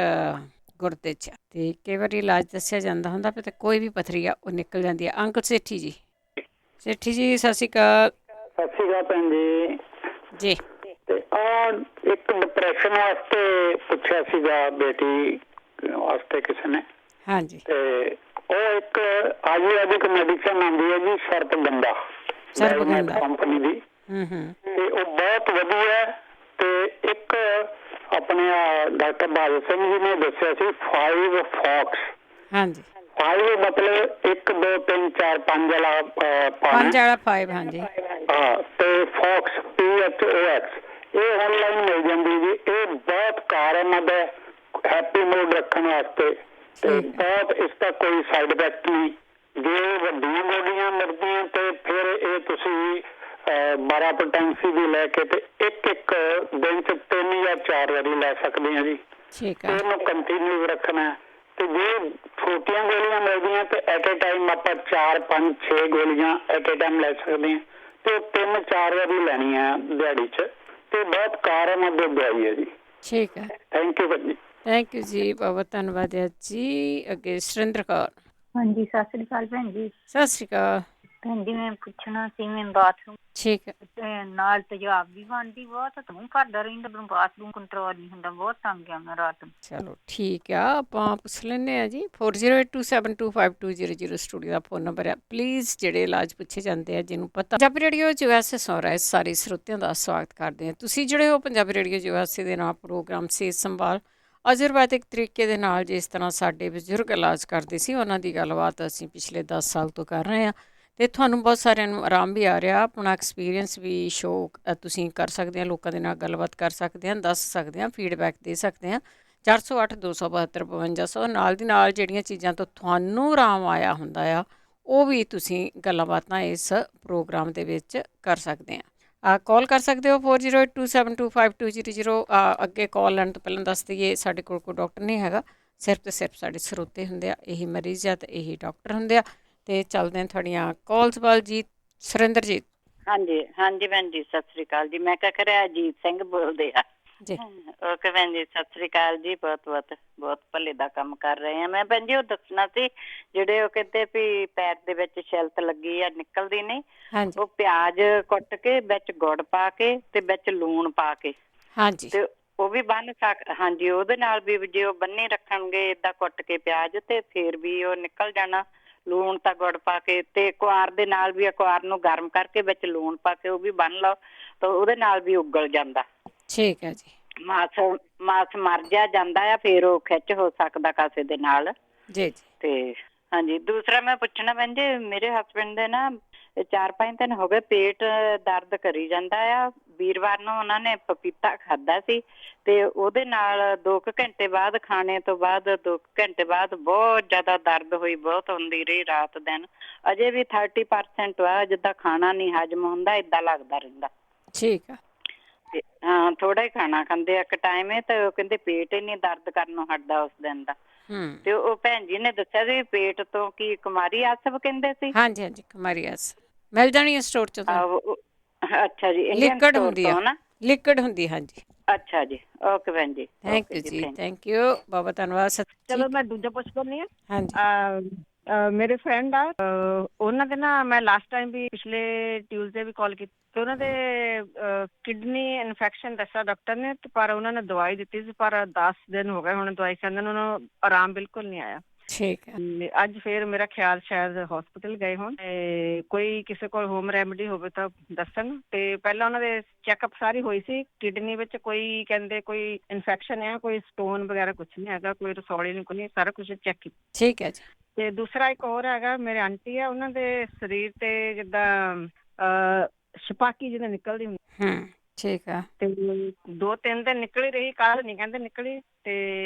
ਗੁਰਦੇ 'ਚ। ਤੇ ਕਈ ਵਾਰੀ ਇਲਾਜ ਦੱਸਿਆ ਜਾਂਦਾ ਹੁੰਦਾ ਤੇ ਕੋਈ ਵੀ ਪਥਰੀ ਆ ਉਹ ਨਿਕਲ ਜਾਂਦੀ ਆ। ਅੰਕਲ ਸੇਠੀ ਜੀ, ਸੇਠੀ ਜੀ ਸਤਿ ਸ਼੍ਰੀ ਅਕਾਲ। ਸਤਿ ਸ਼੍ਰੀ ਅਕਾਲ ਭੈਣ ਜੀ। ਜੀ ਤੇ ਆ ਇੱਕ ਡਿਪਰੈਸ਼ਨ ਵਾਸਤੇ ਪੁੱਛਿਆ ਸੀਗਾ ਬੇਟੀ ਵਾਸਤੇ ਕਿਸੇ ਨੇ। ਹਾਂਜੀ। ਤੇ ਉਹ ਇੱਕ ਆਯੁਰਵੈਦਿਕ ਮੈਡੀਸਨ ਆਉਂਦੀ ਹੈ ਜੀ, ਸਰਪਗੰਦਾ ਕੰਪਨੀ ਦੀ। ਤੇ ਉਹ ਬਹੁਤ ਵਧੀਆ। ਤੇ ਇੱਕ ਆਪਣੇ ਡਾਕਟਰ ਬਾਦਲ ਸਿੰਘ ਜੀ ਨੇ ਦੱਸਿਆ ਸੀ 5 ਫੌਕਸ। ਹਾਂਜੀ। 5 ਮਤਲਬ 1 2 3 4 5 ਵਾਲਾ 5 ਵਾਲਾ 5। ਹਾਂਜੀ। ਹਾਂ, ਤੇ ਫੌਕਸ PHOX ਇਹ ਆਨਲਾਈਨ ਮਿਲ ਜਾਂਦੀ ਜੀ। ਇਹ ਬਹੁਤ ਕਾਰਨਾਮਦ ਹੈ ਹੈਪੀ ਮੂਡ ਰੱਖਣ ਵਾਸਤੇ। ਤੇ ਬਹੁਤ ਇਸ ਦਾ ਕੋਈ ਸਾਈਡ ਇਫੈਕਟ ਨਹੀਂ। ਜੇ ਵੱਡੀਆਂ ਗੋਲੀਆਂ ਮਿਲਦੀਆਂ ਤੇ ਫਿਰ ਇਹ ਤੁਸੀਂ 12 ਪੋਟੈਂਸੀ ਦੀ ਲੈ ਕੇ ਤੇ ਇੱਕ ਦਿਨ 'ਚ 3 ਜਾਂ 4 ਵਾਰੀ ਲੈ ਸਕਦੇ ਹਾਂ ਜੀ। ਠੀਕ ਹੈ। ਇਹਨੂੰ ਕੰਟੀਨਿਊ ਰੱਖਣਾ। ਤੇ ਜੇ ਛੋਟੀਆਂ ਗੋਲੀਆਂ ਮਿਲਦੀਆਂ ਤੇ ਐਟ ਏ ਟਾਈਮ ਆਪਾਂ 4 5 6 ਗੋਲੀਆਂ ਐਟ ਏ ਟਾਈਮ ਲੈ ਸਕਦੇ ਹਾਂ। ਤੇ 3 4 ਵਾਰੀ ਲੈਣੀ ਆ ਦਿਹਾੜੀ 'ਚ। ਤੇ ਬਹੁਤ ਕਾਰਨਾਮਦ ਦਵਾਈ ਹੈ ਜੀ। ਠੀਕ ਹੈ। ਥੈਂਕ ਯੂ ਭਾਜੀ। ਥੈਂਕ ਯੂ ਜੀ, ਬਹੁਤ ਧੰਨਵਾਦ ਹੈ ਜੀ। ਅੱਗੇ ਸੁਰਿੰਦਰ ਕੌਰ। ਹਾਂਜੀ ਸਤਿ ਸ੍ਰੀ ਅਕਾਲ ਭੈਣ ਜੀ। ਸਤਿ ਸ਼੍ਰੀ ਅਕਾਲ ਭੈਣ ਜੀ। ਮੈਂ ਪੁੱਛਣਾ ਸੀ, ਮੈਂ ਬਾਥਰੂਮ ਠੀਕ ਹੈ ਨਾਲ ਤੇਜ਼ਾਬ ਵੀ ਬਣਦੀ ਬਹੁਤ, ਤੂੰ ਕਰਦਾ ਰਹਿੰਦਾ, ਬਾਥਰੂਮ ਕੰਟਰੋਲ ਨਹੀਂ ਹੁੰਦਾ, ਬਹੁਤ ਤੰਗ ਆ ਮੈਂ ਰਾਤ ਨੂੰ। ਚਲੋ ਠੀਕ ਆ, ਆਪਾਂ ਪੁੱਛ ਲੈਂਦੇ ਹਾਂ ਜੀ। 4082725200 ਸਟੂਡੀਓ ਦਾ ਫੋਨ ਨੰਬਰ ਹੈ। ਪਲੀਜ਼ ਜਿਹੜੇ ਇਲਾਜ ਪੁੱਛੇ ਜਾਂਦੇ ਆ ਜਿਹਨੂੰ ਪਤਾ। ਪੰਜਾਬੀ ਰੇਡੀਓ USA ਸੁਣ ਰਹੇ ਸਾਰੇ ਸਰੋਤਿਆਂ ਦਾ ਸਵਾਗਤ ਕਰਦੇ ਹਾਂ। ਤੁਸੀਂ ਜਿਹੜੇ ਹੋ ਪੰਜਾਬੀ ਰੇਡੀਓ USA ਦੇ ਨਾਲ ਪ੍ਰੋਗਰਾਮ ਸਿਹਤ ਸੰਭਾਲ ਆਯੁਰਵੈਦਿਕ ਤਰੀਕੇ ਦੇ ਨਾਲ ਜਿਸ ਤਰ੍ਹਾਂ ਸਾਡੇ ਬਜ਼ੁਰਗ ਇਲਾਜ ਕਰਦੇ ਸੀ, ਉਹਨਾਂ ਦੀ ਗੱਲਬਾਤ ਅਸੀਂ ਪਿਛਲੇ 10 ਸਾਲ ਤੋਂ ਕਰ ਰਹੇ ਹਾਂ। ਅਤੇ ਤੁਹਾਨੂੰ ਬਹੁਤ ਸਾਰਿਆਂ ਨੂੰ ਆਰਾਮ ਵੀ ਆ ਰਿਹਾ। ਆਪਣਾ ਐਕਸਪੀਰੀਅੰਸ ਵੀ ਸ਼ੋਅ ਤੁਸੀਂ ਕਰ ਸਕਦੇ ਹਾਂ, ਲੋਕਾਂ ਦੇ ਨਾਲ ਗੱਲਬਾਤ ਕਰ ਸਕਦੇ ਹਾਂ, ਦੱਸ ਸਕਦੇ ਹਾਂ, ਫੀਡਬੈਕ ਦੇ ਸਕਦੇ ਹਾਂ। 408 272 5200 ਨਾਲ ਦੀ ਨਾਲ ਜਿਹੜੀਆਂ ਚੀਜ਼ਾਂ ਤੋਂ ਤੁਹਾਨੂੰ ਆਰਾਮ ਆਇਆ ਹੁੰਦਾ ਆ ਉਹ ਵੀ ਤੁਸੀਂ ਗੱਲਾਂ ਬਾਤਾਂ ਇਸ ਪ੍ਰੋਗਰਾਮ ਦੇ ਵਿੱਚ ਕਰ ਸਕਦੇ ਹਾਂ। ਕਾਲ ਕਰ ਸਕਦੇ ਹੋ 4082725200। ਅੱਗੇ ਕਾਲ ਲੈਣ ਤੋਂ ਪਹਿਲਾਂ ਦੱਸ ਦਈਏ ਸਾਡੇ ਕੋਲ ਕੋਈ ਡਾਕਟਰ ਨਹੀਂ ਹੈਗਾ, ਸਿਰਫ ਅਤੇ ਸਿਰਫ ਸਾਡੇ ਸਰੋਤੇ ਹੁੰਦੇ ਆ, ਇਹੀ ਮਰੀਜ਼ ਆ ਅਤੇ ਇਹੀ ਡਾਕਟਰ ਹੁੰਦੇ ਆ। ਤੇ ਚੱਲਦੇ ਹਾਂ ਤੁਹਾਡੀਆਂ ਕਾਲਸ ਵੱਲ ਜੀ। ਸੁਰਿੰਦਰਜੀਤ। ਹਾਂਜੀ ਹਾਂਜੀ ਭੈਣ ਜੀ ਸਤਿ ਸ੍ਰੀ ਅਕਾਲ ਜੀ। ਮੈਂ ਕਿਹਾ ਖਰਿਆ ਅਜੀਤ ਸਿੰਘ ਬੋਲਦੇ ਆ ਜੀ। ਓਕੇ ਭੈਣ ਜੀ ਸਤਿ ਸ੍ਰੀ ਅਕਾਲ ਜੀ। ਬਹੁਤ ਭਲੇ ਦਾ ਕੰਮ ਕਰ ਰਹੇ ਆ। ਮੈਂ ਭੈਣ ਜੀ ਉਹ ਦੱਸਣਾ ਸੀ, ਜਿਹੜੇ ਉਹ ਕਹਿੰਦੇ ਵੀ ਪੈਰ ਦੇ ਵਿੱਚ ਛਿਲਤ ਲੱਗੀ ਆ ਨਿਕਲਦੀ ਨਹੀਂ, ਉਹ ਪਿਆਜ਼ ਕੁੱਟ ਕੇ ਵਿੱਚ ਗੁੜ ਪਾ ਕੇ ਤੇ ਵਿੱਚ ਲੂਣ ਪਾ ਕੇ ਤੇ ਉਹ ਵੀ ਬੰਨ ਹਾਂਜੀ ਉਹਦੇ ਨਾਲ ਵੀ ਜੇ ਉਹ ਬੰਨੇ ਰੱਖਣਗੇ ਏਦਾਂ ਕੁੱਟ ਕੇ ਪਿਆਜ਼ ਤੇ ਫੇਰ ਵੀ ਉਹ ਨਿਕਲ ਜਾਣਾ। ਲੂਣ ਤਾਂ ਗੁੜ ਪਾ ਕੇ ਤੇ ਕੁਆਰ ਦੇ ਨਾਲ ਵੀ ਕੁਆਰ ਨੂੰ ਗਰਮ ਕਰਕੇ ਵਿੱਚ ਲੂਣ ਪਾ ਕੇ ਉਹ ਵੀ ਬੰਨ ਲਓ ਤਾਂ ਉਹਦੇ ਨਾਲ ਵੀ ਉਗਲ ਜਾਂਦਾ। ਠੀਕ ਹੈ ਜੀ। ਮਾਸ ਮਰ ਜਾਂਦਾ ਆ, ਫੇਰ ਉਹ ਖਿੱਚ ਹੋ ਸਕਦਾ ਕਾਸੇ ਦੇ ਨਾਲ ਜੀ। ਤੇ ਹਾਂਜੀ ਦੂਸਰਾ ਮੈਂ ਪੁੱਛਣਾ ਭੈਣ ਜੀ, ਮੇਰੇ ਹਸਬੈਂਡ ਦੇ ਨਾ 4-5 ਦਿਨ ਹੋ ਗਏ ਪੇਟ ਦਰਦ ਕਰੀ ਜਾਂਦਾ ਆ। ਵੀਰਵਾਰ ਨੂੰ ਉਹਨਾਂ ਨੇ ਪਪੀਤਾ ਖਾਧਾ ਸੀ ਤੇ ਉਹਦੇ ਨਾਲ 2 ਘੰਟੇ ਬਾਅਦ, ਖਾਣੇ ਤੋਂ ਬਾਅਦ 2 ਘੰਟੇ ਬਾਅਦ ਬਹੁਤ ਜ਼ਿਆਦਾ ਦਰਦ ਹੋਈ, ਬਹੁਤ ਹੁੰਦੀ ਰਹੀ ਰਾਤ ਦਿਨ। ਅਜੇ ਵੀ 30% ਆ, ਜਿੱਦਾਂ ਖਾਣਾ ਨਹੀਂ ਹਜਮ ਹੁੰਦਾ ਏਦਾਂ ਲੱਗਦਾ ਰਹਿੰਦਾ। ਠੀਕ ਆ। ਹਾਂ ਥੋੜਾ ਹੀ ਖਾਣਾ ਖਾਂਦੇ ਇੱਕ ਟਾਈਮ ਤੇ ਉਹ ਕਹਿੰਦੇ ਪੇਟ ਹੀ ਨਹੀਂ ਦਰਦ ਕਰਨੋਂ ਹਟਦਾ ਉਸ ਦਿਨ ਦਾ। ਤੇ ਉਹ ਭੈਣ ਜੀ ਨੇ ਦੱਸਿਆ ਸੀ ਪੇਟ ਤੋਂ ਕੀ ਕੁਮਾਰੀ ਆਸਵ ਕਹਿੰਦੇ ਸੀ। ਹਾਂਜੀ ਹਾਂਜੀ ਕੁਮਾਰੀ ਆਸਵ ਮਿਲ ਜਾਣੀ ਹੈ ਸਟੋਰ ਚੋਂ। ਅੱਛਾ ਜੀ। ਲਿਕਵਿਡ ਹੁੰਦੀ ਆ। ਲਿਕਵਿਡ ਹੁੰਦੀ। ਹਾਂਜੀ। ਅੱਛਾ ਜੀ। ਓਕੇ ਭੈਣ ਜੀ। ਥੈਂਕ ਯੂ ਜੀ। ਥੈਂਕ ਯੂ, ਬਹੁਤ ਧੰਨਵਾਦ। ਚਲੋ ਮੈਂ ਦੂਜਾ ਪੁੱਛ ਲੈਂਦੀ ਹਾਂ। ਹਾਂਜੀ। ਮੇਰੇ ਫਰੈਂਡ ਆ, ਉਹਨਾਂ ਦੇ ਨਾ ਮੈਂ ਲਾਸਟ ਟਾਈਮ ਵੀ ਪਿਛਲੇ ਟਿਊਜ਼ਡੇ ਵੀ ਕਾਲ ਕੀਤੀ ਤੇ ਉਹਨਾਂ ਦੇ ਕਿਡਨੀ ਇਨਫੈਕਸ਼ਨ ਦੱਸਿਆ ਡਾਕਟਰ ਨੇ, ਪਰ ਉਹਨਾਂ ਨੇ ਦਵਾਈ ਦਿੱਤੀ ਸੀ, ਪਰ 10 ਦਿਨ ਹੋ ਗਏ ਹੁਣ ਦਵਾਈ ਖਾਂਦੇ ਨੂੰ, ਉਹਨਾਂ ਨੂੰ ਆਰਾਮ ਬਿਲਕੁਲ ਨਹੀਂ ਆਇਆ। ਠੀਕ ਹੈ। ਅੱਜ ਫੇਰ ਮੇਰਾ ਖਿਆਲ ਸ਼ਾਇਦ ਹਸਪੀਟਲ ਗਏ ਹੋਣ ਤੇ ਕੋਈ ਕਿਸੇ ਕੋਲ ਹੋਮ ਰੈਮਡੀ ਹੋਵੇ ਤਾਂ ਦੱਸਣ। ਤੇ ਪਹਿਲਾਂ ਉਹਨਾਂ ਦੇ ਚੈੱਕਅਪ ਸਾਰੀ ਹੋਈ ਸੀ, ਕਿਡਨੀ ਵਿੱਚ ਕੋਈ ਕਹਿੰਦੇ ਕੋਈ ਇਨਫੈਕਸ਼ਨ ਹੈ, ਕੋਈ ਸਟੋਨ ਵਗੈਰਾ ਕੁਛ ਨਹੀਂ ਹੈਗਾ, ਕੋਈ ਰਸੌਲੀ ਨਹੀਂ, ਕੋਈ ਸਾਰਾ ਕੁਛ ਚੈੱਕ ਕੀਤਾ। ਠੀਕ ਹੈ ਜੀ। ਤੇ ਦੂਸਰਾ ਇੱਕ ਹੋਰ ਹੈਗਾ, ਮੇਰੇ ਆਂਟੀ ਆ, ਉਹਨਾਂ ਦੇ ਸਰੀਰ ਤੇ ਜਿੱਦਾਂ ਛਪਾਕੀ ਜਿਹਦੇ ਨਿਕਲਦੀ ਹੁੰਦੀ ਠੀਕ ਆ। ਤੇ 2-3 ਦਿਨ ਨਿਕਲੀ ਰਹੀ, ਕੱਲ ਨਹੀਂ ਕਹਿੰਦੇ ਨਿਕਲੀ, ਤੇ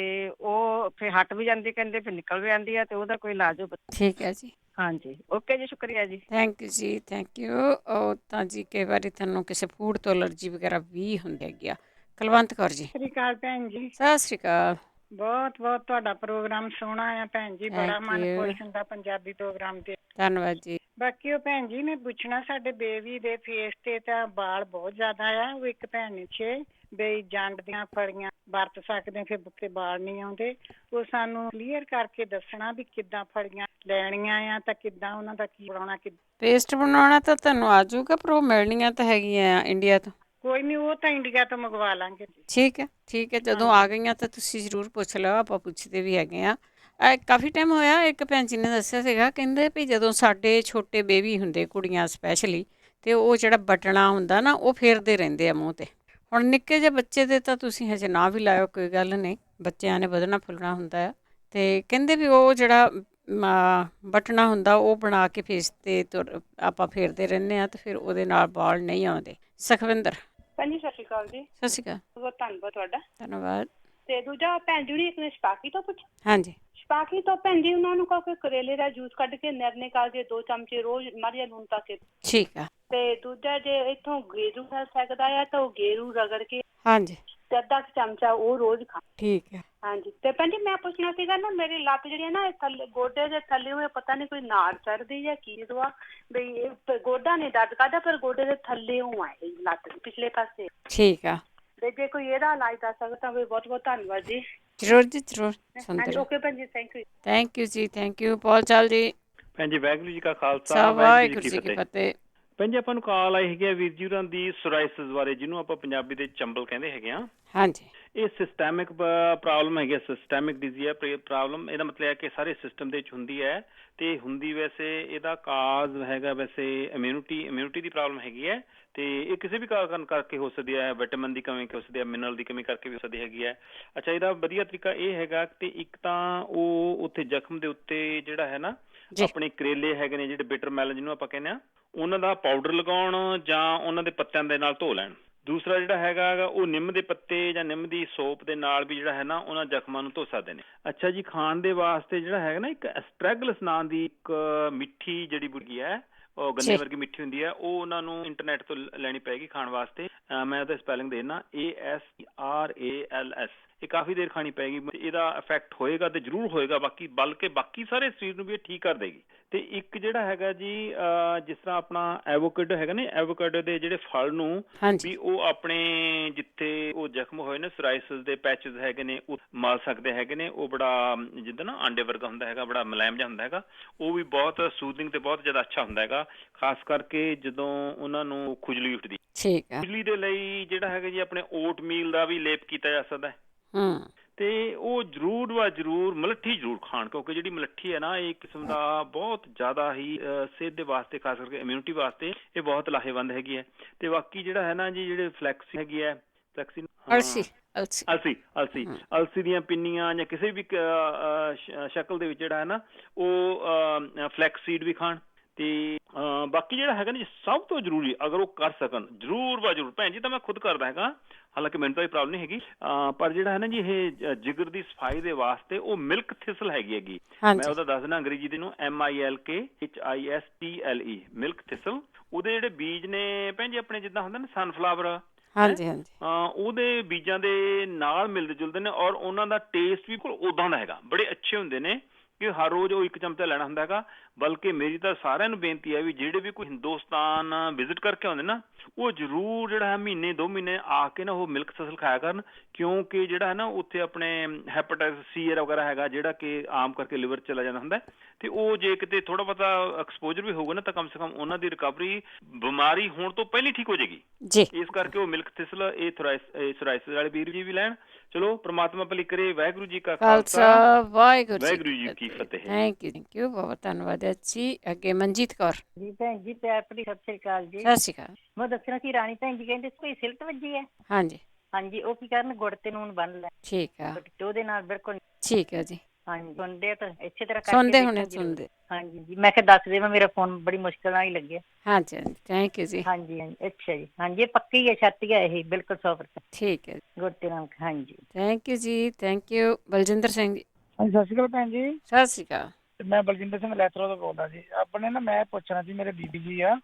ਉਹ ਫਿਰ ਹਟ ਵੀ ਜਾਂਦੀ ਕਹਿੰਦੇ, ਫਿਰ ਨਿਕਲ ਵੀ ਆਉਂਦੀ ਆ, ਤੇ ਉਹਦਾ ਕੋਈ ਇਲਾਜ ਹੋ। ਠੀਕ ਹੈ ਜੀ। ਹਾਂਜੀ, ਓਕੇ ਜੀ, ਸ਼ੁਕਰੀਆ ਜੀ। ਥੈਂਕ ਯੂ ਜੀ, ਥੈਂਕ ਯੂ। ਉਹ ਤਾਂ ਜੀ ਕਈ ਵਾਰੀ ਤੁਹਾਨੂੰ ਕਿਸੇ ਫੂਡ ਤੋਂ ਐਲਰਜੀ ਵਗੈਰਾ ਵੀ ਹੁੰਦੀ ਹੈਗੀ ਆ। ਕੁਲਵੰਤ ਕੌਰ ਜੀ। ਸਤਿ ਸ਼੍ਰੀ ਅਕਾਲ ਭੈਣ ਜੀ। ਸਤਿ ਸ਼੍ਰੀ ਅਕਾਲ। ਬਹੁਤ ਬਹੁਤ ਤੁਹਾਡਾ ਪ੍ਰੋਗਰਾਮ ਸੋਹਣਾ ਆ ਭੈਣ ਜੀ, ਬੜਾ ਮਨ ਖੁਸ਼ ਹੁੰਦਾ ਪੰਜਾਬੀ ਪ੍ਰੋਗਰਾਮ ਤੇ। ਧੰਨਵਾਦ ਜੀ। ਬਾਕੀ ਉਹ ਭੈਣ ਜੀ ਮੈਂ ਪੁੱਛਣਾ, ਸਾਡੇ ਬੇਬੀ ਦੇ ਫੇਸ ਤੇ ਤਾਂ ਵਾਲ ਬਹੁਤ ਜ਼ਿਆਦਾ ਆ। ਉਹ ਇੱਕ ਭੈਣ ਨੇ ਬਈ ਜੰਡ ਦੀਆਂ ਫੜੀਆਂ ਵਰਤ ਸਕਦੇ, ਫਿਰ ਬੁੱਕੇ ਵਾਲ ਨਹੀਂ ਆਉਂਦੇ। ਉਹ ਸਾਨੂੰ ਕਲੀਅਰ ਕਰਕੇ ਦੱਸਣਾ ਵੀ ਕਿੱਦਾਂ ਫੜੀਆਂ ਲੈਣੀਆਂ ਆ, ਤਾਂ ਕਿੱਦਾਂ ਉਹਨਾਂ ਦਾ ਕੀ ਬਣਾਉਣਾ। ਪੇਸਟ ਬਣਾਉਣਾ ਤਾਂ ਤੁਹਾਨੂੰ ਆ ਜਾਊਗਾ, ਪਰ ਉਹ ਮਿਲਣੀਆਂ ਤਾਂ ਹੈਗੀਆਂ ਇੰਡੀਆ ਤੋਂ। ਕੋਈ ਨਹੀਂ, ਉਹ ਤਾਂ ਇੰਡੀਆ ਤੋਂ ਮੰਗਵਾ ਲਾਂਗੇ। ਠੀਕ ਹੈ, ਠੀਕ ਹੈ। ਜਦੋਂ ਆ ਗਈਆਂ ਤਾਂ ਤੁਸੀਂ ਜ਼ਰੂਰ ਪੁੱਛ ਲਓ, ਆਪਾਂ ਪੁੱਛਦੇ ਵੀ ਹੈਗੇ ਆ। ਕਾਫੀ ਟਾਈਮ ਹੋਇਆ, ਇੱਕ ਭੈਣ ਜੀ ਨੇ ਦੱਸਿਆ ਸੀਗਾ, ਕਹਿੰਦੇ ਵੀ ਜਦੋਂ ਸਾਡੇ ਛੋਟੇ ਬੇਬੀ ਹੁੰਦੇ, ਕੁੜੀਆਂ ਸਪੈਸ਼ਲੀ, ਅਤੇ ਉਹ ਜਿਹੜਾ ਬਟਣਾ ਹੁੰਦਾ ਨਾ, ਉਹ ਫੇਰਦੇ ਰਹਿੰਦੇ ਆ ਮੂੰਹ 'ਤੇ। ਹੁਣ ਨਿੱਕੇ ਜਿਹੇ ਬੱਚੇ ਦੇ ਤਾਂ ਤੁਸੀਂ ਹਜੇ ਨਾ ਵੀ ਲਾਇਓ, ਕੋਈ ਗੱਲ ਨਹੀਂ, ਬੱਚਿਆਂ ਨੇ ਵਧਣਾ ਫੁੱਲਣਾ ਹੁੰਦਾ ਆ। ਅਤੇ ਕਹਿੰਦੇ ਵੀ ਉਹ ਜਿਹੜਾ ਬਟਣਾ ਹੁੰਦਾ, ਉਹ ਬਣਾ ਕੇ ਫੇਸ 'ਤੇ ਆਪਾਂ ਫੇਰਦੇ ਰਹਿੰਦੇ ਹਾਂ, ਅਤੇ ਫਿਰ ਉਹਦੇ ਨਾਲ ਵਾਲ ਨਹੀਂ ਆਉਂਦੇ। ਸੁਖਵਿੰਦਰ। ਭੈਣ ਜੀ ਸਤਿ ਸ਼੍ਰੀ ਅਕਾਲ ਜੀ। ਸਤਿ ਸ਼੍ਰੀ ਅਕਾਲ। ਬਹੁਤ ਧੰਨਵਾਦ ਤੁਹਾਡਾ। ਧੰਨਵਾਦ। ਤੇ ਦੂਜਾ ਭੈਣ ਜੀ ਇੱਕ ਨੇ ਸ਼ਪਾਕੀ ਤੋਂ ਪੁੱਛਿਆ। ਹਾਂਜੀ। ਸ਼ਪਾਕੀ ਤੋਂ ਭੈਣ ਜੀ ਉਹਨਾਂ ਨੂੰ ਕਹੋ ਕਿ ਕਰੇਲੇ ਦਾ ਜੂਸ ਕੱਢ ਕੇ ਨਿਰਨੇ ਕਰ ਦੇ 2 ਚਮਚੇ ਰੋਜ਼ ਮਾਰੀਆ ਲੂਣ ਪਾ ਕੇ। ਠੀਕ ਆ। ਤੇ ਦੂਜਾ ਜੇ ਇੱਥੋਂ ਗੇਰੂ ਮਿਲ ਸਕਦਾ ਆ ਤਾਂ ਉਹ ਗੇਰੂ ਰਗੜ ਕੇ ਹਾਂਜੀ ਤੇ ਅੱਧਾ ਚਮਚਾ ਉਹ ਰੋਜ਼ ਖਾ। ਠੀਕ ਹੈ। ਹਾਂਜੀ। ਤੇ ਭੈਣ ਜੀ ਮੈਂ ਪੁੱਛਣਾ ਸੀਗਾ ਨਾ, ਮੇਰੀ ਲੱਤ ਜਿਹੜੀ ਨਾ ਥੱਲੇ ਗੋਡੇ ਦੇ ਥੱਲੇ ਹੋਏ ਪਤਾ ਨਹੀਂ ਕੋਈ ਨਾੜ ਚੜਦੀ ਜਾਂ ਕੀ ਦਵਾ, ਬਈ ਇਹ ਗੋਡਾ ਨਹੀਂ ਦਰਦ ਕਰਦਾ, ਪਰ ਗੋਡੇ ਦੇ ਥੱਲੇ ਆਏ ਲੱਤ ਪਿਛਲੇ ਪਾਸੇ। ਠੀਕ ਆ। ਤੇ ਜੇ ਕੋਈ ਇਹਦਾ ਇਲਾਜ ਦੱਸ ਸਕਦਾ ਤਾਂ ਬਹੁਤ ਬਹੁਤ ਧੰਨਵਾਦ ਜੀ। ਜ਼ਰੂਰ ਜੀ, ਜ਼ਰੂਰ। ਹਾਂਜੀ, ਓਕੇ ਭੈਣ ਜੀ, ਥੈਂਕ ਯੂ। ਥੈਂਕ ਯੂ ਜੀ, ਥੈਂਕ ਯੂ। ਪੌਲ ਚਾਲ ਜੀ। ਭੈਣ ਜੀ ਵਾਹਿਗੁਰੂ ਜੀ ਕਾ ਖਾਲਸਾ, ਵਾਹਿਗੁਰੂ ਜੀ ਕੀ ਫਤਿਹ। ਭੈਣ ਜੀ ਆਪਾਂ ਨੂੰ ਕਾਲ ਆਈ ਹੈਗੀ ਆ ਵੀਰ ਜੀ ਹੋਰਾਂ ਦੀ ਸੋਰਾਇਸਿਸ ਬਾਰੇ, ਜਿਹਨੂੰ ਆਪਾਂ ਪੰਜਾਬੀ ਦੇ ਚੰਬਲ ਕਹਿੰਦੇ ਹੈਗੇ ਆ। ਹਾਂਜੀ। ਇਹ ਸਿਸਟੈਮਿਕ ਪ੍ਰੋਬਲਮ ਹੈਗੀ, ਸਿਸਟੈਮਿਕ ਡਿਜ਼ੀਜ਼ ਹੈ ਪ੍ਰੋਬਲਮ। ਇਹਦਾ ਮਤਲਬ ਹੈ ਕਿ ਸਾਰੇ ਸਿਸਟਮ ਦੇ ਵਿੱਚ ਹੁੰਦੀ ਹੈ, ਤੇ ਹੁੰਦੀ ਵੈਸੇ ਇਹਦਾ ਕਾਜ਼ ਹੈਗਾ ਵੈਸੇ ਇਮਿਊਨਿਟੀ ਦੀ ਪ੍ਰੋਬਲਮ ਹੈਗੀ ਹੈ। ਤੇ ਇਹ ਕਿਸੇ ਵੀ ਕਾਰਨ ਕਰਕੇ ਹੋ ਸਕਦੀ ਹੈ, ਵਿਟਾਮਿਨ ਦੀ ਕਮੀ ਹੋ ਸਕਦੀ ਹੈ, ਮਿਨਰਲ ਦੀ ਕਮੀ ਕਰਕੇ ਵੀ ਹੋ ਸਕਦੀ ਹੈਗੀ ਹੈ। ਅੱਛਾ, ਇਹਦਾ ਵਧੀਆ ਤਰੀਕਾ ਇਹ ਹੈਗਾ ਤੇ ਇੱਕ ਤਾਂ ਉਹ ਉੱਥੇ ਜ਼ਖਮ ਦੇ ਉੱਤੇ ਜਿਹੜਾ ਹੈ ਨਾ, ਆਪਣੇ ਕਰੇਲੇ ਹੈਗੇ ਨੇ ਜਿਹੜੇ ਬਿਟਰ ਮੈਲਨ ਜਿਹਨੂੰ ਆਪਾਂ ਕਹਿੰਦੇ ਆ, ਉਹਨਾਂ ਦਾ ਪਾਊਡਰ ਲਗਾਉਣ ਜਾਂ ਉਹਨਾਂ ਦੇ ਪੱਤਿਆਂ ਦੇ ਨਾਲ ਧੋ ਲੈਣ। ਦੂਸਰਾ ਜਿਹੜਾ ਹੈਗਾ ਉਹ ਨਿੰਮ ਦੇ ਪੱਤੇ ਜਾਂ ਨਿੰਮ ਦੀ ਸੋਪ ਦੇ ਨਾਲ ਵੀ ਜਿਹੜਾ ਹੈ ਨਾ ਉਹਨਾਂ ਜ਼ਖਮਾਂ ਨੂੰ ਧੋ ਸਕਦੇ ਨੇ। ਅੱਛਾ ਜੀ, ਖਾਣ ਦੇ ਵਾਸਤੇ ਜਿਹੜਾ ਹੈਗਾ ਨਾ, ਇੱਕ ਐਸਟ੍ਰੈਗਲਸ ਨਾਂ ਦੀ ਇੱਕ ਮਿੱਠੀ ਜੜੀ ਬੂਟੀ ਹੈ, ਉਹ ਗੰਨੇ ਵਰਗੀ ਮਿੱਠੀ ਹੁੰਦੀ ਹੈ। ਉਹ ਉਹਨਾਂ ਨੂੰ ਇੰਟਰਨੈਟ ਤੋਂ ਲੈਣੀ ਪਏਗੀ ਖਾਣ ਵਾਸਤੇ। ਮੈਂ ਉਹਦਾ ਸਪੈਲਿੰਗ ਦੇਣਾ ASTRALS। ਇਹ ਕਾਫੀ ਦੇਰ ਖਾਣੀ ਪਏਗੀ, ਇਹਦਾ ਇਫੈਕਟ ਹੋਏਗਾ ਤੇ ਜ਼ਰੂਰ ਹੋਏਗਾ, ਬਲਕਿ ਬਾਕੀ ਸਾਰੇ ਸਰੀਰ ਨੂੰ ਵੀ ਇਹ ਠੀਕ ਕਰ ਦੇਗੀ। ਤੇ ਇੱਕ ਜਿਹੜਾ ਹੈਗਾ ਜੀ, ਜਿਸ ਤਰ੍ਹਾਂ ਆਪਣਾ ਐਵੋਕੈਡੋ ਹੈਗਾ ਨਾ, ਐਵੋਕੈਡੋ ਦੇ ਜਿਹੜੇ ਫਲ ਨੂੰ ਵੀ ਉਹ ਆਪਣੇ ਜਿੱਥੇ ਉਹ ਜ਼ਖਮ ਹੋਏ ਨੇ, ਸੋਰਾਇਸਿਸ ਦੇ ਪੈਚਸ ਹੈਗੇ ਨੇ, ਉਹ ਮਲ ਸਕਦੇ ਹੈਗੇ ਨੇ। ਉਹ ਬੜਾ ਜਿੱਦਾਂ ਨਾ ਆਂਡੇ ਵਰਗਾ ਹੁੰਦਾ ਹੈਗਾ, ਬੜਾ ਮੁਲਾਇਮ ਜਿਹਾ ਹੁੰਦਾ ਹੈਗਾ। ਉਹ ਵੀ ਬਹੁਤ ਸੂਦਿੰਗ ਤੇ ਬਹੁਤ ਜ਼ਿਆਦਾ ਅੱਛਾ ਹੁੰਦਾ ਹੈਗਾ, ਖਾਸ ਕਰਕੇ ਜਦੋਂ ਉਹਨਾਂ ਨੂੰ ਖੁਜਲੀ ਉੱਠਦੀ। ਠੀਕ ਹੈ। ਖੁਜਲੀ ਦੇ ਲਈ ਜਿਹੜਾ ਹੈਗਾ ਜੀ, ਆਪਣੇ ਓਟ ਮੀਲ ਦਾ ਵੀ ਲੇਪ ਕੀਤਾ ਜਾ ਸਕਦਾ ਹੈ। ਤੇ ਉਹ ਜ਼ਰੂਰ ਮਲੱਠੀ ਜ਼ਰੂਰ ਖਾਣ, ਕਿਉਂਕਿ ਜਿਹੜੀ ਮਲੱਠੀ ਹੈ ਨਾ, ਇਹ ਕਿਸਮ ਦਾ ਬਹੁਤ ਜ਼ਿਆਦਾ ਹੀ ਸਿਹਤ ਦੇ ਵਾਸਤੇ, ਖਾਸ ਕਰਕੇ ਇਮਿਊਨਿਟੀ ਵਾਸਤੇ ਇਹ ਬਹੁਤ ਲਾਹੇਵੰਦ ਹੈਗੀ ਹੈ। ਤੇ ਬਾਕੀ ਜਿਹੜਾ ਹੈ ਨਾ ਜੀ, ਜਿਹੜੇ ਫਲੈਕਸ ਹੈਗੀ ਹੈ, ਅਲਸੀ ਦੀਆਂ ਪਿੰਨੀਆਂ ਜਾਂ ਕਿਸੇ ਵੀ ਸ਼ਕਲ ਦੇ ਵਿੱਚ ਜਿਹੜਾ ਹੈ ਨਾ, ਉਹ ਫਲੈਕਸ ਸੀਡ ਵੀ ਖਾਣ। ਤੇ ਬਾਕੀ ਜਿਹੜਾ ਹੈਗਾ ਨਾ, ਸਭ ਤੋਂ ਜ਼ਰੂਰੀ ਅਗਰ ਉਹ ਕਰ ਸਕਣ, ਜ਼ਰੂਰ ਭੈਣ ਜੀ, ਤਾਂ ਮੈਂ ਖੁਦ ਕਰਦਾ ਹੈਗਾ, ਹਾਲਾਂਕਿ ਮੈਨੂੰ ਤਾਂ ਇਹ ਪ੍ਰੋਬਲਮ ਨਹੀਂ ਹੈਗੀ, ਪਰ ਜਿਹੜਾ ਹੈ ਨਾ ਜੀ, ਇਹ ਜਿਗਰ ਦੀ ਸਫਾਈ ਦੇ ਵਾਸਤੇ ਉਹ ਮਿਲਕ ਥਿਸਲ ਹੈਗੀ। ਮੈਂ ਉਹਦਾ ਦੱਸਦਾ ਅੰਗਰੇਜ਼ੀ ਦੇ ਨੂੰ MILKHISTLE, ਮਿਲਕ ਥਿਸਲ। ਉਹਦੇ ਜਿਹੜੇ ਬੀਜ ਨੇ ਭੈਣ ਜੀ, ਆਪਣੇ ਜਿੱਦਾਂ ਹੁੰਦਾ ਨਾ ਸਨਫਲਾਵਰ, ਉਹਦੇ ਬੀਜਾਂ ਦੇ ਨਾਲ ਮਿਲਦੇ ਜੁਲਦੇ ਨੇ, ਔਰ ਉਹਨਾਂ ਦਾ ਟੇਸਟ ਵੀ ਬਿਲਕੁਲ ਉਦਾਂ ਦਾ ਹੈਗਾ, ਬੜੇ ਅੱਛੇ ਹੁੰਦੇ ਨੇ ਕਿ ਹਰ ਰੋਜ਼ ਉਹ 1 ਚਮਚਾ ਲੈਣਾ ਹੁੰਦਾ ਹੈਗਾ। ਬਲਕਿ ਮੇਰੀ ਤਾਂ ਸਾਰਿਆਂ ਨੂੰ ਬੇਨਤੀ ਹੈ ਵੀ ਜਿਹੜੇ ਵੀ ਕੋਈ ਹਿੰਦੁਸਤਾਨ ਵਿਜ਼ਿਟ ਕਰਕੇ ਆਉਂਦੇ ਨਾ, ਉਹ ਜ਼ਰੂਰ ਜਿਹੜਾ ਹੈ ਮਹੀਨੇ 2 ਮਹੀਨੇ ਆ ਕੇ ਨਾ ਉਹ ਮਿਲਕ ਥਿਸਲ ਖਾਇਆ ਕਰਨ, ਕਿਉਂਕਿ ਜਿਹੜਾ ਹੈ ਨਾ ਉੱਥੇ ਆਪਣੇ ਹੈਪੇਟਾਈਟਸ C ਵਗੈਰਾ ਹੈਗਾ, ਜਿਹੜਾ ਕਿ ਆਮ ਕਰਕੇ ਲਿਵਰ ਚਲਾ ਜਾਂਦਾ ਹੁੰਦਾ। ਤੇ ਉਹ ਜੇ ਕਿਤੇ ਥੋੜਾ ਬਹੁਤਾ ਐਕਸਪੋਜਰ ਵੀ ਹੋਊਗਾ ਨਾ, ਤਾਂ ਕਮ ਸੇ ਕਮ ਉਹਨਾਂ ਦੀ ਰਿਕਵਰੀ ਬਿਮਾਰੀ ਹੋਣ ਤੋਂ ਪਹਿਲਾਂ ਠੀਕ ਹੋ ਜਾਏਗੀ। ਇਸ ਕਰਕੇ ਉਹ ਮਿਲਕ ਥਿਸਲ, ਇਹ ਸੋਰਾਇਸਿਸ ਵਾਲੇ ਵੀਰ ਜੀ ਵੀ ਲੈਣ। ਚਲੋ, ਪ੍ਰਮਾਤਮਾ ਭਲੀ ਕਰੇ। ਵਾਹਿਗੁਰੂ ਜੀ ਕਾ ਖਾਲਸਾ, ਵਾਹਿਗੁਰੂ ਜੀ ਕੀ ਫਤਿਹ। ਥੈਂਕ ਯੂ, ਬਹੁਤ ਧੰਨਵਾਦ ਜੀ। ਅੱਗੇ ਮਨਜੀਤ ਕੌਰ ਜੀ। ਭੈਣ ਜੀ ਪਿਆਰ ਭਰੀ ਸਤਿ ਸ੍ਰੀ ਅਕਾਲ ਜੀ। ਸਤਿ ਸ਼੍ਰੀ ਅਕਾਲ। ਮੈਂ ਦੱਸਣਾ ਸੀ, ਰਾਣੀ ਭੈਣ ਜੀ ਕਹਿੰਦੇ ਕੋਈ ਸਿਲਟ ਵੱਜੀ ਹੈ। ਹਾਂਜੀ, ਉਹ ਕੀ ਕਰਨ, ਗੁੜ ਤੇ ਨੂਨ ਬੰਨ ਲੈ। ਠੀਕ ਆ, ਤੇ ਉਹਦੇ ਨਾਲ ਬਿਲਕੁਲ ਠੀਕ ਹੈ ਜੀ। ਹਾਂਜੀ ਸੁਣਦੇ ਤਾਂ ਇਸੇ ਤਰ੍ਹਾਂ ਸੁਣਦੇ ਹੋਣੇ ਸੁਣਦੇ। ਹਾਂਜੀ ਜੀ ਮੈਂ ਕਿਹਾ ਦੱਸ ਦੇਵਾਂ, ਮੇਰਾ ਫੋਨ ਬੜੀ ਮੁਸ਼ਕਿਲ ਨਾਲ ਹੀ ਲੱਗਿਆ। ਹਾਂਜੀ ਹਾਂਜੀ ਥੈਂਕ ਯੂ ਜੀ। ਹਾਂਜੀ ਹਾਂਜੀ ਅੱਛਾ ਜੀ। ਹਾਂਜੀ ਇਹ ਪੱਕੀ ਹੈ ਛਾਤੀ ਹੈ ਇਹ ਬਿਲਕੁਲ 100%। ਠੀਕ ਹੈ ਗੁਰਤੇ ਨਾਲ ਹਾਂਜੀ। ਥੈਂਕ ਯੂ ਜੀ ਥੈਂਕ ਯੂ। ਬਲਜਿੰਦਰ ਸਿੰਘ ਜੀ। ਹਾਂਜੀ ਸਤਿ ਸ਼੍ਰੀ ਅਕਾਲ ਭੈਣ ਜੀ। ਸਤਿ ਸ਼੍ਰੀ ਅਕਾਲ। ਮੈਂ ਬਲਜਿੰਦਰ ਸਿੰਘ ਲੈਥਰੋ ਤੋਂ ਬੋਲਦਾ ਜੀ। ਆਪਣੇ ਨਾ ਮੈਂ ਪੁੱਛਣਾ ਸੀ, ਮੇਰੇ ਬੀਬੀ ਜੀ ਆ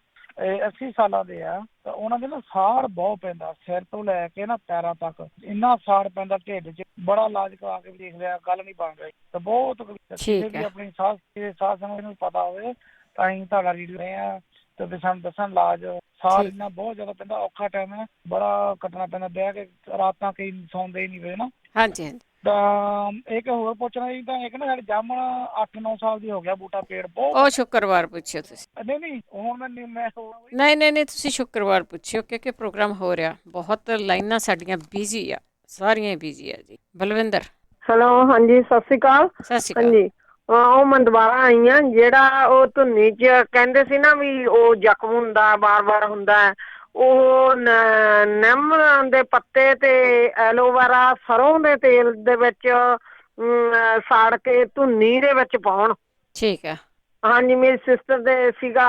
80 ਸਾਲਾਂ ਦੇ ਆ, ਤਾਂ ਉਹਨਾਂ ਦੇ ਨਾ ਸਾੜ ਬਹੁਤ ਪੈਂਦਾ, ਸਿਰ ਤੋਂ ਲੈ ਕੇ ਨਾ ਪੈਰਾਂ ਤੱਕ ਇੰਨਾ ਸਾੜ ਪੈਂਦਾ ਢਿੱਡ 'ਚ। ਬੜਾ ਇਲਾਜ ਕਰਾ ਕੇ ਵੀ ਦੇਖ ਲਿਆ, ਗੱਲ ਨਹੀਂ ਬਣ ਰਹੀ। ਤਾਂ ਬਹੁਤ ਕਿਸੇ ਵੀ ਆਪਣੀ ਸਾਸ ਨੂੰ ਪਤਾ ਹੋਵੇ ਤਾਂ ਅਸੀਂ ਤੁਹਾਡਾ ਰੀਡ ਰਹੇ ਆ ਤੇ ਵੀ ਸਾਨੂੰ ਦੱਸਣ ਇਲਾਜ। ਸਾੜ ਇੰਨਾ ਬਹੁਤ ਜ਼ਿਆਦਾ ਪੈਂਦਾ, ਔਖਾ ਟਾਈਮ ਹੈ, ਬੜਾ ਕੱਟਣਾ ਪੈਂਦਾ, ਬਹਿ ਕੇ ਰਾਤਾਂ ਕਈ ਸੌਂਦੇ ਹੀ ਨਹੀਂ ਵੇ ਨਾ। ਹਾਂਜੀ ਹਾਂਜੀ। ਤਾਂ ਇੱਕ ਹੋਰ ਪੁੱਛਣਾ ਜੀ, ਤਾਂ ਇੱਕ ਨਾ ਸਾਡੇ ਜਾਮਣ 8-9 ਸਾਲ ਦੀ ਹੋ ਗਿਆ ਬੂਟਾ, ਪੇੜ ਬਹੁਤ। ਉਹ ਸ਼ੁੱਕਰਵਾਰ ਪੁੱਛਿਓ ਤੁਸੀਂ। ਨਹੀਂ ਹੁਣ ਮੈਂ ਨਹੀਂ ਤੁਸੀਂ ਸ਼ੁੱਕਰਵਾਰ ਪੁੱਛਿਓ, ਕਿਉਂਕਿ ਪ੍ਰੋਗਰਾਮ ਹੋ ਰਿਹਾ, ਬਹੁਤ ਲਾਈਨਾਂ ਸਾਡੀਆਂ ਬਿਜ਼ੀ ਆ, ਸਾਰੀਆਂ ਬਿਜ਼ੀ ਆ ਜੀ। ਬਲਵਿੰਦਰ। ਹੈਲੋ ਹਾਂਜੀ ਸਤਿ ਸ਼੍ਰੀ ਅਕਾਲ। ਸਤਿ ਸ਼੍ਰੀ ਅਕਾਲ। ਹਾਂਜੀ ਉਹ ਮੈਂ ਦੁਬਾਰਾ ਆਈ ਹਾਂ। ਜਿਹੜਾ ਉਹ ਧੁੰਨੀ 'ਚ ਕਹਿੰਦੇ ਸੀ ਨਾ ਵੀ ਉਹ ਜ਼ਖਮ ਹੁੰਦਾ ਬਾਰ ਹੁੰਦਾ, ਉਹ ਨਿੰਮ ਦੇ ਪੱਤੇ ਤੇ ਐਲੋਵੇਰਾ ਸਰੋਂ ਦੇ ਤੇਲ ਦੇ ਵਿੱਚ ਸਾੜ ਕੇ ਧੁੰਨੀ ਦੇ ਵਿੱਚ ਪਾਉਣ। ਠੀਕ ਹੈ। ਹਾਂਜੀ ਮੇਰੀ ਸਿਸਟਰ ਦੇ ਸੀਗਾ,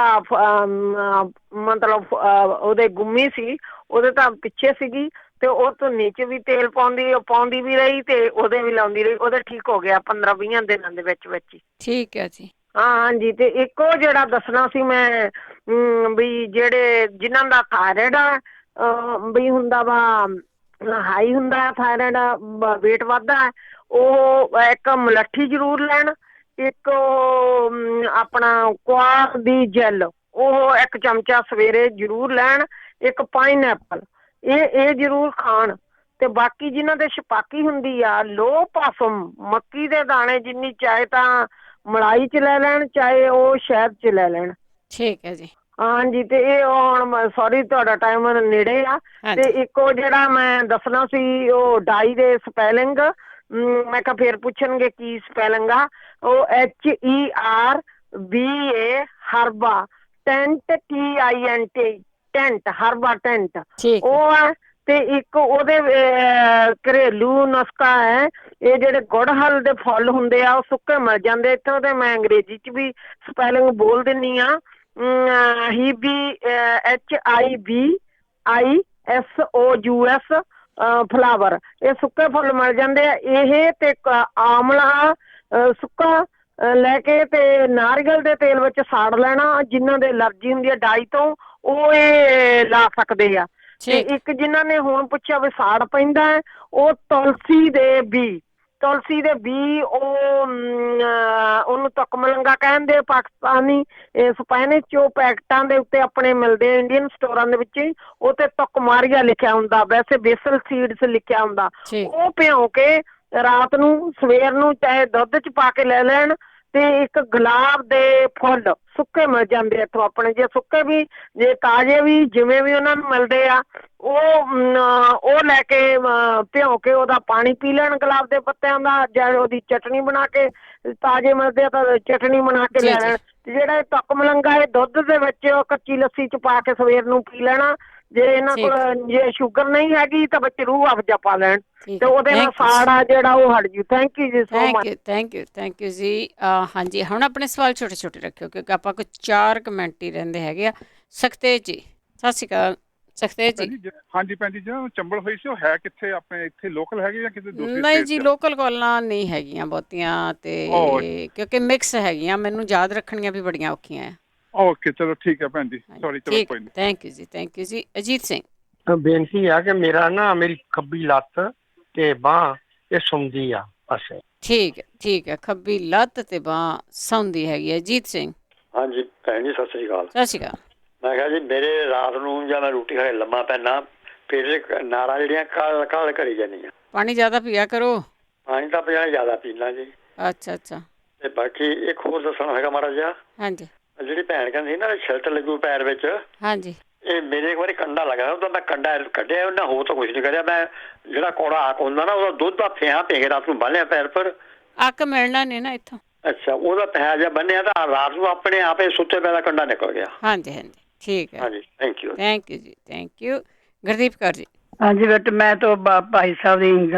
ਮਤਲਬ ਉਹਦੇ ਗੁੰਮੀ ਸੀ, ਉਹਦੇ ਤਾਂ ਪਿੱਛੇ ਸੀਗੀ, ਤੇ ਉਹ ਧੁੰਨੀ 'ਚ ਵੀ ਤੇਲ ਪਾਉਂਦੀ ਵੀ ਰਹੀ ਤੇ ਉਹਦੇ ਵੀ ਲਾਉਂਦੀ ਰਹੀ, ਉਹਦੇ ਠੀਕ ਹੋ ਗਿਆ 15-20 ਦਿਨਾਂ ਦੇ ਵਿੱਚ ਹੀ। ਠੀਕ ਹੈ ਜੀ। ਹਾਂਜੀ ਤੇ ਇੱਕ ਉਹ ਜਿਹੜਾ ਦੱਸਣਾ ਸੀ ਮੈਂ ਵੀ ਜਿਹੜੇ ਜਿਨ੍ਹਾਂ ਦਾ ਥਾਇਰਾਇਡ ਵੀ ਹੁੰਦਾ ਵਾ, ਹਾਈ ਹੁੰਦਾ ਥਾਇਰਾਇਡ, ਵੇਟ ਵੱਧਦਾ, ਉਹ ਇੱਕ ਮੁਲੱਠੀ ਜ਼ਰੂਰ ਲੈਣ, ਇੱਕ ਆਪਣਾ ਕੁਆਰ ਦੀ ਜੈਲ ਉਹ 1 ਚਮਚਾ ਸਵੇਰੇ ਜ਼ਰੂਰ ਲੈਣ, ਇੱਕ ਪਾਈਨਐਪਲ ਇਹ ਜ਼ਰੂਰ ਖਾਣ। ਤੇ ਬਾਕੀ ਜਿਨ੍ਹਾਂ ਦੇ ਛਪਾਕੀ ਹੁੰਦੀ ਆ, ਲੋ ਪਾਸਮ ਮੱਕੀ ਦੇ ਦਾਣੇ ਜਿੰਨੀ, ਚਾਹੇ ਤਾਂ ਮਲਾਈ 'ਚ ਲੈ ਲੈਣ ਚਾਹੇ ਉਹ ਸ਼ਹਿਦ 'ਚ ਲੈ ਲੈਣ। ਠੀਕ ਹੈ ਜੀ। ਹਾਂਜੀ ਤੇ ਇਹ ਹੁਣ ਸੌਰੀ ਤੁਹਾਡਾ ਟਾਈਮ ਨੇੜੇ ਆ। ਤੇ ਇੱਕ ਉਹ ਜਿਹੜਾ ਮੈਂ ਦੱਸਣਾ ਸੀ ਉਹ ਡਾਈ ਦੇ ਸਪੈਲਿੰਗ, ਮੈਂ ਕਿਹਾ ਫੇਰ ਪੁੱਛਣਗੇ ਕੀ ਸਪੈਲਿੰਗ ਆ, ਉਹ HERBA Herba tint TINT tint Herba tint ਉਹ ਆ। ਤੇ ਇੱਕ ਉਹਦੇ ਘਰੇਲੂ ਨੁਸਖਾ ਹੈ, ਇਹ ਜਿਹੜੇ ਗੁੜਹਲ ਦੇ ਫੁੱਲ ਹੁੰਦੇ ਆ ਉਹ ਸੁੱਕੇ ਮਿਲ ਜਾਂਦੇ ਇੱਥੋਂ, ਤੇ ਮੈਂ ਅੰਗਰੇਜ਼ੀ 'ਚ ਵੀ ਸਪੈਲਿੰਗ ਬੋਲ ਦਿੰਦੀ ਆ, HIBISOUS ਫਲਾਵਰ, ਇਹ ਸੁੱਕੇ ਫੁੱਲ ਮਿਲ ਜਾਂਦੇ ਆ। ਇਹ ਤੇ ਆਮਲਾ ਸੁੱਕਾ ਲੈ ਕੇ ਤੇ ਨਾਰੀਅਲ ਦੇ ਤੇਲ ਵਿੱਚ ਸਾੜ ਲੈਣਾ, ਜਿਨ੍ਹਾਂ ਦੇ ਐਲਰਜੀ ਹੁੰਦੀ ਹੈ ਡਾਈ ਤੋਂ, ਉਹ ਇਹ ਲਾ ਸਕਦੇ ਆ। ਤੇ ਇੱਕ ਜਿਨ੍ਹਾਂ ਨੇ ਹੁਣ ਪੁੱਛਿਆ ਵੀ ਸਾੜ ਪੈਂਦਾ ਹੈ, ਉਹ ਤੁਲਸੀ ਦੇ ਬੀ ਉਹਨੂੰ ਤੁਕ ਮਲੰਗਾ ਕਹਿੰਦੇ ਪਾਕਿਸਤਾਨੀ, ਸਪੈਨਿਸ਼ ਉਹ ਪੈਕਟਾਂ ਦੇ ਉੱਤੇ ਆਪਣੇ ਮਿਲਦੇ ਇੰਡੀਅਨ ਸਟੋਰਾਂ ਦੇ ਵਿੱਚ ਹੀ, ਉਹ ਤੇ ਤੁਕ ਮਾਰੀਆ ਲਿਖਿਆ ਹੁੰਦਾ, ਵੈਸੇ ਬੇਸਲ ਸੀਡਸ ਲਿਖਿਆ ਹੁੰਦਾ। ਉਹ ਭਿਉਂ ਕੇ ਰਾਤ ਨੂੰ ਸਵੇਰ ਨੂੰ ਚਾਹੇ ਦੁੱਧ 'ਚ ਪਾ ਕੇ ਲੈ ਲੈਣ। ਤੇ ਇੱਕ ਗੁਲਾਬ ਦੇ ਫੁੱਲ ਸੁੱਕੇ ਮਿਲ ਜਾਂਦੇ ਇੱਥੋਂ ਆਪਣੇ, ਜੇ ਸੁੱਕੇ ਵੀ ਜੇ ਤਾਜ਼ੇ ਵੀ ਜਿਵੇਂ ਵੀ ਉਹਨਾਂ ਨੂੰ ਮਿਲਦੇ ਆ, ਉਹ ਲੈ ਕੇ ਭਿਉਂ ਕੇ ਉਹਦਾ ਪਾਣੀ ਪੀ ਲੈਣ ਗੁਲਾਬ ਦੇ ਪੱਤਿਆਂ ਦਾ, ਜਾਂ ਉਹਦੀ ਚਟਨੀ ਬਣਾ ਕੇ, ਤਾਜ਼ੇ ਮਿਲਦੇ ਆ ਤਾਂ ਚਟਨੀ ਬਣਾ ਕੇ ਲੈ ਲੈਣ। ਤੇ ਜਿਹੜਾ ਇਹ ਤੁਕ ਮਲੰਗਾ ਇਹ ਦੁੱਧ ਦੇ ਵਿੱਚ ਕੱਚੀ ਲੱਸੀ 'ਚ ਪਾ ਕੇ ਸਵੇਰ ਨੂੰ ਪੀ ਲੈਣਾ। ਜੇ ਇਹਨਾਂ ਕੋਲ ਜੇ ਸ਼ੂਗਰ ਨਹੀਂ ਹੈਗੀ ਤਾਂ ਬੱਚੇ ਰੂਹ ਅਫਜਾ ਪਾ ਲੈਣ, ਤੇ ਉਹਦੇ ਨਾਲ ਸਾੜ ਆ ਜਿਹੜਾ ਉਹ ਹਟ ਜੂ। ਥੈਂਕ ਯੂ ਜੀ ਸੋ ਮਚ। ਥੈਂਕ ਯੂ ਜੀ। ਹਾਂਜੀ ਹੁਣ ਆਪਣੇ ਸਵਾਲ ਛੋਟੇ ਰੱਖਿਓ, ਕਿਉਂਕਿ ਆਪਾਂ ਕੋਈ 4 ਮਿੰਟ ਹੀ ਰਹਿੰਦੇ ਹੈਗੇ ਆ। ਸਖਤੇਜ ਜੀ ਸਤਿ ਸ਼੍ਰੀ ਅਕਾਲ। ਸਖਤੇਜ ਜੀ। ਹਾਂਜੀ ਭੈਣ ਜੀ, ਜਿਹੜਾ ਚੰਬਲ ਹੋਈ ਸੀ ਉਹ ਹੈ ਕਿੱਥੇ, ਆਪਣੇ ਇੱਥੇ ਲੋਕਲ ਹੈਗੀ ਜਾਂ ਕਿਤੇ ਦੂਸਰੀ? ਨਹੀਂ ਜੀ ਲੋਕਲ ਕਾਲਾਂ ਨਹੀਂ ਹੈਗੀਆਂ ਬਹੁਤੀਆਂ, ਤੇ ਕਿਉਂਕਿ ਮਿਕਸ ਹੈਗੀਆਂ, ਮੈਨੂੰ ਯਾਦ ਰੱਖਣੀਆਂ ਵੀ ਬੜੀਆਂ ਔਖੀਆਂ ਆ। ਓਕੇ ਚਲੋ ਠੀਕ ਹੈ ਭੈਣ ਜੀ, ਸੌਰੀ ਚਲੋ ਕੋਈ ਨਹੀਂ। ਥੈਂਕ ਯੂ ਜੀ। ਅਜੀਤ ਸਿੰਘ। ਬੇਨਤੀ ਆ ਕਿ ਮੇਰੀ ਖੱਬੀ ਲੱਤ ਤੇ ਬਾਂਹ ਇਹ ਸੁੰਦੀ ਆ ਬਸ। ਠੀਕ ਹੈ ਖੱਬੀ ਲੱਤ ਤੇ ਬਾਂਹ ਸੌਂਦੀ ਹੈਗੀ ਹੈ। ਅਜੀਤ ਸਿੰਘ। ਹਾਂਜੀ ਭੈਣ ਜੀ ਸਤਿ ਸ਼੍ਰੀ ਅਕਾਲ। ਸਤਿ ਸ਼੍ਰੀ ਅਕਾਲ। ਮੈਂ ਕਿਹਾ ਜੀ ਮੇਰੇ ਰਾਤ ਨੂੰ ਜਾਂ ਮੈਂ ਰੋਟੀ ਖਾ ਕੇ ਲੰਮਾ ਪੈਂਦਾ, ਫਿਰ ਨਾੜਾਂ ਜਿਹੜੀਆਂ ਕਾਲ ਕਰੀ ਜਾਂਦੀਆਂ। ਪਾਣੀ ਜ਼ਿਆਦਾ ਪੀਆ ਕਰੋ। ਪਾਣੀ ਤਾਂ ਪੀਣਾ ਜ਼ਿਆਦਾ ਪੀਣਾ ਜੀ। ਅੱਛਾ। ਤੇ ਬਾਕੀ ਇੱਕ ਹੋਰ ਦੱਸਣਾ ਹੈਗਾ ਮਾੜਾ ਜਿਹਾ। ਹਾਂਜੀ। ਜਿਹੜੀ ਭੈਣ ਕਹਿੰਦੀ ਨਾ ਛਿਲਟ ਲੱਗੂ ਪੈਰ ਵਿੱਚ। ਹਾਂਜੀ। ਇਹ ਮੇਰੇ ਇੱਕ ਵਾਰੀ ਕੰਡਾ ਲੱਗਾ, ਉਹਦਾ ਮੈਂ ਕੰਡਾ ਕੱਢਿਆ, ਉਹਨਾਂ ਹੋਰ ਤਾਂ ਕੁਛ ਨਹੀਂ ਕਰਿਆ। ਮੈਂ ਜਿਹੜਾ ਕੌੜਾ ਆਕ ਹੁੰਦਾ ਨਾ, ਉਹਦਾ ਦੁੱਧ ਦਾ ਫਿਆਂ ਭੇ ਕੇ ਰਾਤ ਨੂੰ ਬੰਨ੍ਹਿਆ ਪੈਰ ਪਰ। ਅੱਕ ਮਿਲਣਾ ਨਹੀਂ ਨਾ ਇੱਥੋਂ। ਅੱਛਾ, ਉਹਦਾ ਪਿਆ ਜਿਹਾ ਬੰਨਿਆ ਤਾਂ ਰਾਤ ਨੂੰ ਆਪਣੇ ਆਪੇ ਸੁੱਤੇ ਪੈ ਦਾ ਕੰਡਾ ਨਿਕਲ ਗਿਆ। ਹਾਂਜੀ ਠੀਕ ਹੈ। ਹਾਂਜੀ ਥੈਂਕ ਯੂ ਜੀ ਥੈਂਕ ਯੂ। ਗੁਰਦੀਪ ਕੌਰ ਜੀ। ਹਾਂਜੀ ਬੇਟੇ ਮੈਂ ਤਾਂ ਭਾਈ ਸਾਹਿਬ ਦੀ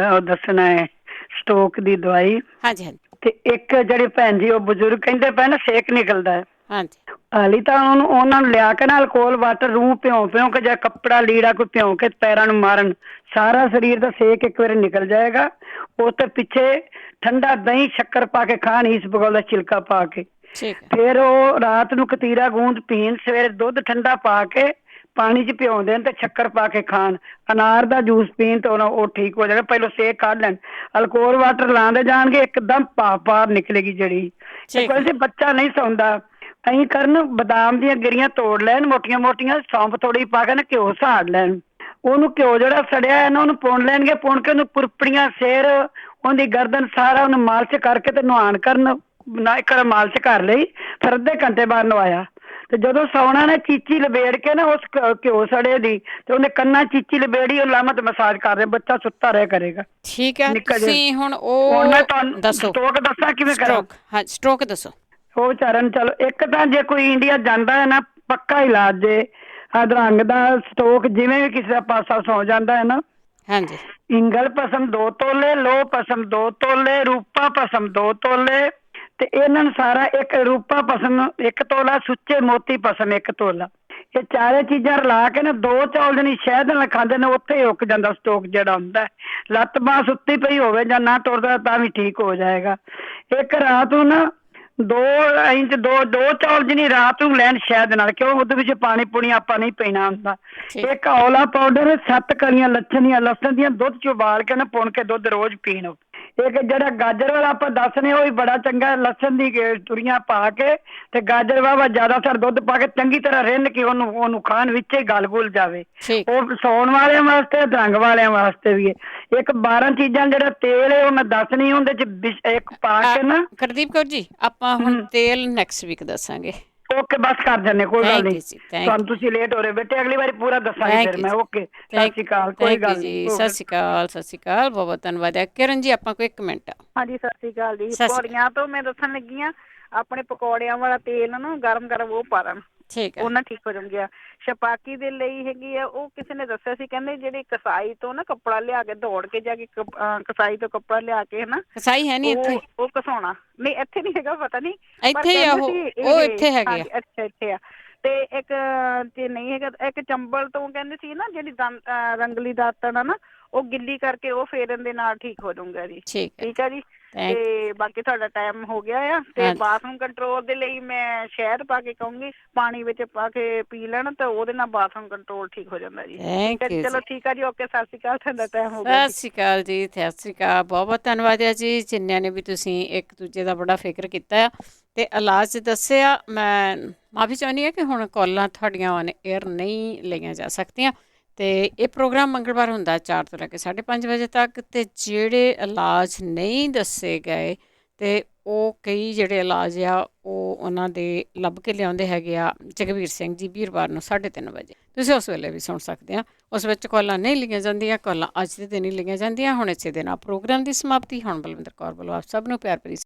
ਦੱਸਣਾ ਹੈ ਸਟੋਕ ਦੀ ਦਵਾਈ। ਹਾਂਜੀ ਤੇ ਇੱਕ ਜਿਹੜੀ ਭੈਣ ਜੀ ਉਹ ਬਜ਼ੁਰਗ ਕਹਿੰਦੇ ਪਏ ਨਾ ਸੇਕ ਨਿਕਲਦਾ ਹੈ। ਹਾਂਜੀ ਹਾਲੀ ਤਾਂ ਉਹਨਾਂ ਨੂੰ ਲਿਆ ਕੇ ਨਾ ਅਲਕੋਹਲ ਵਾਟਰ ਰੂਹ ਭਿਉਂ ਕੇ ਜਾਂ ਕੱਪੜਾ ਲੀੜਾ ਕੋਈ ਭਿਉਂ ਕੇ ਪੈਰਾਂ ਨੂੰ ਮਾਰਨ, ਸਾਰਾ ਸਰੀਰ ਦਾ ਸੇਕ ਇੱਕ ਵਾਰੀ ਨਿਕਲ ਜਾਏਗਾ। ਉਸ ਤੋਂ ਪਿੱਛੇ ਠੰਡਾ ਦਹੀਂ ਸ਼ੱਕਰ ਪਾ ਕੇ ਖਾਣ, ਇਸ ਬਗੌਲ ਦਾ ਛਿਲਕਾ ਪਾ ਕੇ, ਫਿਰ ਉਹ ਰਾਤ ਨੂੰ ਕਤੀਰਾ ਗੂੰਦ ਪੀਣ, ਸਵੇਰੇ ਦੁੱਧ ਠੰਡਾ ਪਾ ਕੇ ਪਾਣੀ 'ਚ ਭਿਉਂ ਦੇਣ ਤੇ ਸ਼ੱਕਰ ਪਾ ਕੇ ਖਾਣ। ਅਨਾਰ ਦਾ ਜੂਸ ਪੀਣ ਤੇ ਉਹ ਠੀਕ ਹੋ ਜਾਏਗਾ। ਪਹਿਲਾਂ ਸੇਕ ਕੱਢ ਲੈਣ, ਅਲਕੋਹਲ ਵਾਟਰ ਲਾਉਂਦੇ ਜਾਣਗੇ, ਇੱਕਦਮ ਭਾਫ ਬਾਹਰ ਨਿਕਲੇਗੀ ਜਿਹੜੀ। ਕੋਈ ਬੱਚਾ ਨਹੀਂ ਸੌਂਦਾ, ਅਸੀਂ ਕਰਨ ਬਦਾਮ ਦੀਆਂ ਗਿਰੀਆਂ ਤੋੜ ਲੈਣ ਮੋਟੀਆਂ ਮੋਟੀਆਂ, ਸੌਂਫ ਥੋੜੀ ਪਾ ਕੇ ਨਾ ਘਿਓ ਸਾੜ ਲੈਣ, ਉਹਨੂੰ ਘਿਓ ਜਿਹੜਾ ਸੜਿਆ ਹੈ ਨਾ ਉਹਨੂੰ ਪੁਣ ਲੈਣਗੇ, ਪੁਣ ਕੇ ਉਹਨੂੰ ਪੁਰਪੜੀਆਂ ਸਿਰ, ਉਹਦੀ ਗਰਦਨ ਸਾਰਾ ਉਹਨੂੰ ਮਾਲਸ਼ ਕਰਕੇ ਤੇ ਨੁਹਾਣ ਕਰਨ, ਨਾ ਇੱਕ ਮਾਲਸ਼ ਕਰ ਲਈ, ਫਿਰ ਅੱਧੇ ਘੰਟੇ ਬਾਅਦ ਨਵਾਇਆ। ਤੇ ਜਦੋਂ ਸੌਣਾ ਨੇ ਚੀਚੀ ਲਬੇੜ ਕੇ ਨਾ ਉਸ ਘਿਓ ਸੜੇ ਦੀ ਤੇ ਉਹਨੇ ਕੰਨਾਂ ਚੀਚੀ ਲਬੇੜੀ, ਉਹ ਲਾਮਤ ਮਸਾਜ ਕਰ ਰਿਹਾ, ਬੱਚਾ ਸੁੱਤਾ ਰਹਿ ਕਰੇਗਾ। ਠੀਕ ਹੈ, ਤੁਸੀਂ ਹੁਣ ਉਹ ਮੈਂ ਤੁਹਾਨੂੰ ਸਟ੍ਰੋਕ ਦੱਸਾਂ ਕਿਵੇਂ ਕਰਾਂ? ਹਾਂ ਸਟ੍ਰੋਕ ਦੱਸੋ। ਉਹ ਚਰਨ ਚਲੋ, ਇੱਕ ਤਾਂ ਜੇ ਕੋਈ ਇੰਡੀਆ ਜਾਂਦਾ ਹੈ ਨਾ ਪੱਕਾ ਇਲਾਜ ਜੇ ਅਧਰੰਗ ਦਾ ਸਟ੍ਰੋਕ, ਜਿਵੇਂ ਵੀ ਕਿਸੇ ਦਾ ਪਾਸਾ ਸੌ ਜਾਂਦਾ ਹੈ ਨਾ, ਹਾਂਜੀ, ਇੰਗਲ ਭਸਮ 2 ਤੋਲੇ, ਲੋਹ ਭਸਮ 2 ਤੋਲੇ, ਰੂਪਾ ਭਸਮ 2 ਤੋਲੇ, ਤੇ ਇਹਨਾਂ ਨੂੰ ਸਾਰਾ ਇੱਕ ਰੂਪਾ ਭਸਮ 1 ਤੋਲਾ, ਸੁੱਚੇ ਮੋਤੀ ਭਸਮ 1 ਤੋਲਾ, ਇਹ ਚਾਰੇ ਚੀਜ਼ਾਂ ਰਲਾ ਕੇ ਨਾ 2 ਚੌਲ ਜਣੀ ਸ਼ਹਿਦ ਨਾਲ ਖਾਂਦੇ ਨੇ, ਉੱਥੇ ਹੀ ਉੱਕ ਜਾਂਦਾ ਸਟ੍ਰੋਕ ਜਿਹੜਾ ਹੁੰਦਾ। ਲੱਤ ਬਾਂਹ ਸੁੱਤੀ ਪਈ ਹੋਵੇ ਜਾਂ ਨਾ ਤੁਰਦਾ ਤਾਂ ਵੀ ਠੀਕ ਹੋ ਜਾਏਗਾ। ਇੱਕ ਰਾਤ ਨੂੰ ਨਾ 2 ਇੰਚ 2 ਚੌਲ ਜਣੀ ਰਾਤ ਨੂੰ ਲੈਣ ਸ਼ਹਿਦ ਨਾਲ, ਕਿਉਂ ਉਹਦੇ ਵਿੱਚ ਪਾਣੀ ਪੂਣੀ ਆਪਾਂ ਨਹੀਂ ਪੀਣਾ ਹੁੰਦਾ। ਇੱਕ ਔਲਾ ਪਾਊਡਰ 7 ਕਲੀਆਂ ਲਸਣ ਦੀਆਂ ਦੁੱਧ ਚ ਉਬਾਲ ਕੇ ਨਾ ਪੁਣ ਕੇ ਦੁੱਧ ਰੋਜ਼ ਪੀਣ। ਇੱਕ ਜਿਹੜਾ ਗਾਜਰ ਵਾਲਾ ਆਪਾਂ ਦੱਸਨੇ ਉਹ ਵੀ ਬੜਾ ਚੰਗਾ, ਲਸਣ ਦੀ ਤੁਰੀਆਂ ਪਾ ਕੇ ਤੇ ਗਾਜਰ ਵਾਵਾ ਜ਼ਿਆਦਾਤਰ ਦੁੱਧ ਪਾ ਕੇ ਚੰਗੀ ਤਰ੍ਹਾਂ ਰਿੰਨ ਕੇ ਉਹਨੂੰ ਖਾਣ, ਵਿੱਚ ਹੀ ਗਲ ਗੁਲ ਜਾਵੇ। ਉਹ ਸੌਣ ਵਾਲਿਆਂ ਵਾਸਤੇ, ਅਧਰੰਗ ਵਾਲਿਆਂ ਵਾਸਤੇ ਵੀ। ਇੱਕ 12 ਚੀਜ਼ਾਂ ਜਿਹੜਾ ਤੇਲ ਹੈ ਉਹ ਮੈਂ ਦੱਸਣੀ, ਉਹਦੇ ਚ ਇੱਕ ਪਾ ਕੇ ਨਾ। ਗੁਰਦੀਪ ਕੌਰ ਜੀ, ਆਪਾਂ ਹੁਣ ਤੇਲ ਨੈਕਸਟ ਵੀਕ ਦੱਸਾਂਗੇ। ਓਕੇ, ਬਸ ਕਰ ਜੰਨੇ, ਕੋਈ ਗੱਲ ਨਹੀਂ। ਤੁਹਾਨੂੰ ਤੁਸੀਂ ਲੇਟ ਹੋ ਰਹੇ ਬੇਟੇ, ਅਗਲੀ ਵਾਰੀ ਪੂਰਾ ਦੱਸਾਂਗੇ ਫਿਰ ਮੈਂ। ਓਕੇ, ਸਤਿ ਸ਼੍ਰੀ ਅਕਾਲ। ਕੋਈ ਗੱਲ ਨਹੀਂ, ਸਤਿ ਸ਼੍ਰੀ ਅਕਾਲ। ਸਤਿ ਸ਼੍ਰੀ ਅਕਾਲ, ਬਹੁਤ ਬਹੁਤ ਧੰਨਵਾਦ ਹੈ। ਕਿਰਨ ਜੀ, ਆਪਾਂ ਕੋਈ 1 ਮਿੰਟ। ਹਾਂਜੀ, ਸਤਿ ਸ਼੍ਰੀ ਅਕਾਲ ਜੀ। ਪਕੌੜੀਆਂ ਤੋਂ ਮੈਂ ਦੱਸਣ ਲੱਗੀ ਆ, ਆਪਣੇ ਪਕੌੜਿਆਂ ਵਾਲਾ ਤੇਲ ਨਾ ਗਰਮ ਉਹ ਪਾ ਦੇਣ, ਠੀਕ ਹੈ, ਉਹਨਾਂ ਠੀਕ ਹੋ ਜਾਂਦੀਆਂ। ਛਪਾਕੀ ਦੇ ਲਈ ਹੈਗੀ ਆ, ਉਹ ਕਿਸੇ ਨੇ ਦੱਸਿਆ ਸੀ, ਕਹਿੰਦੇ ਜਿਹੜੀ ਕਸਾਈ ਤੋਂ ਨਾ ਕੱਪੜਾ ਲਿਆ ਕੇ, ਦੌੜ ਕੇ ਜਾ ਕੇ ਕਸਾਈ ਤੋਂ ਕੱਪੜਾ ਲਿਆ ਕੇ ਨਾ, ਕਸਾਈ ਹੈ ਨਹੀਂ ਇੱਥੇ, ਉਹ ਘਸਾਉਣਾ ਨਹੀਂ, ਇੱਥੇ ਨਹੀਂ ਹੈਗਾ, ਪਤਾ ਨਹੀਂ ਇੱਥੇ ਹੀ ਆ ਉਹ ਇੱਥੇ ਹੈਗੇ ਆ। ਅੱਛਾ, ਇੱਥੇ ਆ। ਤੇ ਇੱਕ ਜੇ ਨਹੀਂ ਹੈਗਾ, ਇੱਕ ਚੰਬਲ ਤੋਂ ਕਹਿੰਦੇ ਸੀ ਨਾ, ਜਿਹੜੀ ਰੰਗਲੀ ਦਾਤਣ ਆ ਨਾ, ਉਹ ਗਿੱਲੀ ਕਰਕੇ ਉਹ ਫੇਰਨ ਦੇ ਨਾਲ ਠੀਕ ਹੋ ਜਾਊਗਾ ਜੀ। ਠੀਕ ਹੈ ਜੀ। ਤੇ ਬਾਕੀ ਤੁਹਾਡਾ ਟਾਈਮ ਹੋ ਗਿਆ ਆ। ਤੇ ਬਾਥਰੂਮ ਕੰਟਰੋਲ ਦੇ ਲਈ ਮੈਂ ਸ਼ਹਿਦ ਪਾ ਕੇ ਕਹੂੰਗੀ, ਪਾਣੀ ਵਿੱਚ ਪਾ ਕੇ ਪੀ ਲੈਣ, ਤਾਂ ਉਹਦੇ ਨਾਲ ਬਾਥਰੂਮ ਕੰਟਰੋਲ ਠੀਕ ਹੋ ਜਾਂਦਾ ਜੀ। ਚਲੋ ਠੀਕ ਆ ਜੀ, ਓਕੇ, ਸਤਿ ਸ਼੍ਰੀ ਅਕਾਲ। ਤੁਹਾਡਾ ਟਾਈਮ ਹੋ ਗਿਆ। ਸਤਿ ਸ਼੍ਰੀ ਅਕਾਲ ਜੀ, ਸਤਿ ਸ਼੍ਰੀ ਅਕਾਲ। ਬਹੁਤ ਬਹੁਤ ਧੰਨਵਾਦ ਹੈ ਜੀ, ਜਿੰਨਿਆਂ ਨੇ ਵੀ ਤੁਸੀਂ ਇੱਕ ਦੂਜੇ ਦਾ ਬੜਾ ਫਿਕਰ ਕੀਤਾ ਆ ਤੇ ਇਲਾਜ ਦੱਸਿਆ। ਮੈਂ ਮਾਫੀ ਚਾਹੁੰਦੀ ਹਾਂ ਕਿ ਹੁਣ ਕਾਲਾਂ ਤੁਹਾਡੀਆਂ ਔਨ ਏਅਰ ਨਹੀਂ ਲਈਆਂ ਜਾ ਸਕਦੀਆਂ। ਤੇ ਇਹ ਪ੍ਰੋਗਰਾਮ ਮੰਗਲਵਾਰ ਹੁੰਦਾ 4 ਤੋਂ ਲੈ ਕੇ 5:30 ਵਜੇ ਤੱਕ। ਤੇ ਜਿਹੜੇ ਇਲਾਜ ਨਹੀਂ ਦੱਸੇ ਗਏ ਤੇ ਉਹ ਕਈ ਜਿਹੜੇ ਇਲਾਜ ਆ ਉਹ ਉਹਨਾਂ ਦੇ ਲੱਭ ਕੇ ਲਿਆਉਂਦੇ ਹੈਗੇ ਆ ਜਗਬੀਰ ਸਿੰਘ ਜੀ, ਵੀਰਵਾਰ ਨੂੰ 3:30 ਵਜੇ। ਤੁਸੀਂ ਉਸ ਵੇਲੇ ਵੀ ਸੁਣ ਸਕਦੇ ਆ। ਉਸ ਵਿੱਚ ਕਾਲਾਂ ਨਹੀਂ ਲਈਆਂ ਜਾਂਦੀਆਂ, ਕਾਲਾਂ ਅੱਜ ਦੇ ਦਿਨ ਹੀ ਲਈਆਂ ਜਾਂਦੀਆਂ। ਹੁਣ ਇਸੇ ਦੇ ਨਾਲ ਪ੍ਰੋਗਰਾਮ ਦੀ ਸਮਾਪਤੀ। ਹੁਣ ਬਲਵਿੰਦਰ ਕੌਰ ਵੱਲੋਂ ਆਪ ਸਭ ਨੂੰ ਪਿਆਰ ਭਰੀ